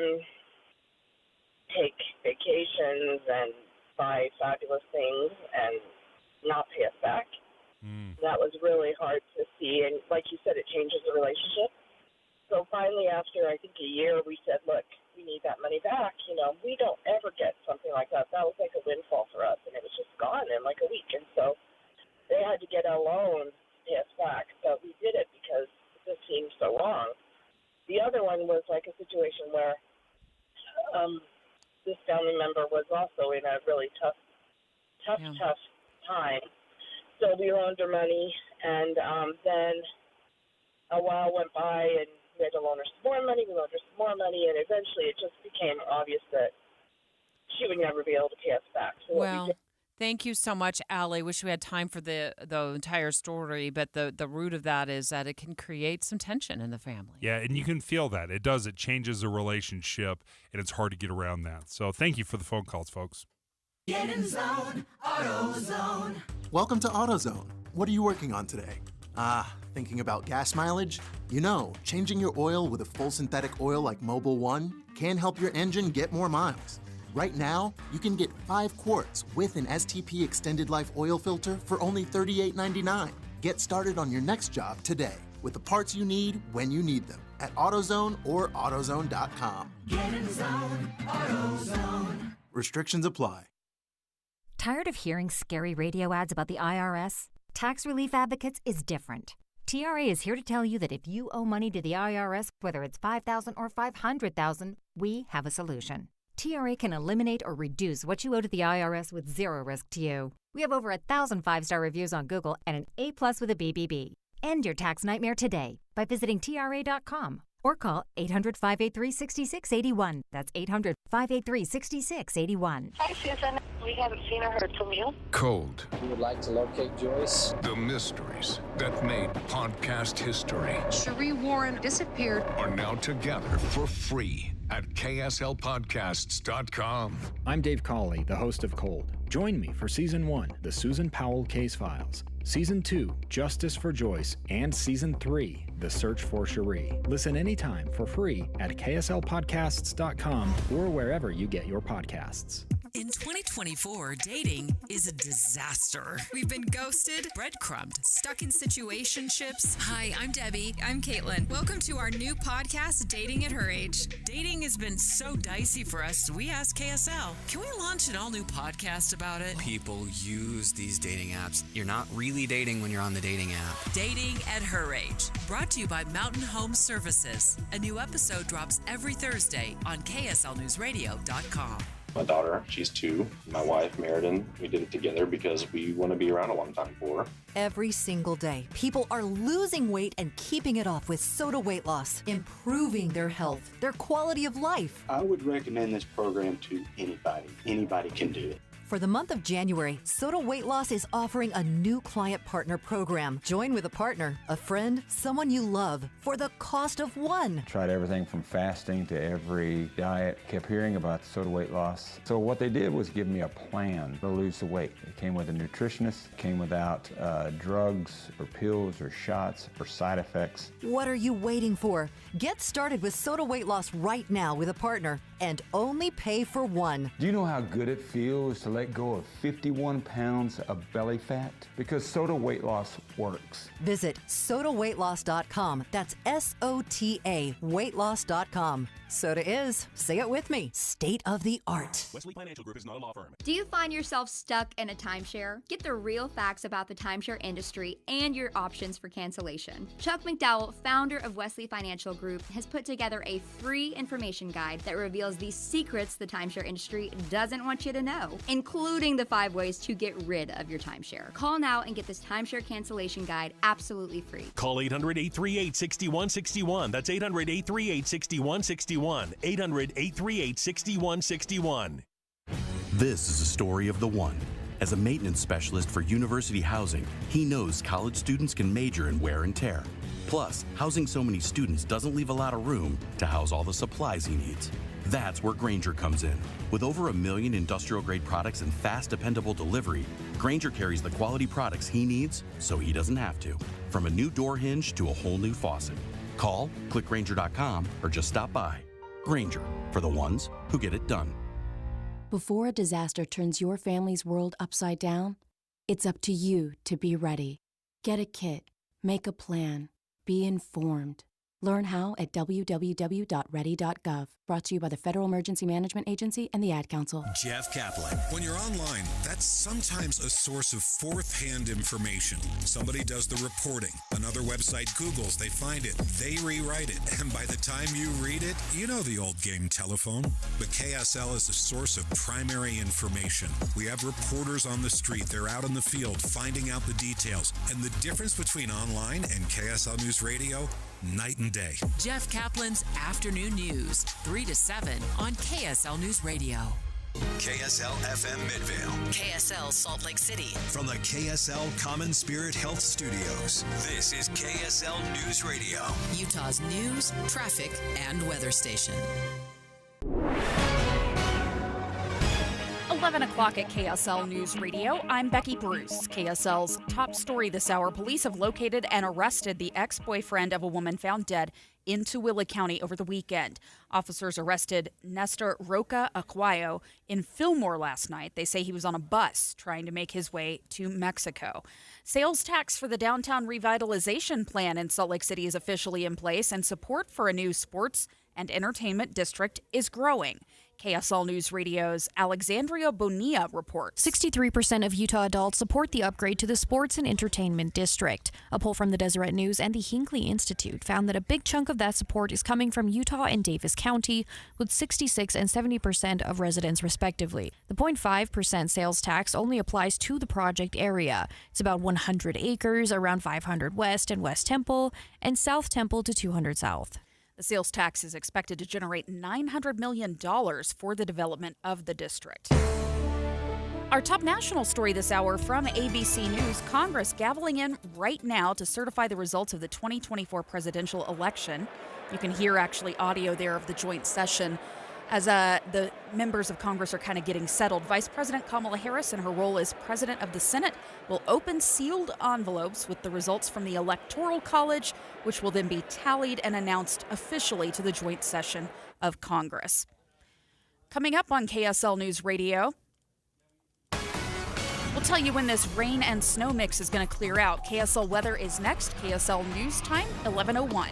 S13: take vacations and buy fabulous things and not pay us back. That was really hard to see. And like you said, it changes the relationship. So finally, after I think a year, we said, look, we need that money back. We don't ever get something like that. That was like a windfall for us, and it was just gone in like a week. And so they had to get a loan to pay us back. But we did it because this seemed so wrong. The other one was like a situation where this family member was also in a really tough time. So we loaned her money, and then a while went by, and we had to loan her some more money. We loaned her some more money, and eventually it just became obvious that she would never be able to pay us back. So
S5: Well, thank you so much, Allie. Wish we had time for the entire story, but the root of that is that it can create some tension in the family.
S6: Yeah, and you can feel that. It does. It changes a relationship, and it's hard to get around that. So thank you for the phone calls, folks.
S14: Get in zone, AutoZone.
S15: Welcome to AutoZone. What are you working on today? Thinking about gas mileage? Changing your oil with a full synthetic oil like Mobil 1 can help your engine get more miles. Right now, you can get 5 quarts with an STP extended life oil filter for only $38.99. Get started on your next job today with the parts you need when you need them at AutoZone or AutoZone.com.
S14: Get in zone, AutoZone.
S15: Restrictions apply.
S16: Tired of hearing scary radio ads about the IRS? Tax Relief Advocates is different. TRA is here to tell you that if you owe money to the IRS, whether it's $5,000 or $500,000, we have a solution. TRA can eliminate or reduce what you owe to the IRS with zero risk to you. We have over 1,000 5-star reviews on Google and an A+ with a BBB. End your tax nightmare today by visiting TRA.com or call 800-583-6681. That's 800-583-6681.
S25: Hi, Susan. We haven't seen or heard from you.
S26: Cold.
S27: We would like to locate Joyce.
S26: The mysteries that made podcast history
S28: Cherie Warren disappeared.
S26: are now together for free at kslpodcasts.com.
S29: I'm Dave Cawley, the host of Cold. Join me for Season 1, The Susan Powell Case Files. Season 2, Justice for Joyce. And Season 3, The Search for Cherie. Listen anytime for free at kslpodcasts.com or wherever you get your podcasts.
S30: In 2024, dating is a disaster. We've been ghosted, breadcrumbed, stuck in situationships. Hi, I'm Debbie. I'm Caitlin. Welcome to our new podcast, Dating at Her Age. Dating has been so dicey for us, so we asked KSL, can we launch an all-new podcast about it?
S31: People use these dating apps. You're not really dating when you're on the dating app.
S30: Dating at Her Age, brought to you by Mountain Home Services. A new episode drops every Thursday on KSLNewsRadio.com.
S32: My daughter, she's 2. My wife, Meriden, we did it together because we want to be around a long time for her.
S33: Every single day, people are losing weight and keeping it off with Soda Weight Loss, improving their health, their quality of life.
S34: I would recommend this program to anybody. Anybody can do it.
S33: For the month of January, Soda Weight Loss is offering a new client partner program. Join with a partner, a friend, someone you love for the cost of one.
S35: Tried everything from fasting to every diet. Kept hearing about Soda Weight Loss. So what they did was give me a plan to lose the weight. It came with a nutritionist, came without drugs or pills or shots or side effects.
S33: What are you waiting for? Get started with Soda Weight Loss right now with a partner and only pay for one.
S35: Do you know how good it feels to let go of 51 pounds of belly fat? Because Soda Weight Loss works.
S33: Visit sodaweightloss.com. That's SOTA weightloss.com. Soda is, say it with me, state of the art.
S1: Wesley Financial Group is not a law firm.
S2: Do you find yourself stuck in a timeshare? Get the real facts about the timeshare industry and your options for cancellation. Chuck McDowell, founder of Wesley Financial Group, has put together a free information guide that reveals the secrets the timeshare industry doesn't want you to know, including the 5 ways to get rid of your timeshare. Call now and get this timeshare cancellation guide absolutely free.
S1: Call 800-838-6161. That's 800-838-6161. 800-838-6161.
S4: This is a story of the one. As a maintenance specialist for university housing, he knows college students can major in wear and tear. Plus, housing so many students doesn't leave a lot of room to house all the supplies he needs. That's where Grainger comes in. With over 1 million industrial-grade products and fast, dependable delivery, Grainger carries the quality products he needs so he doesn't have to. From a new door hinge to a whole new faucet. Call, click Grainger.com, or just stop by. Grainger, for the ones who get it done.
S7: Before a disaster turns your family's world upside down, it's up to you to be ready. Get a kit, make a plan, be informed. Learn how at www.ready.gov. Brought to you by the Federal Emergency Management Agency and the Ad Council.
S8: Jeff Kaplan. When you're online, that's sometimes a source of fourth-hand information. Somebody does the reporting. Another website Googles, they find it, they rewrite it, and by the time you read it, you know the old game telephone. But KSL is a source of primary information. We have reporters on the street. They're out in the field finding out the details. And the difference between online and KSL News Radio, night and day.
S30: Jeff Kaplan's Afternoon News, 3 to 7 on KSL News Radio.
S10: KSL FM Midvale.
S30: KSL Salt Lake City.
S10: From the KSL Common Spirit Health Studios, this is KSL News Radio.
S30: Utah's news, traffic, and weather station.
S11: 11 o'clock at KSL News Radio. I'm Becky Bruce. KSL's top story this hour. Police have located and arrested the ex-boyfriend of a woman found dead in Tooele County over the weekend. Officers arrested Nestor Roca Aquayo in Fillmore last night. They say he was on a bus trying to make his way to Mexico. Sales tax for the downtown revitalization plan in Salt Lake City is officially in place, and support for a new sports and entertainment district is growing. KSL News Radio's Alexandria Bonilla reports.
S12: 63% of Utah adults support the upgrade to the Sports and Entertainment District. A poll from the Deseret News and the Hinckley Institute found that a big chunk of that support is coming from Utah and Davis County, with 66 and 70% of residents respectively. The 0.5% sales tax only applies to the project area. It's about 100 acres around 500 West and West Temple, and South Temple to 200 South.
S11: The sales tax is expected to generate $900 million for the development of the district. Our top national story this hour from ABC News. Congress gaveling in right now to certify the results of the 2024 presidential election. You can hear actually audio there of the joint session as the members of Congress are kind of getting settled. Vice President Kamala Harris, in her role as president of the Senate, will open sealed envelopes with the results from the Electoral College, which will then be tallied and announced officially to the joint session of Congress. Coming up on KSL News Radio, we'll tell you when this rain and snow mix is going to clear out. KSL weather is next. KSL News Time, 11:01.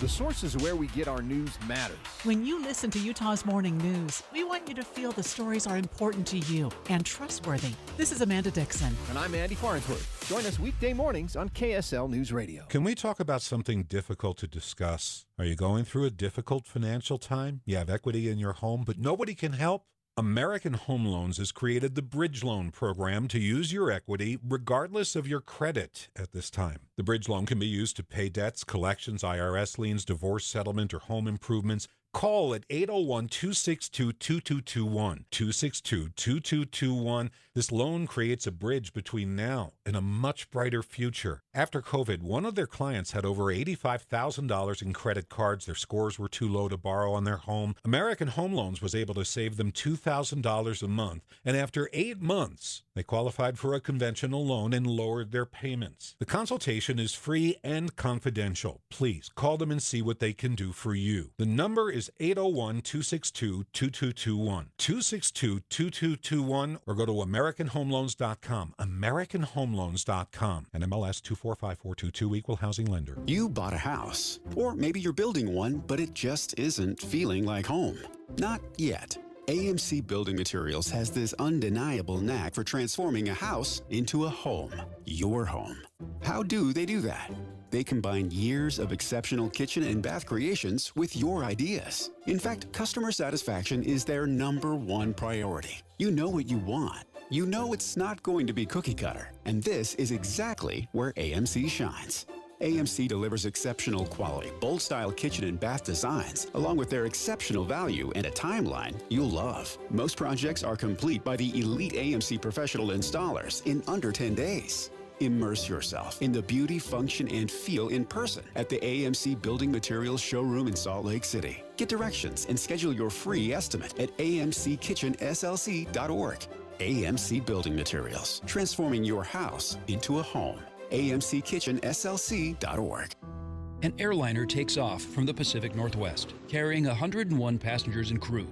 S17: The sources where we get our news matters.
S18: When you listen to Utah's Morning News, we want you to feel the stories are important to you and trustworthy. This is Amanda Dixon.
S17: And I'm Andy Farnsworth. Join us weekday mornings on KSL News Radio.
S19: Can we talk about something difficult to discuss? Are you going through a difficult financial time? You have equity in your home, but nobody can help? American Home Loans has created the Bridge Loan program to use your equity regardless of your credit at this time. The Bridge Loan can be used to pay debts, collections, IRS liens, divorce settlement, or home improvements. Call at 801-262-2221, 262-2221. This loan creates a bridge between now and a much brighter future. After COVID, one of their clients had over $85,000 in credit cards. Their scores were too low to borrow on their home. American Home Loans was able to save them $2,000 a month. And after 8 months, they qualified for a conventional loan and lowered their payments. The consultation is free and confidential. Please call them and see what they can do for you. The number is is 801-262-2221. 262-2221, or go to AmericanHomeLoans.com. AmericanHomeLoans.com. And MLS 245422, equal housing lender.
S3: You bought a house, or maybe you're building one, but it just isn't feeling like home. Not yet. AMC Building Materials has this undeniable knack for transforming a house into a home. Your home. How do they do that? They combine years of exceptional kitchen and bath creations with your ideas. In fact, customer satisfaction is their #1 priority. You know what you want. You know it's not going to be cookie cutter. And this is exactly where AMC shines. AMC delivers exceptional quality, bold-style kitchen and bath designs, along with their exceptional value and a timeline you'll love. Most projects are complete by the elite AMC professional installers in under 10 days. Immerse yourself in the beauty, function, and feel in person at the AMC Building Materials Showroom in Salt Lake City. Get directions and schedule your free estimate at amckitchenslc.org. AMC Building Materials, transforming your house into a home. amckitchenslc.org.
S5: An airliner takes off from the Pacific Northwest, carrying 101 passengers and crew.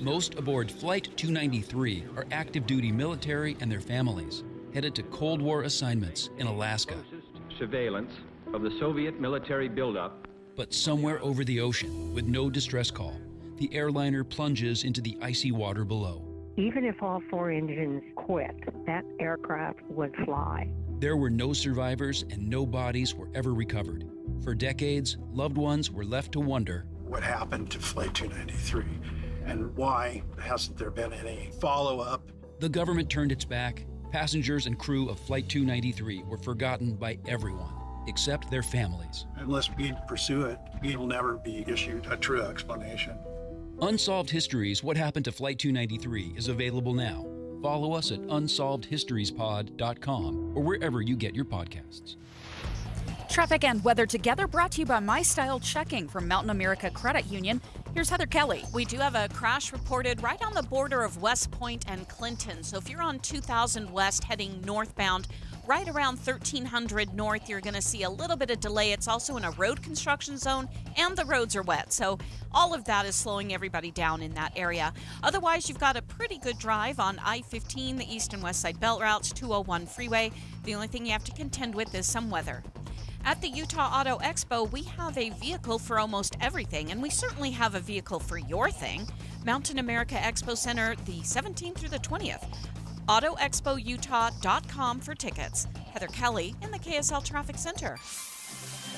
S5: Most aboard Flight 293 are active duty military and their families, headed to Cold War assignments in Alaska.
S6: Surveillance of the Soviet military buildup.
S5: But somewhere over the ocean, with no distress call, the airliner plunges into the icy water below.
S9: Even if all 4 engines quit, that aircraft would fly.
S5: There were no survivors and no bodies were ever recovered. For decades, loved ones were left to wonder
S13: what happened to Flight 293 and why hasn't there been any follow-up.
S5: The government turned its back. Passengers and crew of Flight 293 were forgotten by everyone, except their families.
S13: Unless we pursue it, we will never be issued a true explanation.
S5: Unsolved Histories, What Happened to Flight 293 is available now. Follow us at unsolvedhistoriespod.com or wherever you get your podcasts.
S11: Traffic and weather together, brought to you by My Style Checking from Mountain America Credit Union. Here's Heather Kelly.
S14: We do have a crash reported right on the border of West Point and Clinton. So if you're on 2000 West heading northbound, right around 1300 North, you're going to see a little bit of delay. It's also in a road construction zone, and the roads are wet. So all of that is slowing everybody down in that area. Otherwise, you've got a pretty good drive on I-15, the east and west side belt routes, 201 freeway. The only thing you have to contend with is some weather. At the Utah Auto Expo, we have a vehicle for almost everything, and we certainly have a vehicle for your thing. Mountain America Expo Center, the 17th through the 20th. AutoExpoUtah.com for tickets. Heather Kelly in the KSL Traffic Center.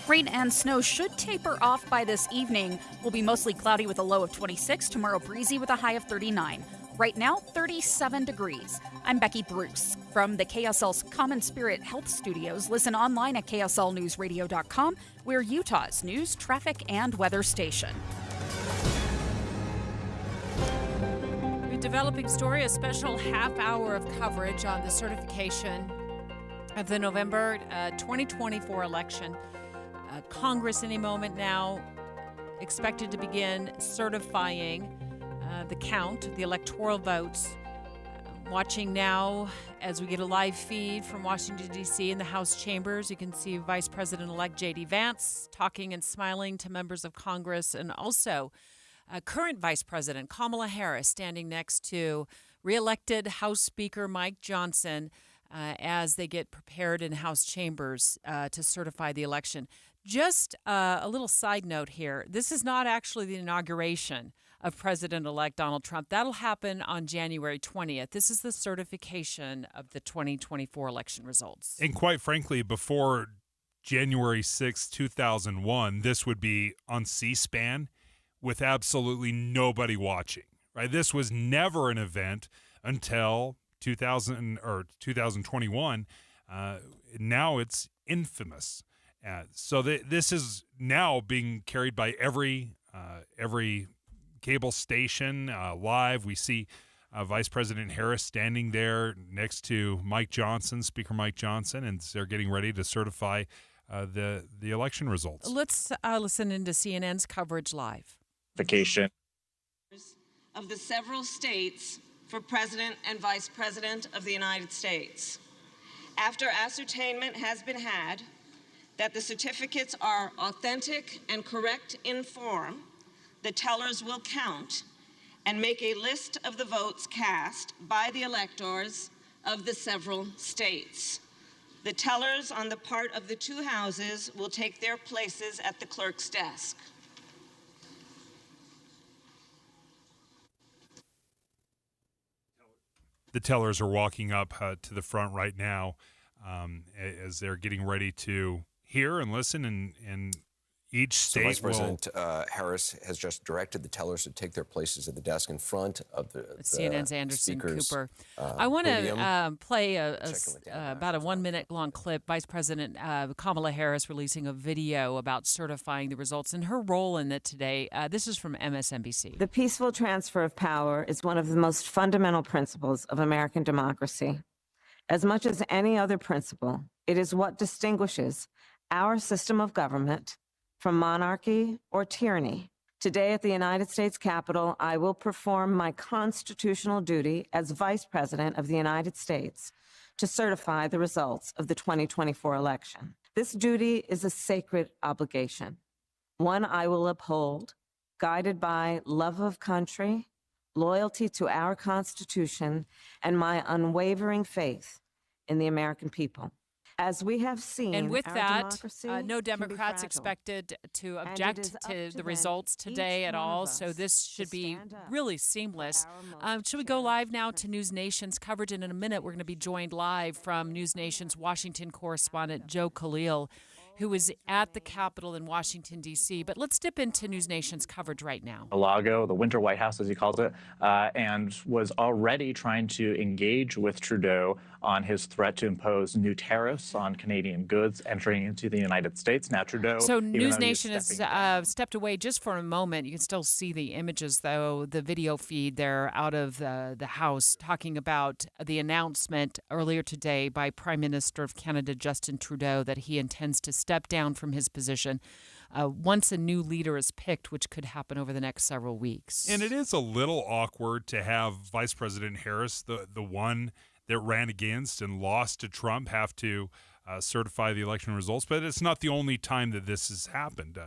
S11: Rain and snow should taper off by this evening. Will be mostly cloudy with a low of 26. Tomorrow breezy with a high of 39. Right now, 37 degrees. I'm Becky Bruce from the KSL's Common Spirit Health Studios. Listen online at KSLNewsRadio.com. We're Utah's news, traffic, and weather station.
S14: Developing story, a special half hour of coverage on the certification of the November 2024 election. Congress any moment now expected to begin certifying the count, the electoral votes. Watching now as we get a live feed from Washington, D.C. in the House chambers, you can see Vice President-elect J.D. Vance talking and smiling to members of Congress, and also current Vice President Kamala Harris standing next to re-elected House Speaker Mike Johnson as they get prepared in House chambers to certify the election. Just a little side note here. This is not actually the inauguration of President-elect Donald Trump. That'll happen on January 20th. This is the certification of the 2024 election results.
S15: And quite frankly, before January 6, 2001, this would be on C-SPAN with absolutely nobody watching, right? This was never an event until 2021. Now it's infamous. So this is now being carried by every cable station live. We see Vice President Harris standing there next to Mike Johnson, Speaker Mike Johnson, and they're getting ready to certify the election results.
S14: Let's listen into CNN's coverage live.
S16: Of the several states for President and Vice President of the United States. After ascertainment has been had that the certificates are authentic and correct in form, the tellers will count and make a list of the votes cast by the electors of the several states. The tellers on the part of the two houses will take their places at the clerk's desk.
S15: The tellers are walking up to the front right now as they're getting ready to hear and listen, and each state
S20: Vice President Harris has just directed the tellers to take their places at the desk in front of the
S14: CNN's Anderson
S20: Cooper.
S14: I want to play about a 1 minute long clip. Vice President Kamala Harris releasing a video about certifying the results and her role in it today. This is from MSNBC.
S21: The peaceful transfer of power is one of the most fundamental principles of American democracy. As much as any other principle, it is what distinguishes our system of government from monarchy or tyranny. Today at the United States Capitol, I will perform my constitutional duty as Vice President of the United States to certify the results of the 2024 election. This duty is a sacred obligation, one I will uphold, guided by love of country, loyalty to our Constitution, and my unwavering faith in the American people. As we have seen,
S14: and with
S21: our
S14: that,
S21: democracy
S14: no Democrats
S21: can be
S14: expected to object to the results today at all, so this should be really seamless. Should we go live now to News Nation's coverage? And in a minute, we're going to be joined live from News Nation's Washington correspondent, Joe Khalil, who is at the Capitol in Washington, D.C. But let's dip into News Nation's coverage right now.
S22: Mar-a-Lago, the Winter White House, as he calls it, and was already trying to engage with Trudeau on his threat to impose new tariffs on Canadian goods entering into the United States. Now, Trudeau...
S14: So News Nation has stepped away just for a moment. You can still see the images, though, the video feed there out of the House, talking about the announcement earlier today by Prime Minister of Canada, Justin Trudeau, that he intends to step down from his position once a new leader is picked, which could happen over the next several weeks.
S15: And it is a little awkward to have Vice President Harris, the one that ran against and lost to Trump, have to certify the election results. But it's not the only time that this has happened.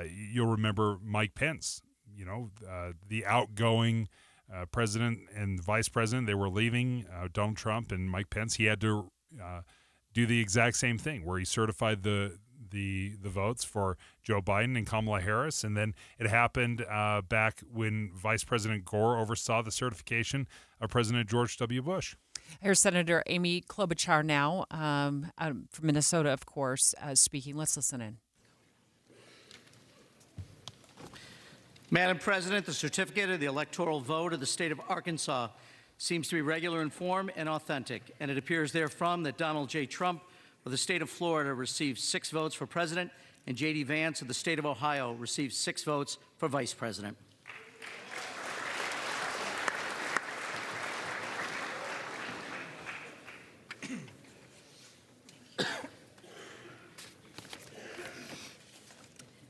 S15: You'll remember Mike Pence, the outgoing president and vice president. They were leaving, Donald Trump and Mike Pence. He had to do the exact same thing, where he certified the votes for Joe Biden and Kamala Harris. And then it happened back when Vice President Gore oversaw the certification of President George W. Bush.
S14: Here's Senator Amy Klobuchar now, from Minnesota, of course, speaking. Let's listen in.
S23: Madam President, the certificate of the electoral vote of the state of Arkansas seems to be regular in form and authentic, and it appears therefrom that Donald J. Trump of the state of Florida received 6 votes for president, and J.D. Vance of the state of Ohio received 6 votes for vice president.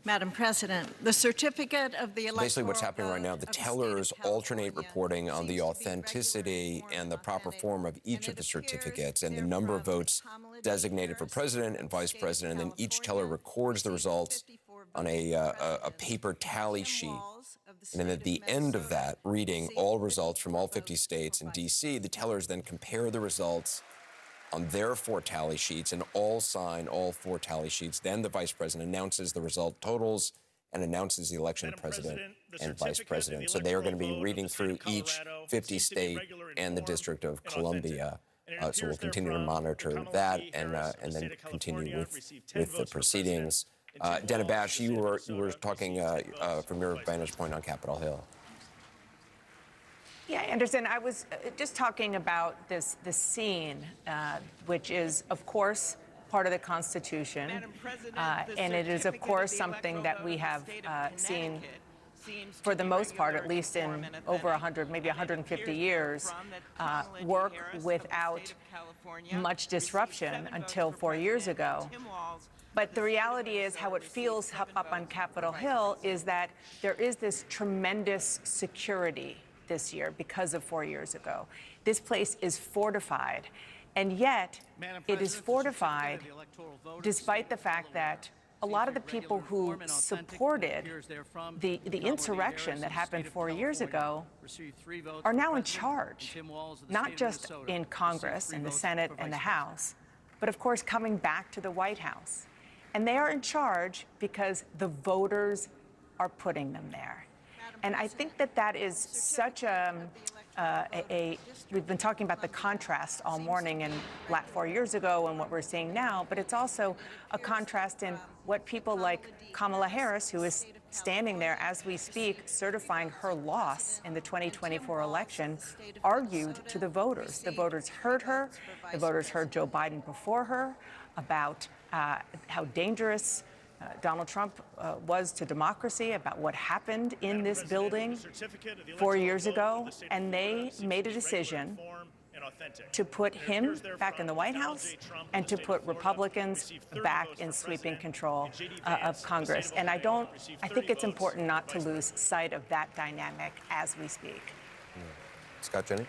S24: Madam President, the certificate of the electoral...
S20: Basically what's happening right now, the tellers alternate reporting on the authenticity and the proper form of each of the certificates and the number of votes designated for president and vice president, and then each teller records the results on a paper tally sheet. And then at the end of that, reading all results from all 50 states and D.C., the tellers then compare the results on their 4 tally sheets and all sign all 4 tally sheets. Then the vice president announces the result totals and announces the election of president and vice president. So they are going to be reading through each 50 state and the District of Columbia. So we'll continue to monitor that and then continue with the proceedings. Dana Bash, you were talking from your vantage point on Capitol Hill.
S25: Yeah, Anderson, I was just talking about the scene, which is, of course, part of the Constitution, and it is, of course, something that we have seen, for the most part, at least in over 100, maybe 150 years, work without much disruption until 4 years ago. But the reality is, how it feels up on Capitol Hill is that there is this tremendous security this year because of 4 years ago. This place is fortified, and yet it is fortified despite the fact that a lot of the people who supported the insurrection that happened 4 years ago are now in charge, not just in Congress, in the Senate and the House, but of course coming back to the White House. And they are in charge because the voters are putting them there. And I think that is such we've been talking about the contrast all morning and 4 years ago and what we're seeing now, but it's also a contrast in what people like Kamala Harris, who is standing there as we speak, certifying her loss in the 2024 election, argued to the voters. The voters heard her. The voters heard Joe Biden before her about how dangerous Donald Trump was to democracy, about what happened in this building 4 years ago, and they made a decision to put him back in the White House and to put Republicans back in sweeping control of Congress. And I think it's important not to lose sight of that dynamic as we speak.
S20: Scott, Jenny?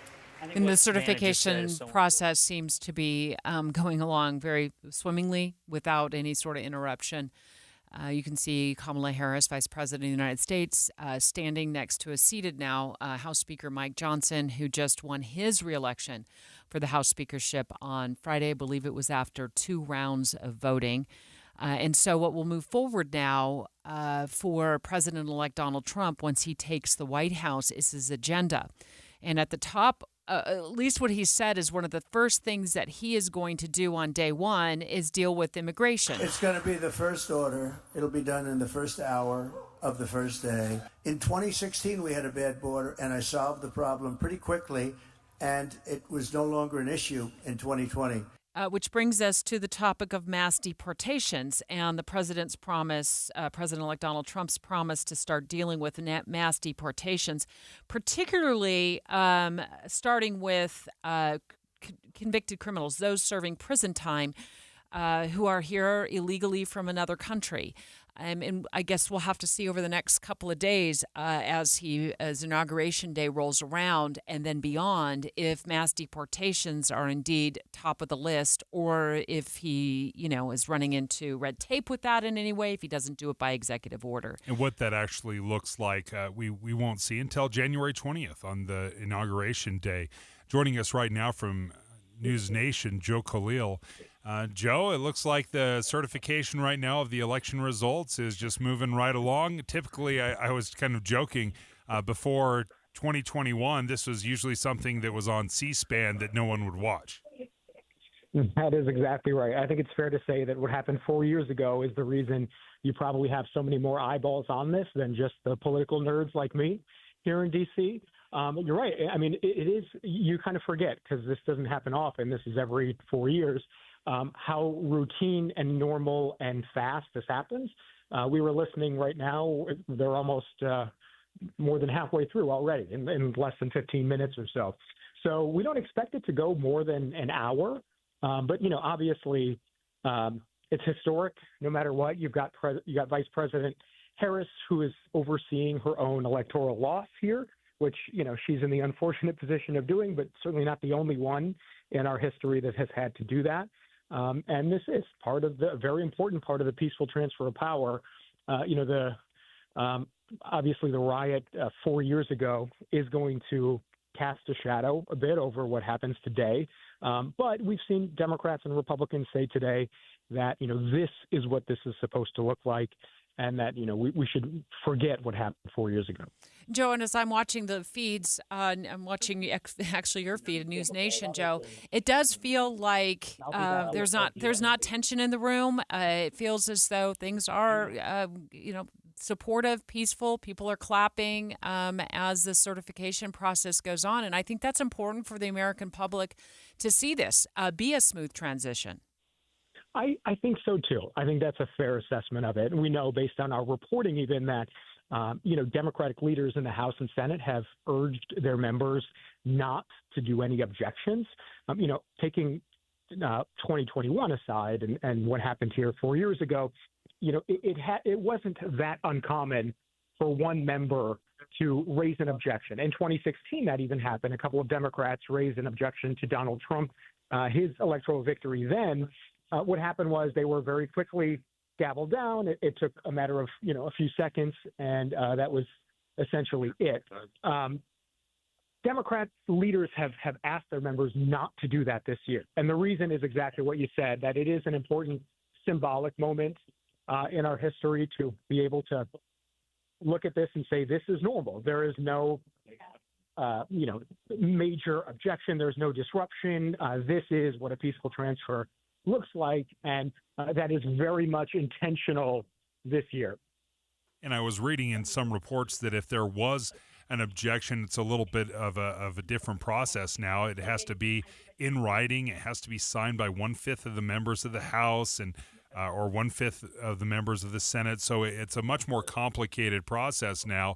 S14: And the certification process seems to be going along very swimmingly without any sort of interruption. You can see Kamala Harris, Vice President of the United States, standing next to a seated now House Speaker Mike Johnson, who just won his reelection for the House speakership on Friday. I believe it was after 2 rounds of voting. And so what will move forward now for President-elect Donald Trump once he takes the White House is his agenda. And at the top, at least what he said is one of the first things that he is going to do on day one is deal with immigration.
S1: It's going to be the first order. It'll be done in the first hour of the first day. In 2016, we had a bad border, and I solved the problem pretty quickly, and it was no longer an issue in 2020.
S14: Which brings us to the topic of mass deportations and the president's promise, President-elect Donald Trump's promise to start dealing with mass deportations, particularly starting with convicted criminals, those serving prison time who are here illegally from another country. And I guess we'll have to see over the next couple of days as Inauguration Day rolls around and then beyond if mass deportations are indeed top of the list or if he, is running into red tape with that in any way, if he doesn't do it by executive order.
S15: And what that actually looks like, we won't see until January 20th on the Inauguration Day. Joining us right now from News Nation, Joe Khalil. Joe, it looks like the certification right now of the election results is just moving right along. Typically, I was kind of joking before 2021, this was usually something that was on C-SPAN that no one would watch.
S2: That is exactly right. I think it's fair to say that what happened 4 years ago is the reason you probably have so many more eyeballs on this than just the political nerds like me here in D.C. You're right. I mean, it is, you kind of forget because this doesn't happen often. This is every 4 years. How routine and normal and fast this happens. We were listening right now. They're almost more than halfway through already in less than 15 minutes or so. So we don't expect it to go more than an hour. But, obviously it's historic no matter what. You've got Vice President Harris, who is overseeing her own electoral loss here, which, she's in the unfortunate position of doing, but certainly not the only one in our history that has had to do that. And this is part of a very important part of the peaceful transfer of power. Obviously the riot 4 years ago is going to cast a shadow a bit over what happens today. But we've seen Democrats and Republicans say today that, this is what this is supposed to look like. And that, we should forget what happened 4 years ago.
S14: Joe, and as I'm watching the feeds, I'm watching actually your feed, News Nation, Joe, it does feel like there's not tension in the room. It feels as though things are, supportive, peaceful. People are clapping as the certification process goes on. And I think that's important for the American public to see this be a smooth transition.
S2: I think so, too. I think that's a fair assessment of it. And we know based on our reporting even that, Democratic leaders in the House and Senate have urged their members not to do any objections. Taking 2021 aside and what happened here 4 years ago, it wasn't that uncommon for one member to raise an objection. In 2016, that even happened. A couple of Democrats raised an objection to Donald Trump, his electoral victory then. What happened was they were very quickly gaveled down. It took a matter of, a few seconds, and that was essentially it. Democrat leaders have asked their members not to do that this year. And the reason is exactly what you said, that it is an important symbolic moment in our history to be able to look at this and say, this is normal. There is no, major objection. There's no disruption. This is what a peaceful transfer looks like. And that is very much intentional this year.
S15: And I was reading in some reports that if there was an objection, it's a little bit of a different process now. It has to be in writing. It has to be signed by 1/5 of the members of the House and or 1/5 of the members of the Senate. So it's a much more complicated process now,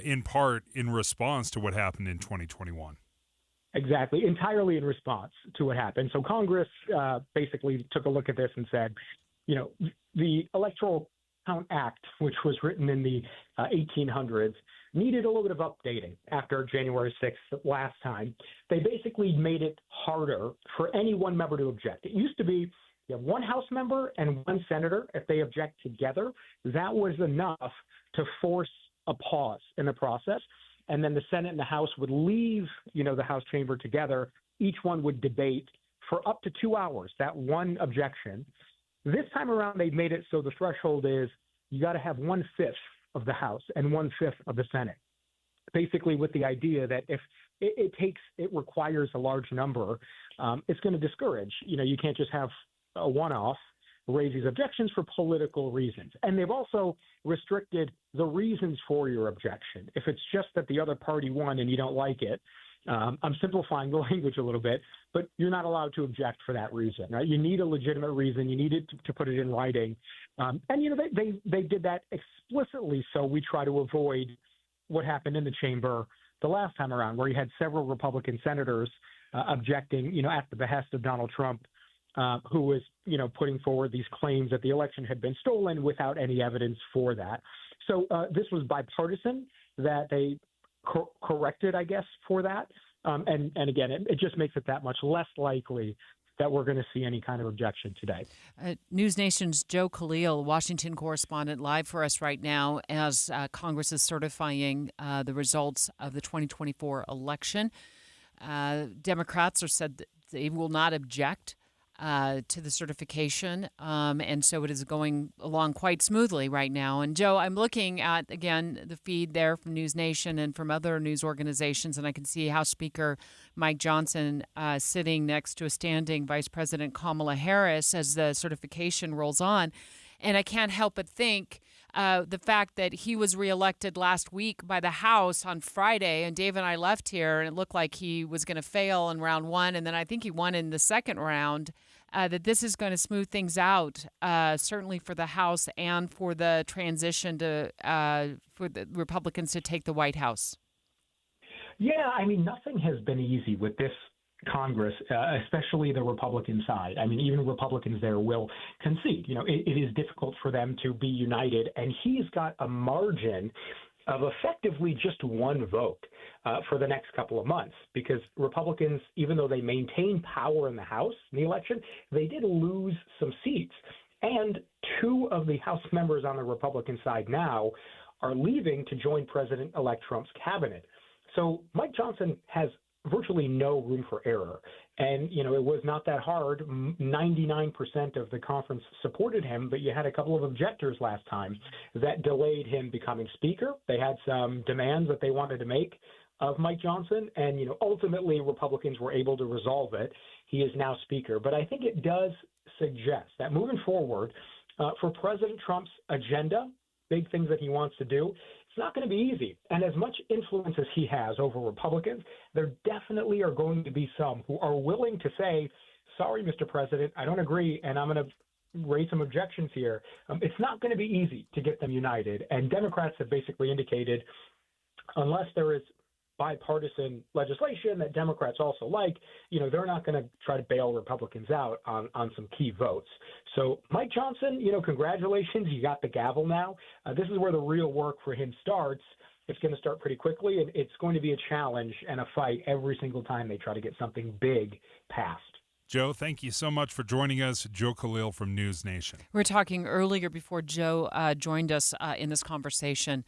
S15: in part in response to what happened in 2021.
S2: Exactly, entirely in response to what happened. So Congress basically took a look at this and said, the Electoral Count Act, which was written in the 1800s, needed a little bit of updating after January 6th last time. They basically made it harder for any one member to object. It used to be you have one House member and one senator. If they object together, that was enough to force a pause in the process. And then the Senate and the House would leave, the House chamber together. Each one would debate for up to 2 hours, that one objection. This time around, they've made it so the threshold is you got to have 1/5 of the House and 1/5 of the Senate, basically with the idea that if it requires a large number, it's going to discourage. You can't just have a one-off raise these objections for political reasons. And they've also restricted the reasons for your objection. If it's just that the other party won and you don't like it, I'm simplifying the language a little bit, but you're not allowed to object for that reason, right? You need a legitimate reason. You need it to put it in writing. And, they did that explicitly, so we try to avoid what happened in the chamber the last time around, where you had several Republican senators objecting, at the behest of Donald Trump, who was, putting forward these claims that the election had been stolen without any evidence for that. So this was bipartisan that they corrected, I guess, for that. And again, it just makes it that much less likely that we're going to see any kind of objection today.
S14: News Nation's Joe Khalil, Washington correspondent, live for us right now as Congress is certifying the results of the 2024 election. Democrats are said that they will not object to the certification, and so it is going along quite smoothly right now. And Joe, I'm looking at, again, the feed there from News Nation and from other news organizations, and I can see House Speaker Mike Johnson sitting next to a standing Vice President Kamala Harris as the certification rolls on. And I can't help but think the fact that he was reelected last week by the House on Friday, and Dave and I left here, and it looked like he was going to fail in round one, and then I think he won in the second round, that this is going to smooth things out, certainly for the House and for the transition to for the Republicans to take the White House.
S2: Yeah, nothing has been easy with this Congress, especially the Republican side. Even Republicans there will concede. It is difficult for them to be united, and he's got a margin of effectively just one vote for the next couple of months, because Republicans, even though they maintain power in the House in the election, they did lose some seats. And two of the House members on the Republican side now are leaving to join President-elect Trump's cabinet. So Mike Johnson has virtually no room for error. And, it was not that hard. 99% of the conference supported him, but you had a couple of objectors last time that delayed him becoming speaker. They had some demands that they wanted to make of Mike Johnson, and, ultimately Republicans were able to resolve it. He is now speaker. But I think it does suggest that moving forward, for President Trump's agenda, big things that he wants to do, it's not going to be easy. And as much influence as he has over Republicans, there definitely are going to be some who are willing to say, sorry, Mr. President, I don't agree, and I'm going to raise some objections here. It's not going to be easy to get them united. And Democrats have basically indicated, unless there is bipartisan legislation that Democrats also like, they're not going to try to bail Republicans out on some key votes. So Mike Johnson, congratulations. You got the gavel now. This is where the real work for him starts. It's going to start pretty quickly, and it's going to be a challenge and a fight every single time they try to get something big passed.
S15: Joe, thank you so much for joining us. Joe Khalil from News Nation.
S14: We were talking earlier before Joe joined us in this conversation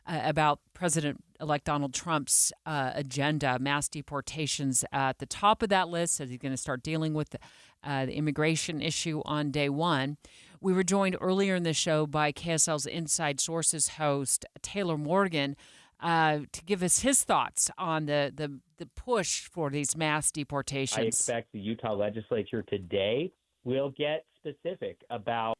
S14: about President-elect Donald Trump's agenda, mass deportations at the top of that list, as he's going to start dealing with the immigration issue on day one. We were joined earlier in the show by KSL's Inside Sources host, Taylor Morgan, to give us his thoughts on the push for these mass deportations.
S4: I expect the Utah legislature today will get specific about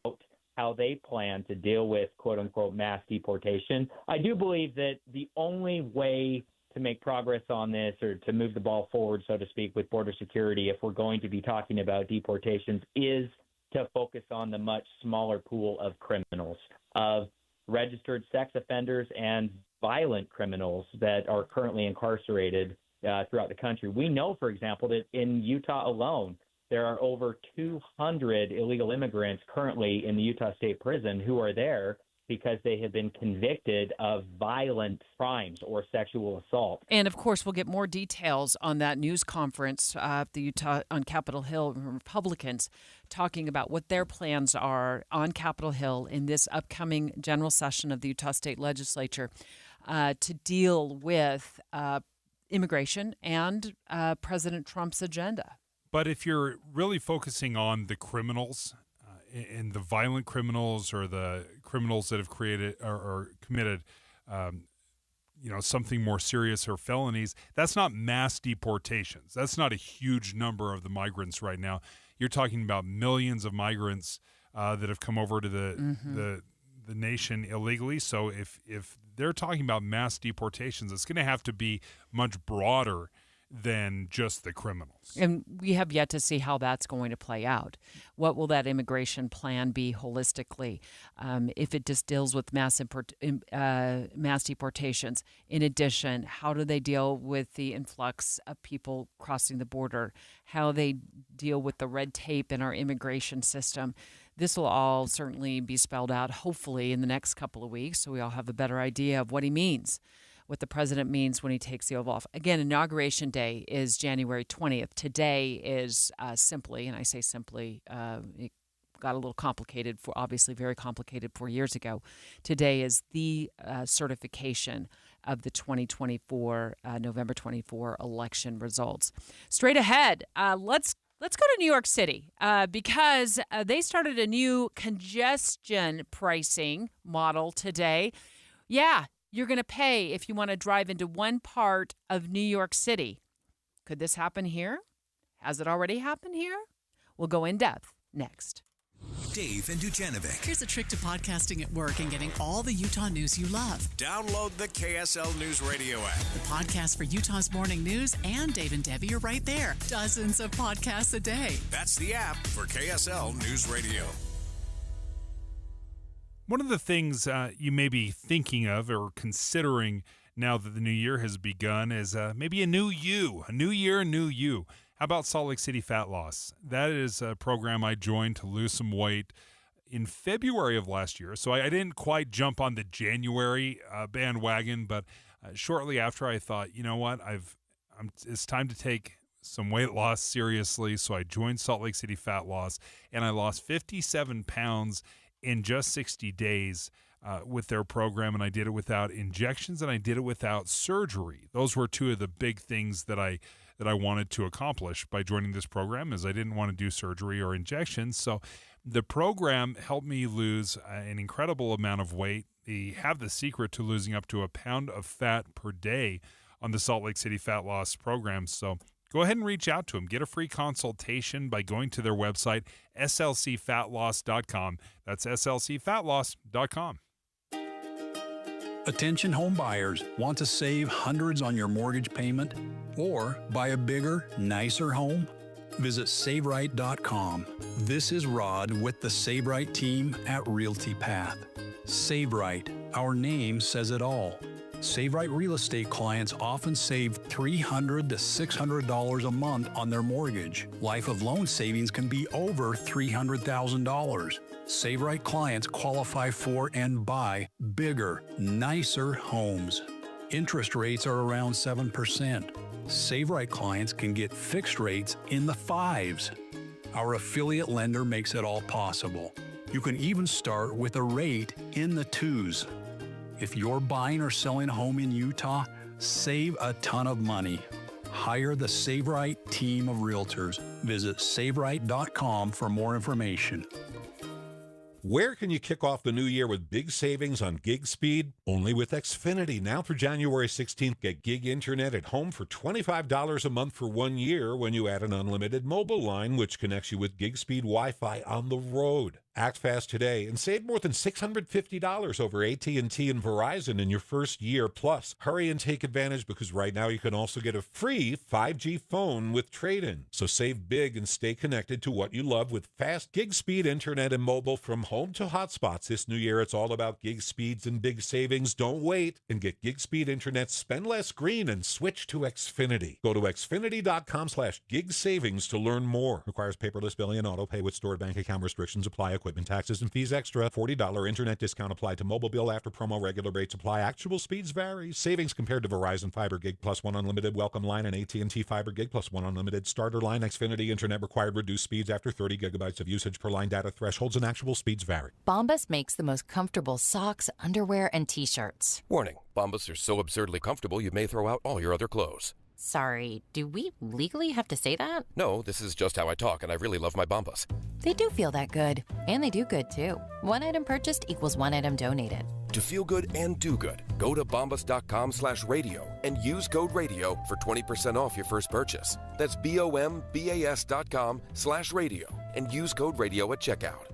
S4: how they plan to deal with quote-unquote mass deportation. I do believe that the only way to make progress on this, or to move the ball forward, so to speak, with border security, if we're going to be talking about deportations, is to focus on the much smaller pool of criminals, of registered sex offenders and violent criminals that are currently incarcerated throughout the country. We know, for example, that in Utah alone, there are over 200 illegal immigrants currently in the Utah State Prison who are there because they have been convicted of violent crimes or sexual assault.
S14: And of course, we'll get more details on that news conference the Utah on Capitol Hill, Republicans talking about what their plans are on Capitol Hill in this upcoming general session of the Utah State Legislature to deal with immigration and President Trump's agenda.
S15: But if you're really focusing on the criminals and the violent criminals, or the criminals that have created or committed, something more serious or felonies, that's not mass deportations. That's not a huge number of the migrants right now. You're talking about millions of migrants that have come over to the nation illegally. So if they're talking about mass deportations, it's going to have to be much broader than just the criminals.
S14: And we have yet to see how that's going to play out. What will that immigration plan be holistically if it just deals with mass deportations? In addition, how do they deal with the influx of people crossing the border? How they deal with the red tape in our immigration system? This will all certainly be spelled out, hopefully, in the next couple of weeks, so we all have a better idea of what he means, what the president means when he takes the oath off. Again, Inauguration Day is January 20th. Today is simply, and I say simply, it got a little complicated, obviously very complicated 4 years ago. Today is the certification of the 2024, November 24 election results. Straight ahead, let's go to New York City because they started a new congestion pricing model today. Yeah. You're going to pay if you want to drive into one part of New York City. Could this happen here? Has it already happened here? We'll go in depth next.
S7: Dave and Dujanovic.
S18: Here's a trick to podcasting at work and getting all the Utah news you love.
S7: Download the KSL News Radio app.
S18: The podcast for Utah's morning news and Dave and Debbie are right there. Dozens of podcasts a day.
S7: That's the app for KSL News Radio.
S15: One of the things you may be thinking of or considering now that the new year has begun is maybe a new you, a new year, new you. How about Salt Lake City Fat Loss? That is a program I joined to lose some weight in February of last year. So I didn't quite jump on the January bandwagon, but shortly after I thought, you know what, it's time to take some weight loss seriously. So I joined Salt Lake City Fat Loss, and I lost 57 pounds in just 60 days with their program, and I did it without injections, and I did it without surgery. Those were two of the big things that I wanted to accomplish by joining this program, is I didn't want to do surgery or injections. So the program helped me lose an incredible amount of weight. They have the secret to losing up to a pound of fat per day on the Salt Lake City Fat Loss program. So go ahead and reach out to them. Get a free consultation by going to their website, slcfatloss.com. That's slcfatloss.com.
S8: Attention home buyers. Want to save hundreds on your mortgage payment or buy a bigger, nicer home? Visit SaveRight.com. This is Rod with the SaveRight team at Realty Path. SaveRight, our name says it all. SaveRight real estate clients often save $300 to $600 a month on their mortgage. Life of loan savings can be over $300,000. SaveRight clients qualify for and buy bigger, nicer homes. Interest rates are around 7%. SaveRight clients can get fixed rates in the 5s. Our affiliate lender makes it all possible. You can even start with a rate in the twos. If you're buying or selling a home in Utah, save a ton of money. Hire the Save Right team of realtors. Visit SaveRight.com for more information.
S3: Where can you kick off the new year with big savings on gig speed? Only with Xfinity. Now through January 16th, get gig internet at home for $25 a month for 1 year when you add an unlimited mobile line, which connects you with gig speed Wi-Fi on the road. Act fast today and save more than $650 over AT&T and Verizon in your first year. Plus, hurry and take advantage because right now you can also get a free 5G phone with trade-in. So save big and stay connected to what you love with fast gig speed internet and mobile from home to hotspots. This new year, it's all about gig speeds and big savings. Don't wait and get gig speed internet, spend less green, and switch to Xfinity. Go to xfinity.com/gig savings to learn more. Requires paperless billing and auto pay with stored bank account restrictions apply. Equipment taxes and fees extra. $40 internet discount applied to mobile bill after promo. Regular rates apply. Actual speeds vary. Savings compared to Verizon Fiber Gig Plus 1 Unlimited Welcome Line and AT&T Fiber Gig Plus 1 Unlimited Starter Line. Xfinity internet required reduced speeds after 30 gigabytes of usage per line. Data thresholds and actual speeds vary.
S10: Bombas makes the most comfortable socks, underwear, and T-shirts.
S12: Warning, Bombas are so absurdly comfortable you may throw out all your other clothes.
S10: Sorry, do we legally have to say that?
S12: No, this is just how I talk, and I really love my Bombas.
S10: They do feel that good. And they do good, too. One item purchased equals one item donated.
S12: To feel good and do good, go to bombas.com/radio and use code radio for 20% off your first purchase. That's BOMBAS.com/radio and use code radio at checkout.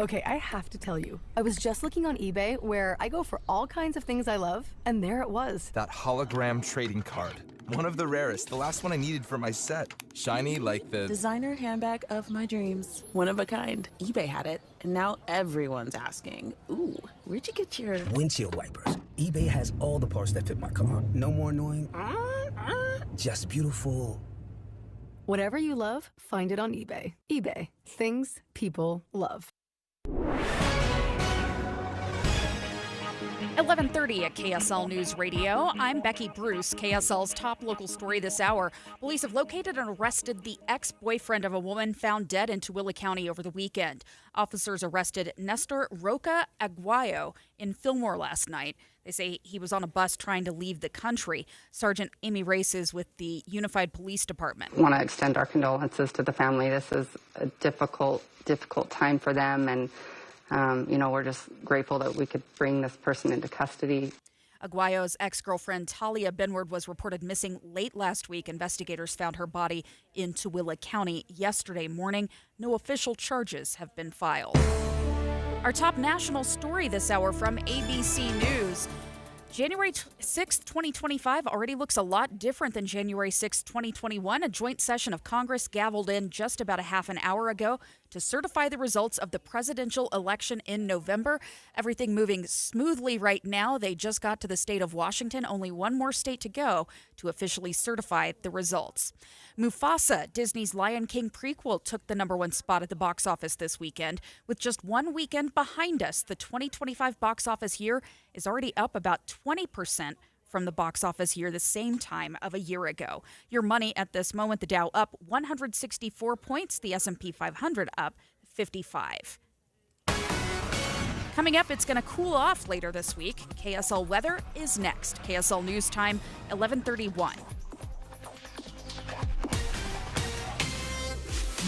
S17: Okay, I have to tell you, I was just looking on eBay where I go for all kinds of things I love, and there it was.
S19: That hologram trading card. One of the rarest, the last one I needed for my set. Shiny like the
S26: designer handbag of my dreams. One of a kind. eBay had it, and now everyone's asking, ooh, where'd you get your
S27: windshield wipers? eBay has all the parts that fit my car. No more annoying, just beautiful.
S17: Whatever you love, find it on eBay. eBay. Things people love.
S11: 11:30 at KSL News Radio. I'm Becky Bruce. KSL's top local story this hour. Police have located and arrested the ex-boyfriend of a woman found dead in Tooele County over the weekend. Officers arrested Nestor Roca Aguayo in Fillmore last night. They say he was on a bus trying to leave the country. Sergeant Amy Race is with the Unified Police Department.
S28: I want to extend our condolences to the family. This is a difficult time for them, and we're just grateful that we could bring this person into custody.
S11: Aguayo's ex-girlfriend Talia Benward was reported missing late last week. Investigators found her body in Tooele County yesterday morning. No official charges have been filed. Our top national story this hour from ABC News. January 6th, 2025 already looks a lot different than January 6th, 2021. A joint session of Congress gavelled in just about a half an hour ago to certify the results of the presidential election in November. Everything moving smoothly right now. They just got to the state of Washington. Only one more state to go to officially certify the results. Mufasa, Disney's Lion King prequel, took the #1 spot at the box office this weekend. With just one weekend behind us, the 2025 box office year is already up about 20% from the box office year the same time of a year ago. Your money at this moment, the Dow up 164 points, the S&P 500 up 55. Coming up, it's going to cool off later this week. KSL weather is next. KSL News Time, 11:31.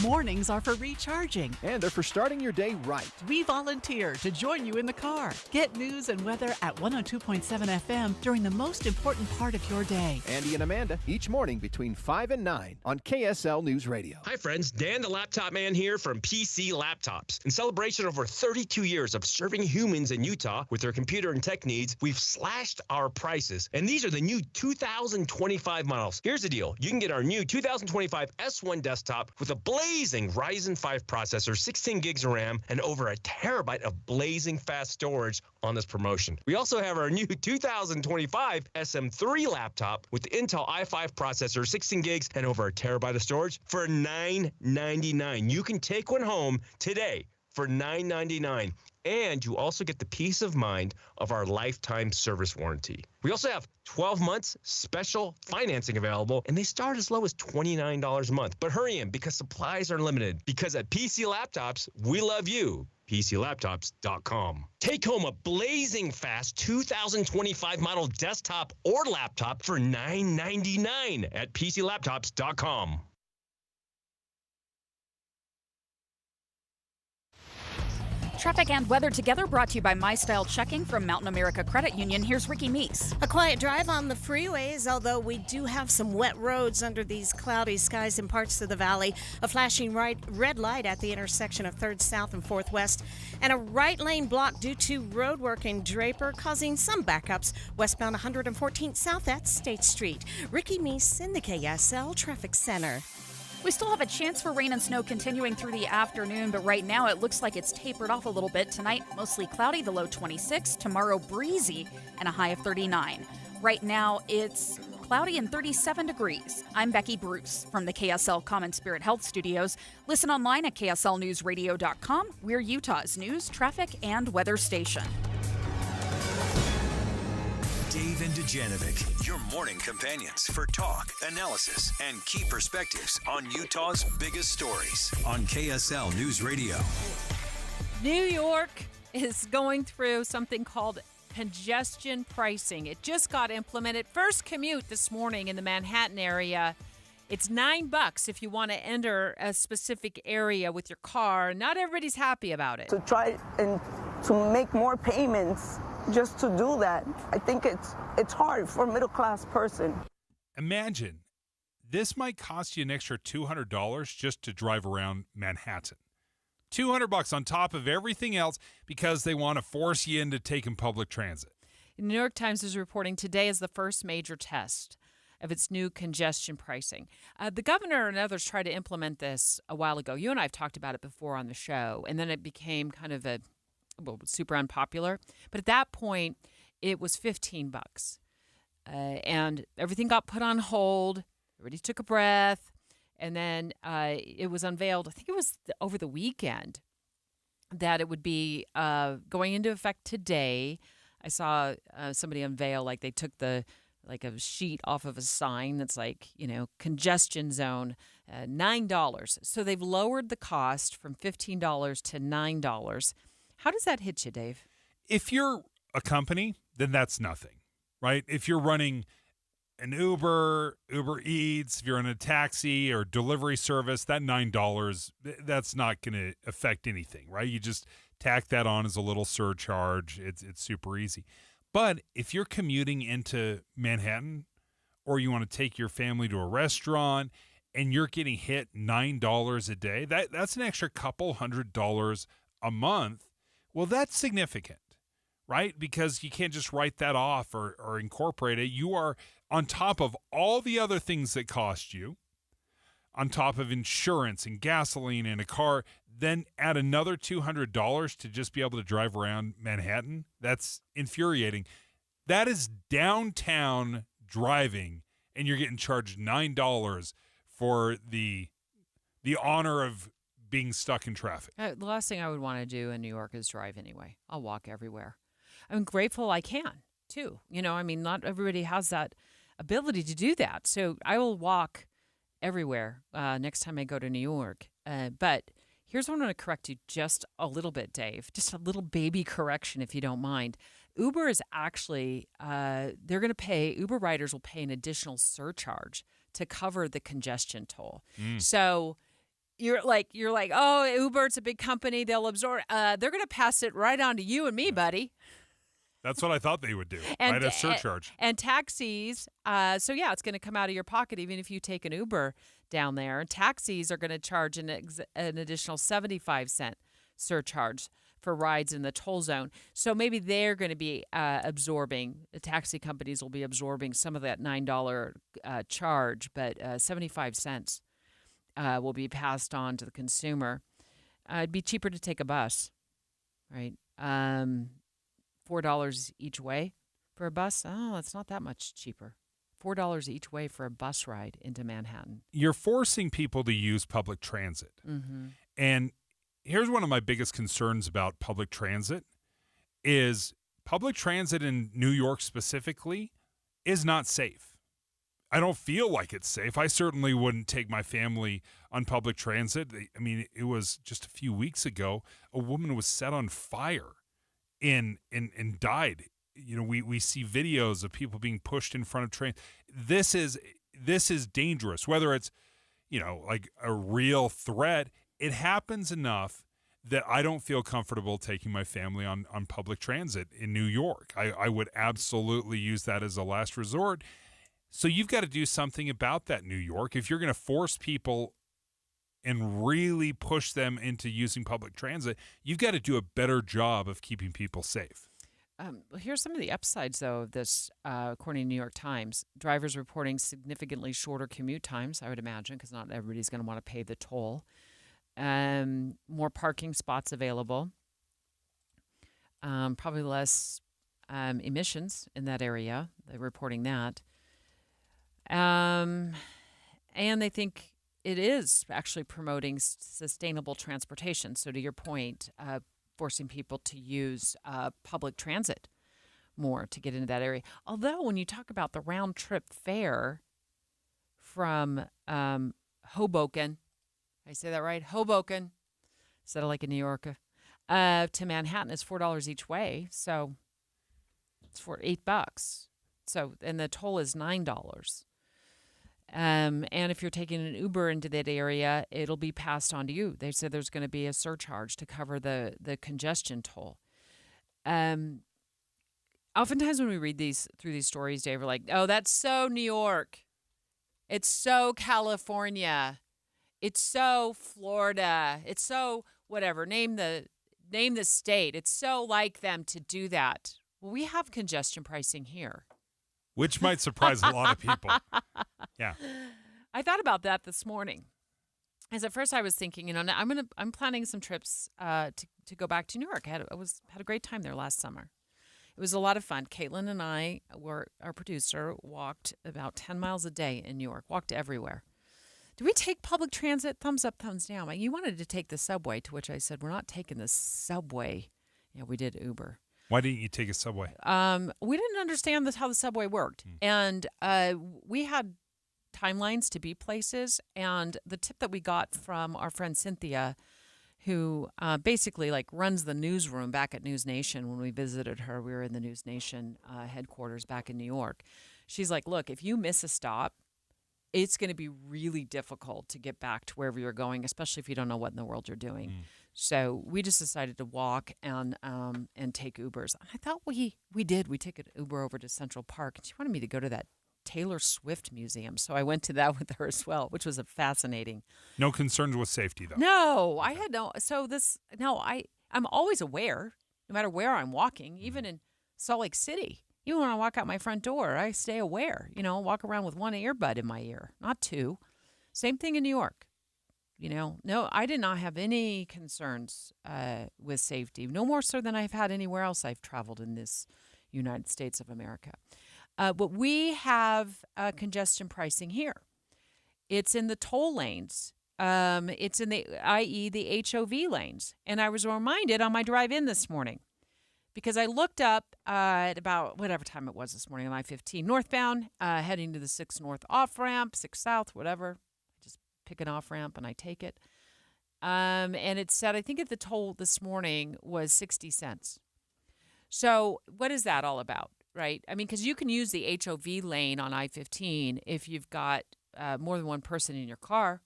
S18: Mornings are for recharging.
S29: And they're for starting your day right.
S18: We volunteer to join you in the car. Get news and weather at 102.7 FM during the most important part of your day.
S29: Andy and Amanda, each morning between 5 and 9 on KSL News Radio.
S30: Hi, friends. Dan, the Laptop Man here from PC Laptops. In celebration of over 32 years of serving humans in Utah with their computer and tech needs, we've slashed our prices. And these are the new 2025 models. Here's the deal. You can get our new 2025 S1 desktop with a blazing Ryzen 5 processor, 16 gigs of RAM, and over a terabyte of blazing fast storage on this promotion. We also have our new 2025 SM3 laptop with the Intel i5 processor, 16 gigs, and over a terabyte of storage for $999. You can take one home today for $9.99. And you also get the peace of mind of our lifetime service warranty. We also have 12 months special financing available, and they start as low as $29 a month. But hurry in because supplies are limited. Because at PC Laptops, we love you. PCLaptops.com. Take home a blazing fast 2025 model desktop or laptop for $9.99 at PCLaptops.com.
S11: Traffic and weather together brought to you by My Style Checking from Mountain America Credit Union. Here's Ricky Meese.
S5: A quiet drive on the freeways, although we do have some wet roads under these cloudy skies in parts of the valley. A flashing red light at the intersection of 3rd South and 4th West. And a right lane block due to road work in Draper, causing some backups westbound 114th South at State Street. Ricky Meese in the KSL Traffic Center.
S11: We still have a chance for rain and snow continuing through the afternoon, but right now it looks like it's tapered off a little bit. Tonight, mostly cloudy, the low 26. Tomorrow, breezy, and a high of 39. Right now, it's cloudy and 37 degrees. I'm Becky Bruce from the KSL Common Spirit Health Studios. Listen online at kslnewsradio.com. We're Utah's news, traffic, and weather station.
S7: Dave and Dujanovic, your morning companions for talk, analysis, and key perspectives on Utah's biggest stories on KSL News Radio.
S14: New York is going through something called congestion pricing. It just got implemented. First commute this morning in the Manhattan area. It's $9 if you want to enter a specific area with your car. Not everybody's happy about it.
S6: To try and to make more payments just to do that, I think it's hard for a middle-class person.
S15: Imagine, this might cost you an extra $200 just to drive around Manhattan. $200 on top of everything else because they want to force you into taking public transit.
S14: The New York Times is reporting today is the first major test of its new congestion pricing. The governor and others tried to implement this a while ago. You and I have talked about it before on the show, and then it became kind of super unpopular. But at that point, it was $15. And everything got put on hold. Everybody took a breath. And then it was unveiled, I think it was over the weekend, that it would be going into effect today. I saw somebody unveil, like they took a sheet off of a sign that's like, congestion zone, $9. So they've lowered the cost from $15 to $9. How does that hit you, Dave?
S15: If you're a company, then that's nothing, right? If you're running an Uber Eats, if you're in a taxi or delivery service, that $9, that's not going to affect anything, right? You just tack that on as a little surcharge. It's super easy. But if you're commuting into Manhattan or you want to take your family to a restaurant and you're getting hit $9 a day, that's an extra couple $100 a month. Well, that's significant, right? Because you can't just write that off or incorporate it. You are on top of all the other things that cost you, on top of insurance and gasoline and a car, then add another $200 to just be able to drive around Manhattan. That's infuriating. That is downtown driving, and you're getting charged $9 for the honor of being stuck in traffic.
S14: The last thing I would want to do in New York is drive anyway. I'll walk everywhere. I'm grateful I can, too. Not everybody has that ability to do that. So I will walk everywhere next time I go to New York. But here's what I'm going to correct you just a little bit, Dave. Just a little baby correction, if you don't mind. Uber is actually, Uber riders will pay an additional surcharge to cover the congestion toll. So you're like, oh, Uber, it's a big company. They'll absorb. They're going to pass it right on to you and me, buddy.
S15: That's what I thought they would do. Right, a surcharge.
S14: And taxis. It's going to come out of your pocket even if you take an Uber down there. Taxis are going to charge an additional 75-cent surcharge for rides in the toll zone. So maybe they're going to be absorbing. The taxi companies will be absorbing some of that $9 charge, but 75 cents. Will be passed on to the consumer. It'd be cheaper to take a bus, right? $4 each way for a bus. Oh, it's not that much cheaper. $4 each way for a bus ride into Manhattan.
S15: You're forcing people to use public transit.
S14: Mm-hmm.
S15: And here's one of my biggest concerns about public transit is public transit in New York specifically is not safe. I don't feel like it's safe. I certainly wouldn't take my family on public transit. I mean, it was just a few weeks ago, a woman was set on fire and died. You know, we see videos of people being pushed in front of trains. This is dangerous, whether it's, you know, like a real threat. It happens enough that I don't feel comfortable taking my family on public transit in New York. I would absolutely use that as a last resort. So you've got to do something about that, New York. If you're going to force people and really push them into using public transit, you've got to do a better job of keeping people safe.
S14: Well, here's some of the upsides, though, of this, according to New York Times. Drivers reporting significantly shorter commute times, I would imagine, because not everybody's going to want to pay the toll. More parking spots available. Probably less emissions in that area. They're reporting that. And they think it is actually promoting sustainable transportation. So to your point, forcing people to use public transit more to get into that area. Although when you talk about the round trip fare from Hoboken, I say that right? Hoboken, instead of like a New Yorker, to Manhattan is $4 each way. So it's for $8. So, and the toll is $9. And if you're taking an Uber into that area, it'll be passed on to you. They said there's going to be a surcharge to cover the congestion toll. Oftentimes when we read through these stories, Dave, we're like, oh, that's so New York. It's so California. It's so Florida. It's so whatever. Name the state. It's so like them to do that. Well, we have congestion pricing here.
S15: Which might surprise a lot of people. Yeah.
S14: I thought about that this morning. As at first I was thinking, I'm planning some trips to go back to New York. I had a great time there last summer. It was a lot of fun. Caitlin and I, our producer, walked about 10 miles a day in New York, walked everywhere. Did we take public transit? Thumbs up, thumbs down. You wanted to take the subway, to which I said, we're not taking the subway. Yeah, we did Uber.
S15: Why didn't you take a subway?
S14: We didn't understand how the subway worked. And we had timelines to be places. And the tip that we got from our friend Cynthia, who basically like runs the newsroom back at News Nation. When we visited her, we were in the News Nation headquarters back in New York. She's like, look, if you miss a stop, it's going to be really difficult to get back to wherever you're going, especially if you don't know what in the world you're doing. So we just decided to walk and take Ubers. And I thought we did. We took an Uber over to Central Park. And she wanted me to go to that Taylor Swift museum. So I went to that with her as well, which was fascinating.
S15: No concerns with safety, though.
S14: No, I had no. So I'm always aware, no matter where I'm walking, even in Salt Lake City. Even when I walk out my front door, I stay aware. Walk around with one earbud in my ear, not two. Same thing in New York. No, I did not have any concerns with safety, no more so than I've had anywhere else I've traveled in this United States of America. But we have congestion pricing here. It's in the toll lanes. It's in the HOV lanes. And I was reminded on my drive in this morning, because I looked up at about whatever time it was this morning on I-15 northbound, heading to the 6 North off-ramp, 6 South, whatever. I just pick an off-ramp and I take it. And it said, I think the toll this morning was 60 cents. So what is that all about, right? I mean, because you can use the HOV lane on I-15 if you've got more than one person in your car,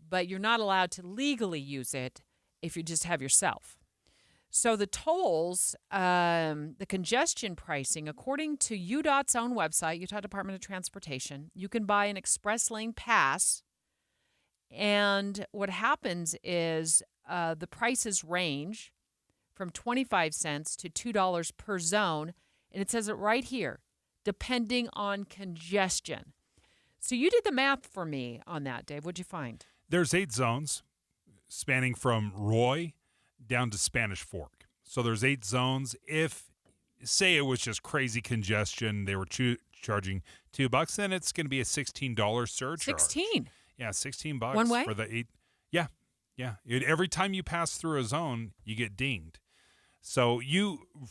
S14: but you're not allowed to legally use it if you just have yourself. So the tolls, the congestion pricing, according to UDOT's own website, Utah Department of Transportation, you can buy an express lane pass. And what happens is the prices range from 25 cents to $2 per zone. And it says it right here, depending on congestion. So you did the math for me on that, Dave. What'd you find?
S15: There's 8 zones spanning from Roy down to Spanish Fork. So there's 8 zones. If, say it was just crazy congestion, they were charging $2, then it's going to be a $16 surcharge.
S14: 16?
S15: Yeah, $16
S14: One way?
S15: for the 8. Yeah. Yeah. Every time you pass through a zone, you get dinged. So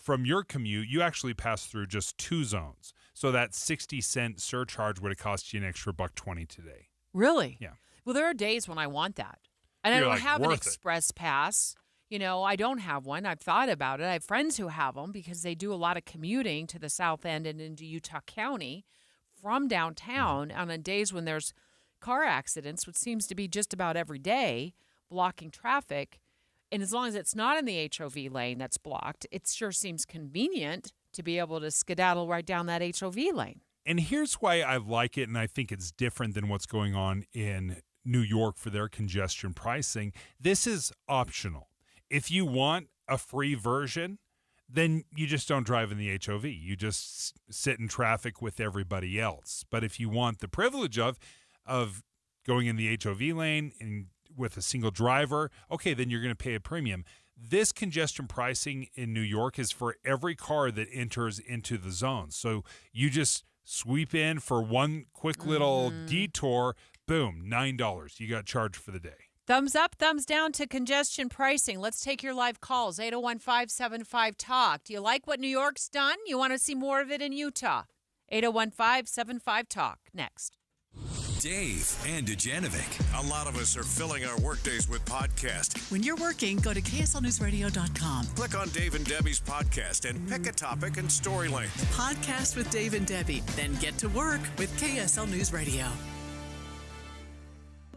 S15: from your commute, you actually pass through just 2 zones. So that 60-cent surcharge would have cost you an extra $1.20 today.
S14: Really?
S15: Yeah.
S14: Well, there are days when I want that. And
S15: You're
S14: I don't
S15: like,
S14: have an
S15: worth it.
S14: express pass. I don't have one. I've thought about it. I have friends who have them because they do a lot of commuting to the south end and into Utah County from downtown on days when there's car accidents, which seems to be just about every day, blocking traffic. And as long as it's not in the HOV lane that's blocked, it sure seems convenient to be able to skedaddle right down that HOV lane.
S15: And here's why I like it, and I think it's different than what's going on in New York for their congestion pricing. This is optional. If you want a free version, then you just don't drive in the HOV. You just sit in traffic with everybody else. But if you want the privilege of going in the HOV lane and with a single driver, okay, then you're going to pay a premium. This congestion pricing in New York is for every car that enters into the zone. So you just sweep in for one quick little detour, boom, $9. You got charged for the day.
S14: Thumbs up, thumbs down to congestion pricing. Let's take your live calls, 801-575-TALK. Do you like what New York's done? You want to see more of it in Utah? 801-575-TALK. Next.
S7: Dave and Dujanovic.
S1: A lot of us are filling our workdays with podcasts.
S18: When you're working, go to KSLNewsRadio.com.
S1: Click on Dave and Debbie's podcast and pick a topic and story length.
S18: Podcast with Dave and Debbie. Then get to work with KSL News Radio.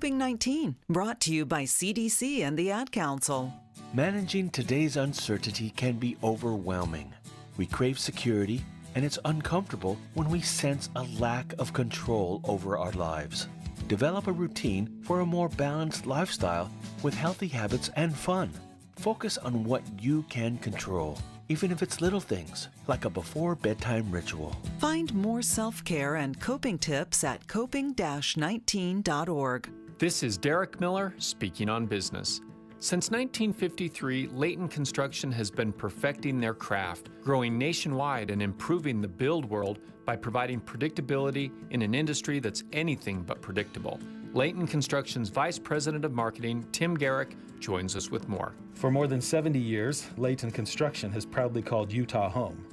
S9: COVID-19, brought to you by CDC and the Ad Council.
S13: Managing today's uncertainty can be overwhelming. We crave security, and it's uncomfortable when we sense a lack of control over our lives. Develop a routine for a more balanced lifestyle with healthy habits and fun. Focus on what you can control, even if it's little things, like a before-bedtime ritual.
S9: Find more self-care and coping tips at coping-19.org.
S16: This is Derek Miller speaking on business. Since 1953, Layton Construction has been perfecting their craft, growing nationwide and improving the build world by providing predictability in an industry that's anything but predictable. Layton Construction's Vice President of Marketing, Tim Garrick, joins us with more.
S20: For more than 70 years, Layton Construction has proudly called Utah home.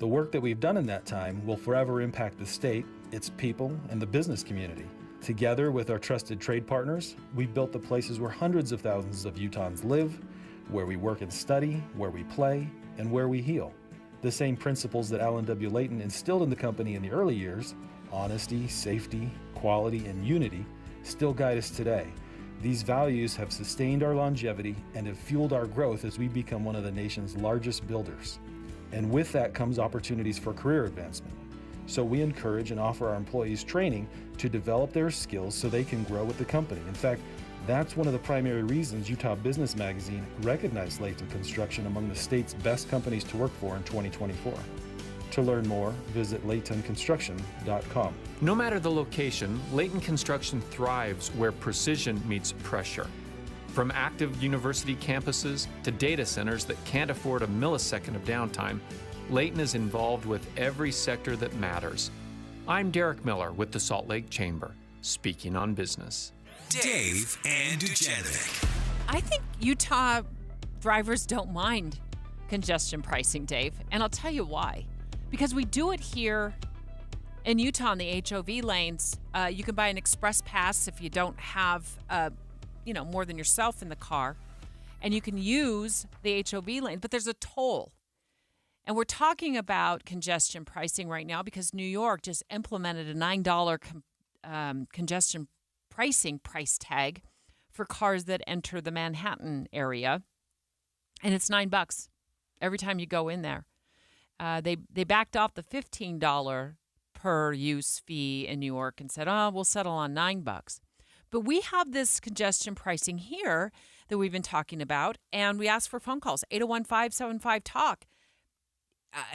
S20: The work that we've done in that time will forever impact the state, its people, and the business community. Together with our trusted trade partners, we've built the places where hundreds of thousands of Utahns live, where we work and study, where we play, and where we heal. The same principles that Alan W. Layton instilled in the company in the early years, honesty, safety, quality, and unity, still guide us today. These values have sustained our longevity and have fueled our growth as we become one of the nation's largest builders. And with that comes opportunities for career advancement. So we encourage and offer our employees training to develop their skills so they can grow with the company. In fact, that's one of the primary reasons Utah Business Magazine recognized Layton Construction among the state's best companies to work for in 2024. To learn more, visit laytonconstruction.com.
S16: No matter the location, Layton Construction thrives where precision meets pressure. From active university campuses to data centers that can't afford a millisecond of downtime, Layton is involved with every sector that matters. I'm Derek Miller with the Salt Lake Chamber, speaking on business.
S7: Dave and Dujanovic.
S14: I think Utah drivers don't mind congestion pricing, Dave, and I'll tell you why. Because we do it here in Utah in the HOV lanes. You can buy an express pass if you don't have, more than yourself in the car, and you can use the HOV lane, but there's a toll. And we're talking about congestion pricing right now because New York just implemented a $9 congestion pricing price tag for cars that enter the Manhattan area. And it's $9 every time you go in there. They backed off the $15 per use fee in New York and said, we'll settle on $9. But we have this congestion pricing here that we've been talking about, and we asked for phone calls, 801-575-TALK.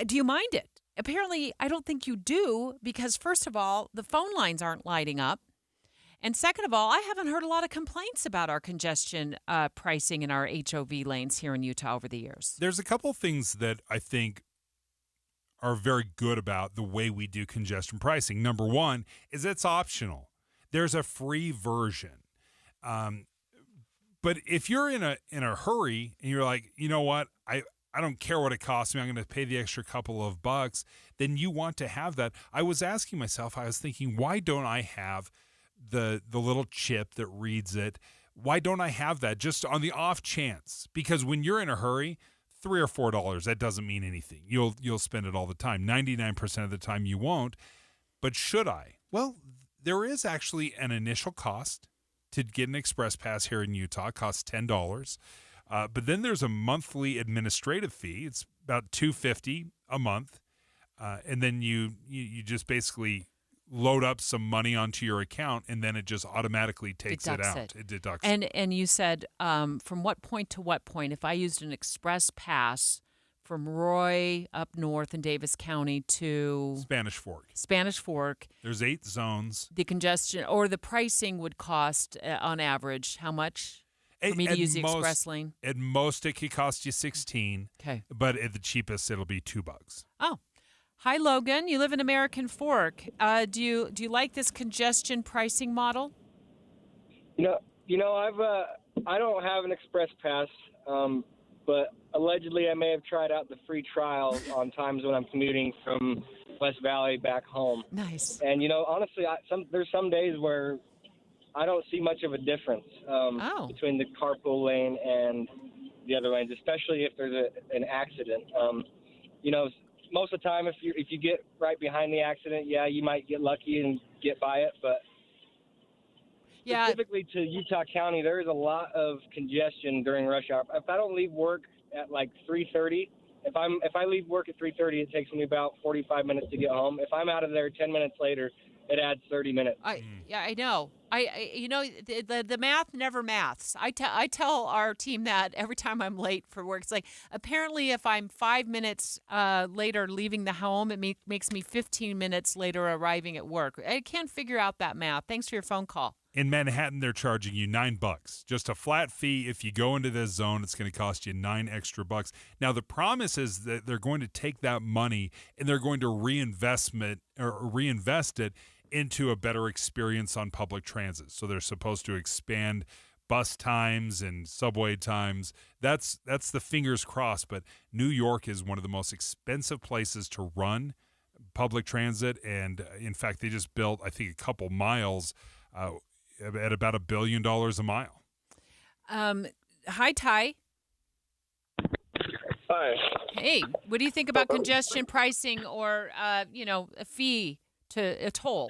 S14: Do you mind it? Apparently, I don't think you do because, first of all, the phone lines aren't lighting up. And second of all, I haven't heard a lot of complaints about our congestion pricing in our HOV lanes here in Utah over the years.
S15: There's a couple things that I think are very good about the way we do congestion pricing. Number one is it's optional. There's a free version. But if you're in a hurry and you're like, you know what, I don't care what it costs me, I'm going to pay the extra couple of bucks, then you want to have that. I was asking myself, I was thinking, why don't I have the little chip that reads it? Why don't I have that just on the off chance? Because when you're in a hurry, $3 or $4, that doesn't mean anything. You'll spend it all the time. 99% of the time you won't. But should I? Well, there is actually an initial cost to get an express pass here in Utah. It costs $10. But then there's a monthly administrative fee. It's about $250 a month. And then you just basically load up some money onto your account, and then it just automatically takes it out. It deducts it.
S14: And you said from what point to what point? If I used an express pass from Roy up north in Davis County to
S15: Spanish Fork. There's 8 zones.
S14: The congestion or the pricing would cost on average how much for me to use the express lane?
S15: At most, it could cost you $16.
S14: Okay.
S15: But at the cheapest, it'll be $2.
S14: Oh. Hi, Logan. You live in American Fork. Do you like this congestion pricing model?
S2: I don't have an express pass, but allegedly I may have tried out the free trial on times when I'm commuting from West Valley back home.
S14: Nice.
S2: And honestly, there's some days where I don't see much of a difference between the carpool lane and the other lanes, especially if there's an accident. Most of the time, if you get right behind the accident, you might get lucky and get by it. But specifically to Utah County, there is a lot of congestion during rush hour. If I don't leave work at like 3:30, if I leave work at 3:30, it takes me about 45 minutes to get home. If I'm out of there 10 minutes later, it adds 30 minutes.
S14: I know. The math never maths. I tell our team that every time I'm late for work. It's like apparently if I'm 5 minutes later leaving the home, it makes me 15 minutes later arriving at work. I can't figure out that math. Thanks for your phone call.
S15: In Manhattan, they're charging you $9. Just a flat fee. If you go into this zone, it's going to cost you $9 extra. Now, the promise is that they're going to take that money and they're going to reinvest it into a better experience on public transit. So they're supposed to expand bus times and subway times. That's the fingers crossed. But New York is one of the most expensive places to run public transit. And in fact, they just built, I think, a couple miles at about $1 billion a mile.
S14: Hi, Ty.
S3: Hi.
S14: Hey, what do you think about congestion pricing or, a fee to a toll?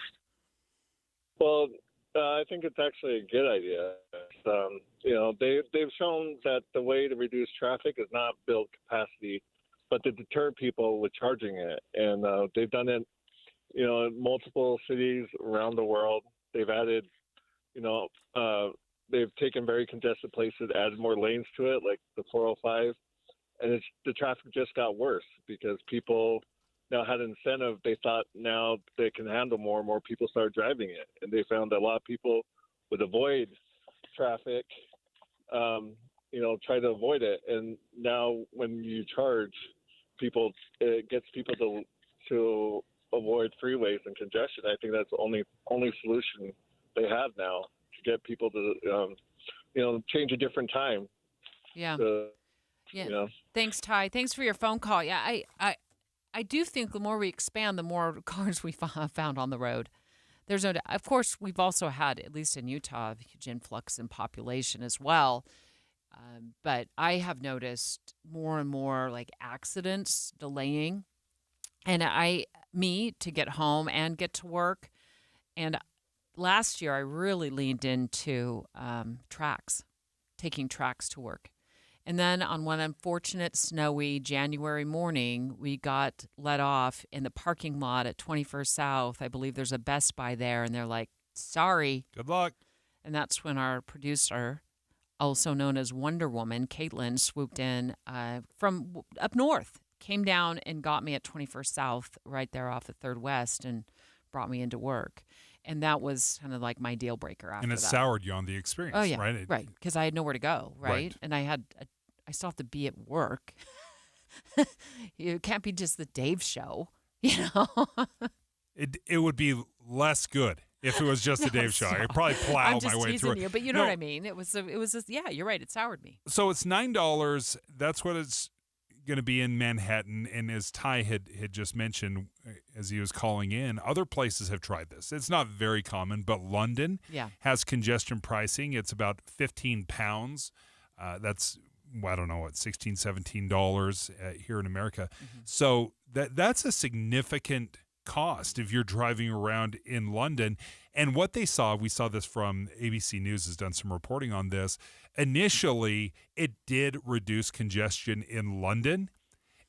S3: Well, I think it's actually a good idea. They've shown that the way to reduce traffic is not build capacity, but to deter people with charging it. And they've done it, in multiple cities around the world. They've added, they've taken very congested places, added more lanes to it, like the 405. And the traffic just got worse because people now had an incentive. They thought now they can handle more and more people started driving it. And they found that a lot of people would avoid traffic, try to avoid it. And now when you charge people, it gets people to avoid freeways and congestion. I think that's the only solution they have now to get people to, change a different time.
S14: Yeah.
S3: Yeah.
S14: Thanks, Ty. Thanks for your phone call. Yeah, I do think the more we expand, the more cars we found on the road. There's no doubt. Of course, we've also had, at least in Utah, a huge influx in population as well. But I have noticed more and more like accidents delaying, and to get home and get to work. And last year, I really leaned into taking tracks to work. And then on one unfortunate snowy January morning, we got let off in the parking lot at 21st South. I believe there's a Best Buy there, and they're like, sorry.
S15: Good luck.
S14: And that's when our producer, also known as Wonder Woman, Caitlin, swooped in from up north, came down and got me at 21st South right there off the 3rd West and brought me into work. And that was kind of like my deal breaker after that.
S15: And it soured you on the experience,
S14: oh, yeah,
S15: right?
S14: Right, because I had nowhere to go, right? And I still have to be at work. You can't be just the Dave show,
S15: It would be less good If it was just a Dave show, I'd probably plow my way through it.
S14: You, but you know what I mean. It was yeah, you're right. It soured me.
S15: So it's $9. That's what it's going to be in Manhattan. And as Ty had just mentioned, as he was calling in, other places have tried this. It's not very common, but London has congestion pricing. It's about 15 pounds. That's, I don't know, what, $16, $17 here in America. Mm-hmm. So that's a significant cost if you're driving around in London. And what we saw this from ABC News has done some reporting on this. Initially, it did reduce congestion in London.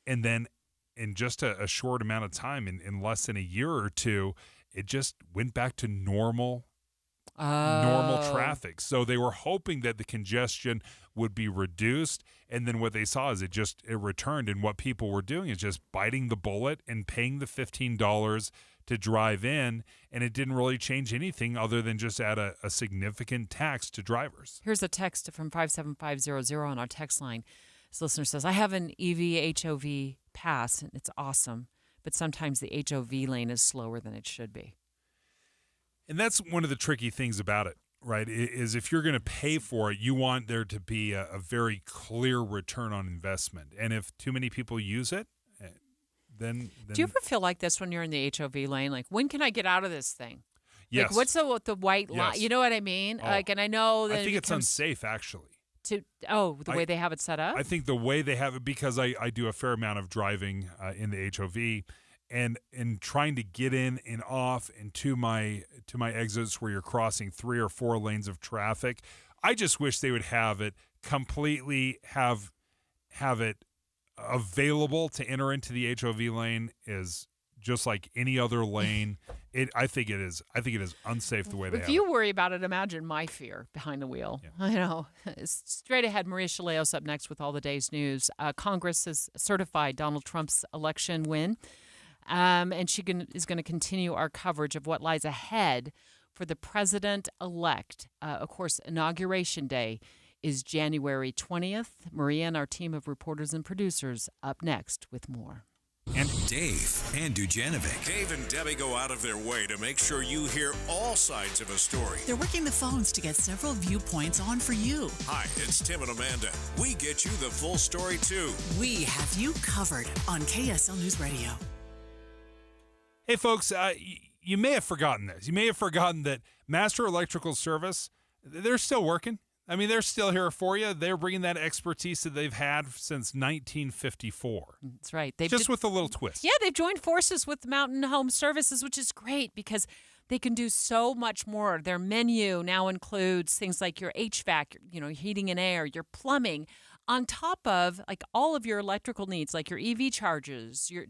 S15: And then in just a short amount of time, in less than a year or two, it just went back to normal traffic. So they were hoping that the congestion would be reduced, and then what they saw is it returned, and what people were doing is just biting the bullet and paying the $15 to drive in, and it didn't really change anything other than just add a significant tax to drivers.
S14: Here's a text from 57500 on our text line. This listener says, I have an EV HOV pass, and it's awesome, but sometimes the HOV lane is slower than it should be.
S15: And that's one of the tricky things about it, right, is if you're going to pay for it, you want there to be a very clear return on investment. And if too many people use it, then
S14: do you ever feel like this when you're in the HOV lane? Like, when can I get out of this thing?
S15: Yes.
S14: Like, what's the white line? You know what I mean? Like, and I know that
S15: I think it's unsafe, actually.
S14: The way they have it set up?
S15: I think the way they have it, because I do a fair amount of driving in the HOV, and trying to get in and off and to my exits where you're crossing 3 or 4 lanes of traffic, I just wish they would have it completely have it available to enter into the HOV lane is just like any other lane. I think it is unsafe the way they have it.
S14: If you worry about it, imagine my fear behind the wheel. Yeah. I know. Straight ahead, Maria Chaleos up next with all the day's news. Congress has certified Donald Trump's election win. And she is going to continue our coverage of what lies ahead for the president-elect. Of course, Inauguration Day is January 20th. Maria and our team of reporters and producers up next with more.
S7: And Dave and Dujanovic.
S1: Dave and Debbie go out of their way to make sure you hear all sides of a story.
S18: They're working the phones to get several viewpoints on for you.
S1: Hi, it's Tim and Amanda. We get you the full story, too.
S18: We have you covered on KSL News Radio.
S15: Hey, folks, you may have forgotten this. You may have forgotten that Master Electrical Service, they're still working. I mean, they're still here for you. They're bringing that expertise that they've had since 1954.
S14: That's right.
S15: Just with a little twist.
S14: Yeah, they've joined forces with Mountain Home Services, which is great because they can do so much more. Their menu now includes things like your HVAC, heating and air, your plumbing, on top of like all of your electrical needs, like your EV chargers, your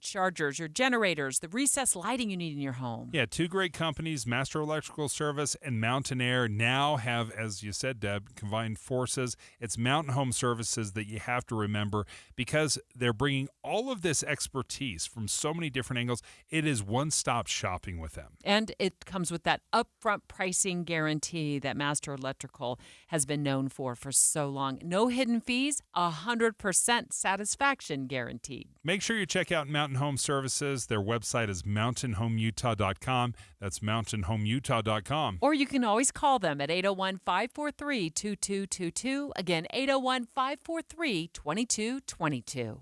S14: generators, the recessed lighting you need in your home.
S15: Yeah, 2 great companies, Master Electrical Service and Mountain Air, now have, as you said, Deb, combined forces. It's Mountain Home Services that you have to remember because they're bringing all of this expertise from so many different angles. It is one-stop shopping with them.
S14: And it comes with that upfront pricing guarantee that Master Electrical has been known for so long. No hidden fees. 100% satisfaction guaranteed.
S15: Make sure you check out Mountain Home Services. Their website is mountainhomeutah.com. That's mountainhomeutah.com.
S14: Or you can always call them at 801-543-2222. Again, 801-543-2222.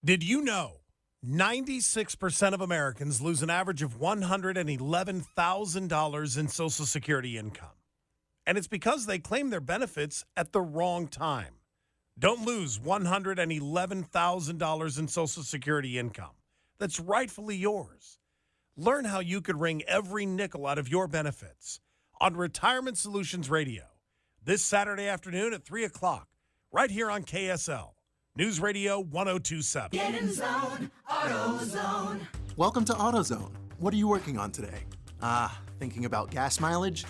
S4: Did you know 96% of Americans lose an average of $111,000 in Social Security income? And it's because they claim their benefits at the wrong time. Don't lose $111,000 in Social Security income that's rightfully yours. Learn how you could wring every nickel out of your benefits on Retirement Solutions Radio this Saturday afternoon at 3 o'clock, right here on KSL, News Radio 102.7.
S8: Get in zone, AutoZone.
S10: Welcome to AutoZone. What are you working on today? Thinking about gas mileage?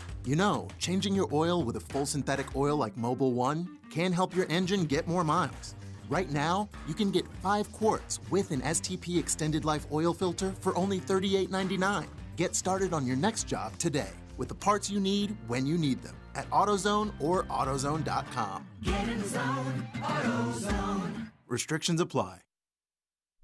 S10: Changing your oil with a full synthetic oil like Mobil 1 can help your engine get more miles. Right now, you can get 5 quarts with an STP Extended Life oil filter for only $38.99. Get started on your next job today with the parts you need when you need them at AutoZone or AutoZone.com.
S8: Get in zone, AutoZone.
S10: Restrictions apply.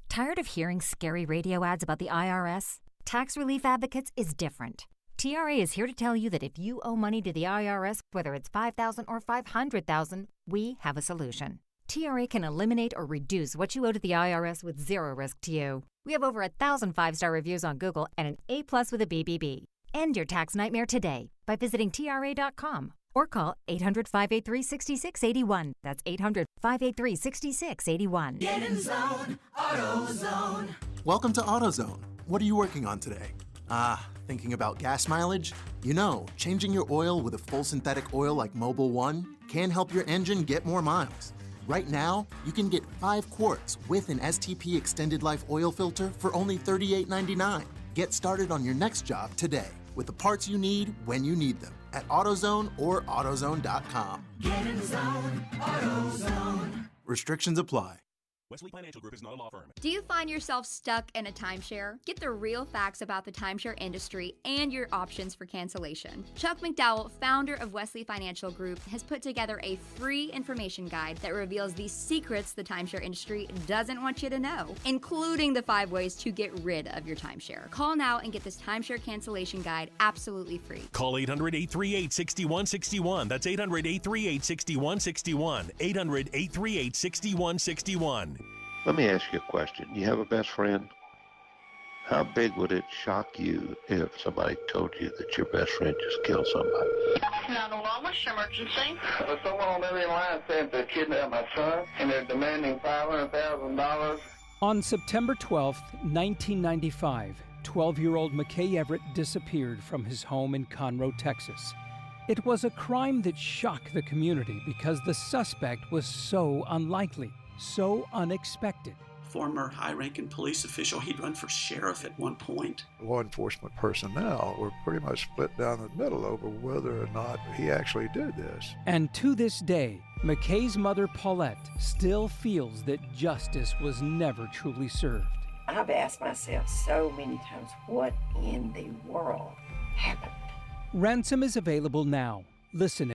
S12: Tired of hearing scary radio ads about the IRS? Tax Relief Advocates is different. TRA is here to tell you that if you owe money to the IRS, whether it's $5,000 or $500,000, we have a solution. TRA can eliminate or reduce what you owe to the IRS with zero risk to you. We have over 1,000 5-star reviews on Google and an A+ with a BBB. End your tax nightmare today by visiting TRA.com or call 800-583-6681. That's 800-583-6681.
S8: Get in zone, AutoZone.
S10: Welcome to AutoZone. What are you working on today? Thinking about gas mileage? You know, changing your oil with a full synthetic oil like Mobil 1 can help your engine get more miles. Right now, you can get 5 quarts with an STP extended life oil filter for only $38.99. Get started on your next job today with the parts you need when you need them at AutoZone or AutoZone.com.
S8: Get in zone, AutoZone.
S10: Restrictions apply.
S17: Wesley Financial Group is not a law firm.
S19: Do you find yourself stuck in a timeshare? Get the real facts about the timeshare industry and your options for cancellation. Chuck McDowell, founder of Wesley Financial Group, has put together a free information guide that reveals the secrets the timeshare industry doesn't want you to know, including the 5 ways to get rid of your timeshare. Call now and get this timeshare cancellation guide absolutely free.
S17: Call 800-838-6161. That's 800-838-6161. 800-838-6161.
S21: Let me ask you a question. You have a best friend? How big would it shock you if somebody told you that your best friend just killed somebody?
S22: 911, what's your emergency? Someone on the other line said they kidnapped my son, and they're demanding $500,000.
S23: On September 12th, 1995, 12-year-old McKay Everett disappeared from his home in Conroe, Texas. It was a crime that shocked the community because the suspect was so unlikely. So unexpected.
S12: Former high-ranking police official, he'd run for sheriff at one point.
S19: Law enforcement personnel were pretty much split down the middle over whether or not he actually did this.
S23: And to this day, McKay's mother, Paulette, still feels that justice was never truly served.
S21: I've asked myself so many times, what in the world happened?
S23: Ransom is available now. Listen